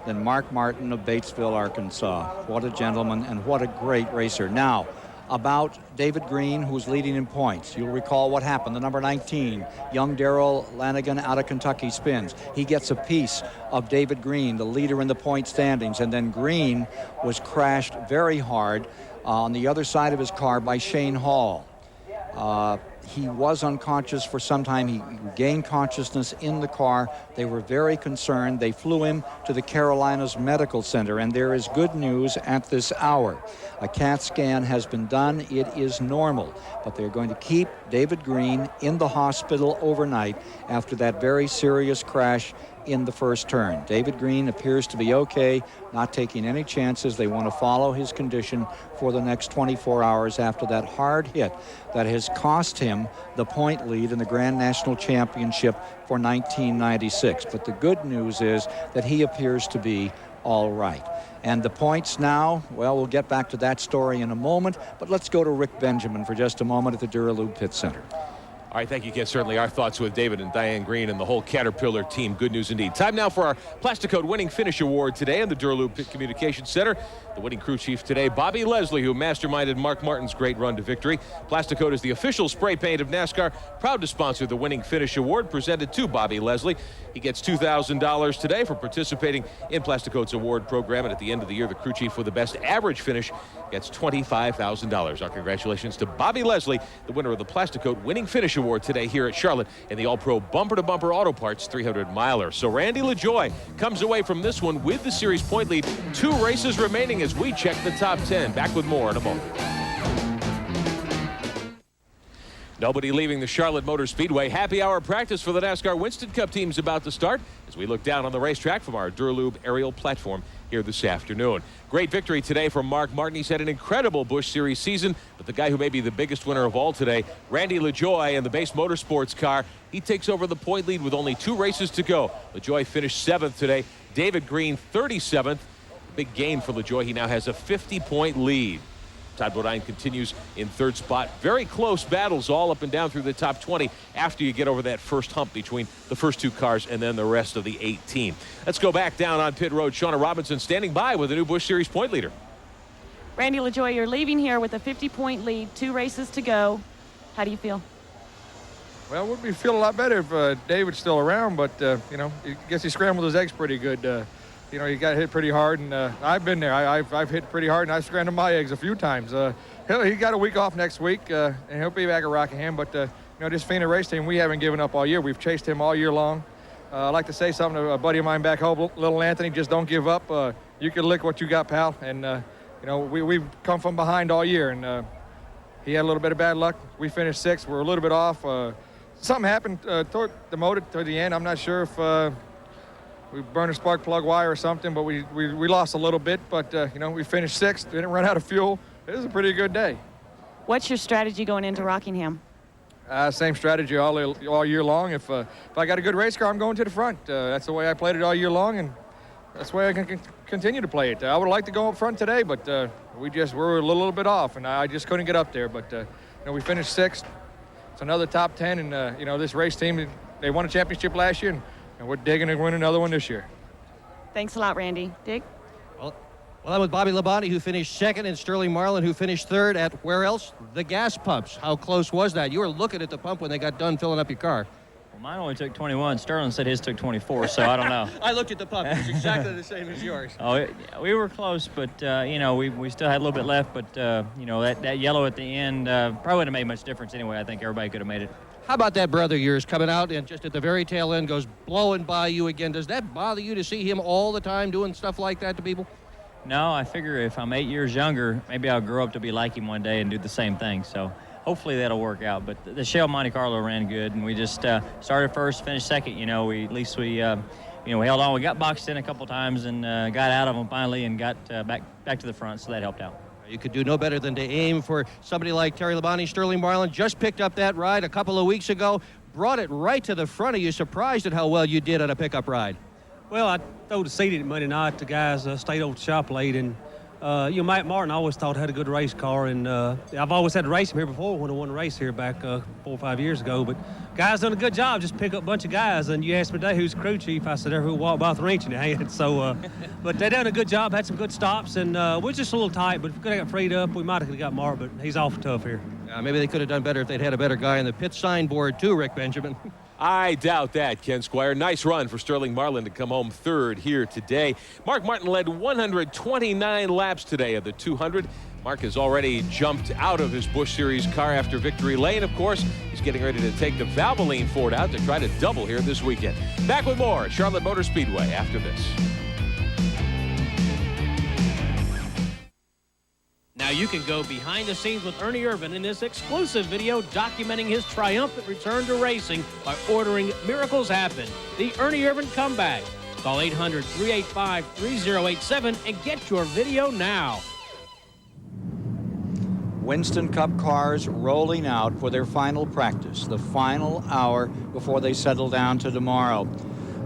than Mark Martin of Batesville, Arkansas. What a gentleman and what a great racer. Now, about David Green, who's leading in points. You'll recall what happened. The number 19, young Darrell Lanigan out of Kentucky, spins. He gets a piece of David Green, the leader in the point standings, and then Green was crashed very hard on the other side of his car by Shane Hall. He was unconscious for some time. He gained consciousness in the car. They were very concerned. They flew him to the Carolinas Medical Center, and there is good news at this hour. A CAT scan has been done. It is normal, but they're going to keep David Green in the hospital overnight after that very serious crash in the first turn. David Green appears to be okay, not taking any chances. They want to follow his condition for the next 24 hours after that hard hit that has cost him the point lead in the Grand National Championship for 1996. But the good news is that he appears to be all right. And the points now, well, we'll get back to that story in a moment, but let's go to Rick Benjamin for just a moment at the Duralube Pit Center. All right, thank you, Ken. Certainly our thoughts with David and Diane Green and the whole Caterpillar team. Good news indeed. Time now for our Plasticoat Winning Finish Award today in the Duralube Pit Communications Center. The winning crew chief today, Bobby Leslie, who masterminded Mark Martin's great run to victory. Plasticoat is the official spray paint of NASCAR, proud to sponsor the Winning Finish Award presented to Bobby Leslie. He gets $2,000 today for participating in Plasticoat's award program, and at the end of the year, the crew chief with the best average finish gets $25,000. Our congratulations to Bobby Leslie, the winner of the Plasticoat Winning Finish Award today here at Charlotte in the All-Pro Bumper to Bumper Auto Parts 300 miler. So Randy LaJoie comes away from this one with the series point lead. 2 races remaining as we check the top 10. Back with more in a moment. Nobody leaving the Charlotte Motor Speedway. Happy hour practice for the NASCAR Winston Cup teams about to start as we look down on the racetrack from our Duralube aerial platform here this afternoon. Great victory today from Mark Martin. He's had an incredible Busch Series season, but the guy who may be the biggest winner of all today, Randy LaJoie in the Base Motorsports car, he takes over the point lead with only 2 races to go. LaJoie finished 7th today. David Green 37th. Big gain for LaJoie. He now has a 50-point lead. Todd Bodine continues in 3rd spot. Very close battles all up and down through the top 20 after you get over that first hump between the first 2 cars and then the rest of the 18. Let's go back down on pit road. Shauna Robinson standing by with the new Busch Series point leader. Randy LaJoie, you're leaving here with a 50-point lead, 2 races to go. How do you feel? Well, would we feel a lot better if David's still around, but, I guess he scrambled his eggs pretty good you know, you got hit pretty hard, and I've been there. I've hit pretty hard, and I've scrambled my eggs a few times. He got a week off next week, and he'll be back at Rockingham. But you know, this Phoenix race team, we haven't given up all year. We've chased him all year long. I'd like to say something to a buddy of mine back home, little Anthony. Just don't give up. You can lick what you got, pal. And you know, we've come from behind all year, and he had a little bit of bad luck. We finished 6th. We're a little bit off. Something happened toward the motor toward the end. I'm not sure if we burned a spark plug wire or something, but we lost a little bit. But you know, we finished 6th. Didn't run out of fuel. It was a pretty good day. What's your strategy going into Rockingham? Same strategy all year long. If I got a good race car, I'm going to the front. That's the way I played it all year long, and that's the way I can continue to play it. I would like to go up front today, but we're a little bit off, and I just couldn't get up there. But you know, we finished 6th. It's another top 10, and you know, this race team, they won a championship last year, and we're digging to win another one this year. Thanks a lot, Randy. Dick? Well, I'm with Bobby Labonte, who finished 2nd, and Sterling Marlin, who finished 3rd at where else? The gas pumps. How close was that? You were looking at the pump when they got done filling up your car. Well, mine only took 21. Sterling said his took 24, so I don't know. I looked at the pump. It's exactly the same as yours. Oh, we were close, but, you know, we still had a little bit left. But, you know, that yellow at the end probably wouldn't have made much difference anyway. I think everybody could have made it. How about that brother of yours coming out and just at the very tail end goes blowing by you again? Does that bother you to see him all the time doing stuff like that to people? No, I figure if I'm 8 years younger, maybe I'll grow up to be like him one day and do the same thing. So hopefully that'll work out. But the Shell Monte Carlo ran good, and we just started first, finished 2nd. You know, we held on. We got boxed in a couple times and got out of them finally and got back to the front, so that helped out. You could do no better than to aim for somebody like Terry Labonte. Sterling Marlin just picked up that ride a couple of weeks ago, brought it right to the front. Are you surprised at how well you did on a pickup ride? Well, I throwed a seat at Monday night. The guys stayed over the shop late, and you know, Matt Martin I always thought had a good race car, and I've always had to race him here before when I won a race here back 4 or 5 years ago. But guys done a good job. Just pick up a bunch of guys, and you asked me today who's crew chief. I said everyone who walked by the ranch in the hand. So, but they done a good job. Had some good stops, and we're just a little tight. But if we could have got freed up, we might have got Mark. But he's awful tough here. Maybe they could have done better if they'd had a better guy in the pit signboard too, Rick Benjamin. I doubt that, Ken Squire. Nice run for Sterling Marlin to come home 3rd here today. Mark Martin led 129 laps today of the 200. Mark has already jumped out of his Busch Series car after Victory Lane. Of course, he's getting ready to take the Valvoline Ford out to try to double here this weekend. Back with more at Charlotte Motor Speedway after this. Now you can go behind the scenes with Ernie Irvan in this exclusive video documenting his triumphant return to racing by ordering Miracles Happen, the Ernie Irvan comeback. Call 800-385-3087 and get your video now. Winston Cup cars rolling out for their final practice, the final hour before they settle down to tomorrow.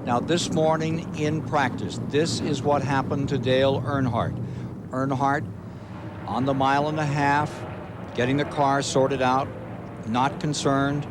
Now this morning in practice, this is what happened to Dale Earnhardt. Earnhardt on the 1.5 miles, getting the car sorted out, not concerned.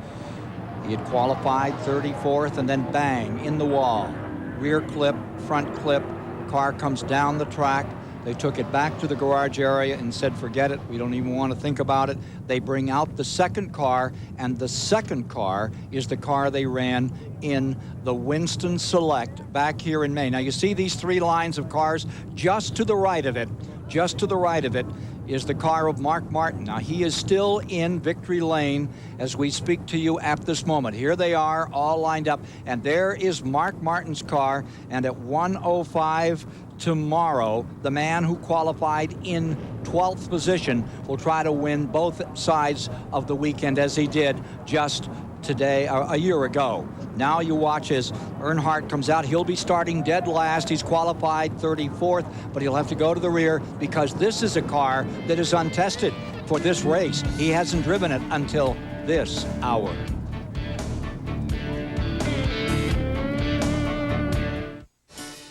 He had qualified 34th, and then bang, in the wall. Rear clip, front clip, car comes down the track. They took it back to the garage area and said, forget it, we don't even want to think about it. They bring out the second car, and the second car is the car they ran in the Winston Select back here in May. Now you see these 3 lines of cars just to the right of it. Just to the right of it is the car of Mark Martin. Now, he is still in Victory Lane as we speak to you at this moment. Here they are, all lined up, and there is Mark Martin's car, and at 1:05 tomorrow, the man who qualified in 12th position will try to win both sides of the weekend, as he did just today, a year ago. Now you watch as Earnhardt comes out. He'll be starting dead last. He's qualified 34th, but he'll have to go to the rear because this is a car that is untested for this race. He hasn't driven it until this hour.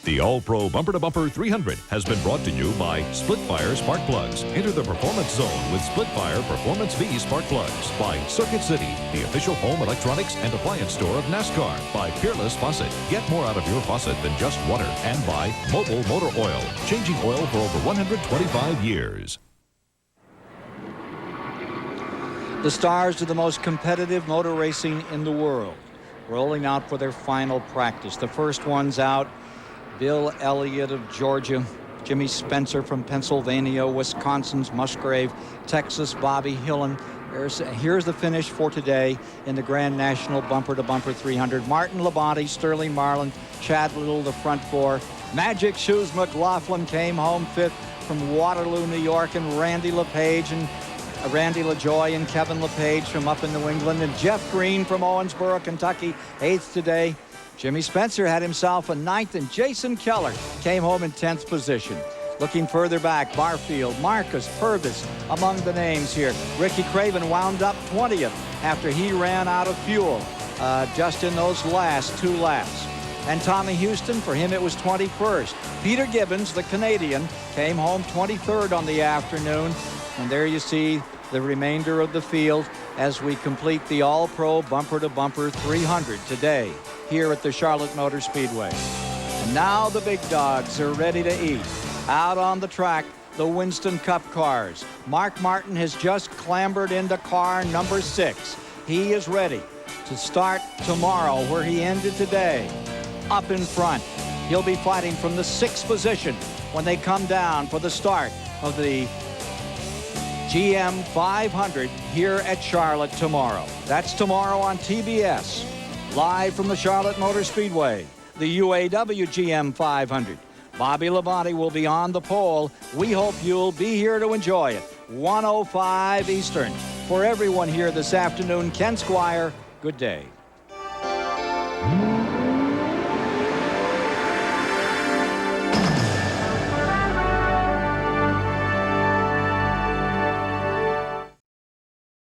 The All-Pro Bumper to Bumper 300 has been brought to you by Splitfire Spark Plugs. Enter the performance zone with Splitfire Performance V Spark Plugs. By Circuit City, the official home electronics and appliance store of NASCAR. By Peerless Faucet. Get more out of your faucet than just water. And by Mobil Motor Oil. Changing oil for over 125 years. The stars of the most competitive motor racing in the world rolling out for their final practice. The first one's out. Bill Elliott of Georgia, Jimmy Spencer from Pennsylvania, Wisconsin's Musgrave, Texas, Bobby Hillen. Here's the finish for today in the Grand National Bumper to Bumper 300. Martin Labonte, Sterling Marlin, Chad Little, the front four. Magic Shoes McLaughlin came home fifth from Waterloo, New York, and Randy LePage and Randy LaJoy and Kevin LePage from up in New England, and Jeff Green from Owensboro, Kentucky, eighth today. Jimmy Spencer had himself a ninth, and Jason Keller came home in 10th position. Looking further back, Barfield, Marcus, Purvis among the names here. Ricky Craven wound up 20th after he ran out of fuel just in those last 2 laps. And Tommy Houston, for him it was 21st. Peter Gibbons, the Canadian, came home 23rd on the afternoon. And there you see the remainder of the field as we complete the All-Pro Bumper to Bumper 300 today here at the Charlotte Motor Speedway. And now the big dogs are ready to eat. Out on the track, the Winston Cup cars. Mark Martin has just clambered into car number 6. He is ready to start tomorrow where he ended today. Up in front, he'll be fighting from the 6th position when they come down for the start of the GM 500 here at Charlotte tomorrow. That's tomorrow on TBS. Live from the Charlotte Motor Speedway, the UAW GM 500. Bobby Labonte will be on the pole. We hope you'll be here to enjoy it. 1:05 Eastern. For everyone here this afternoon, Ken Squire, good day.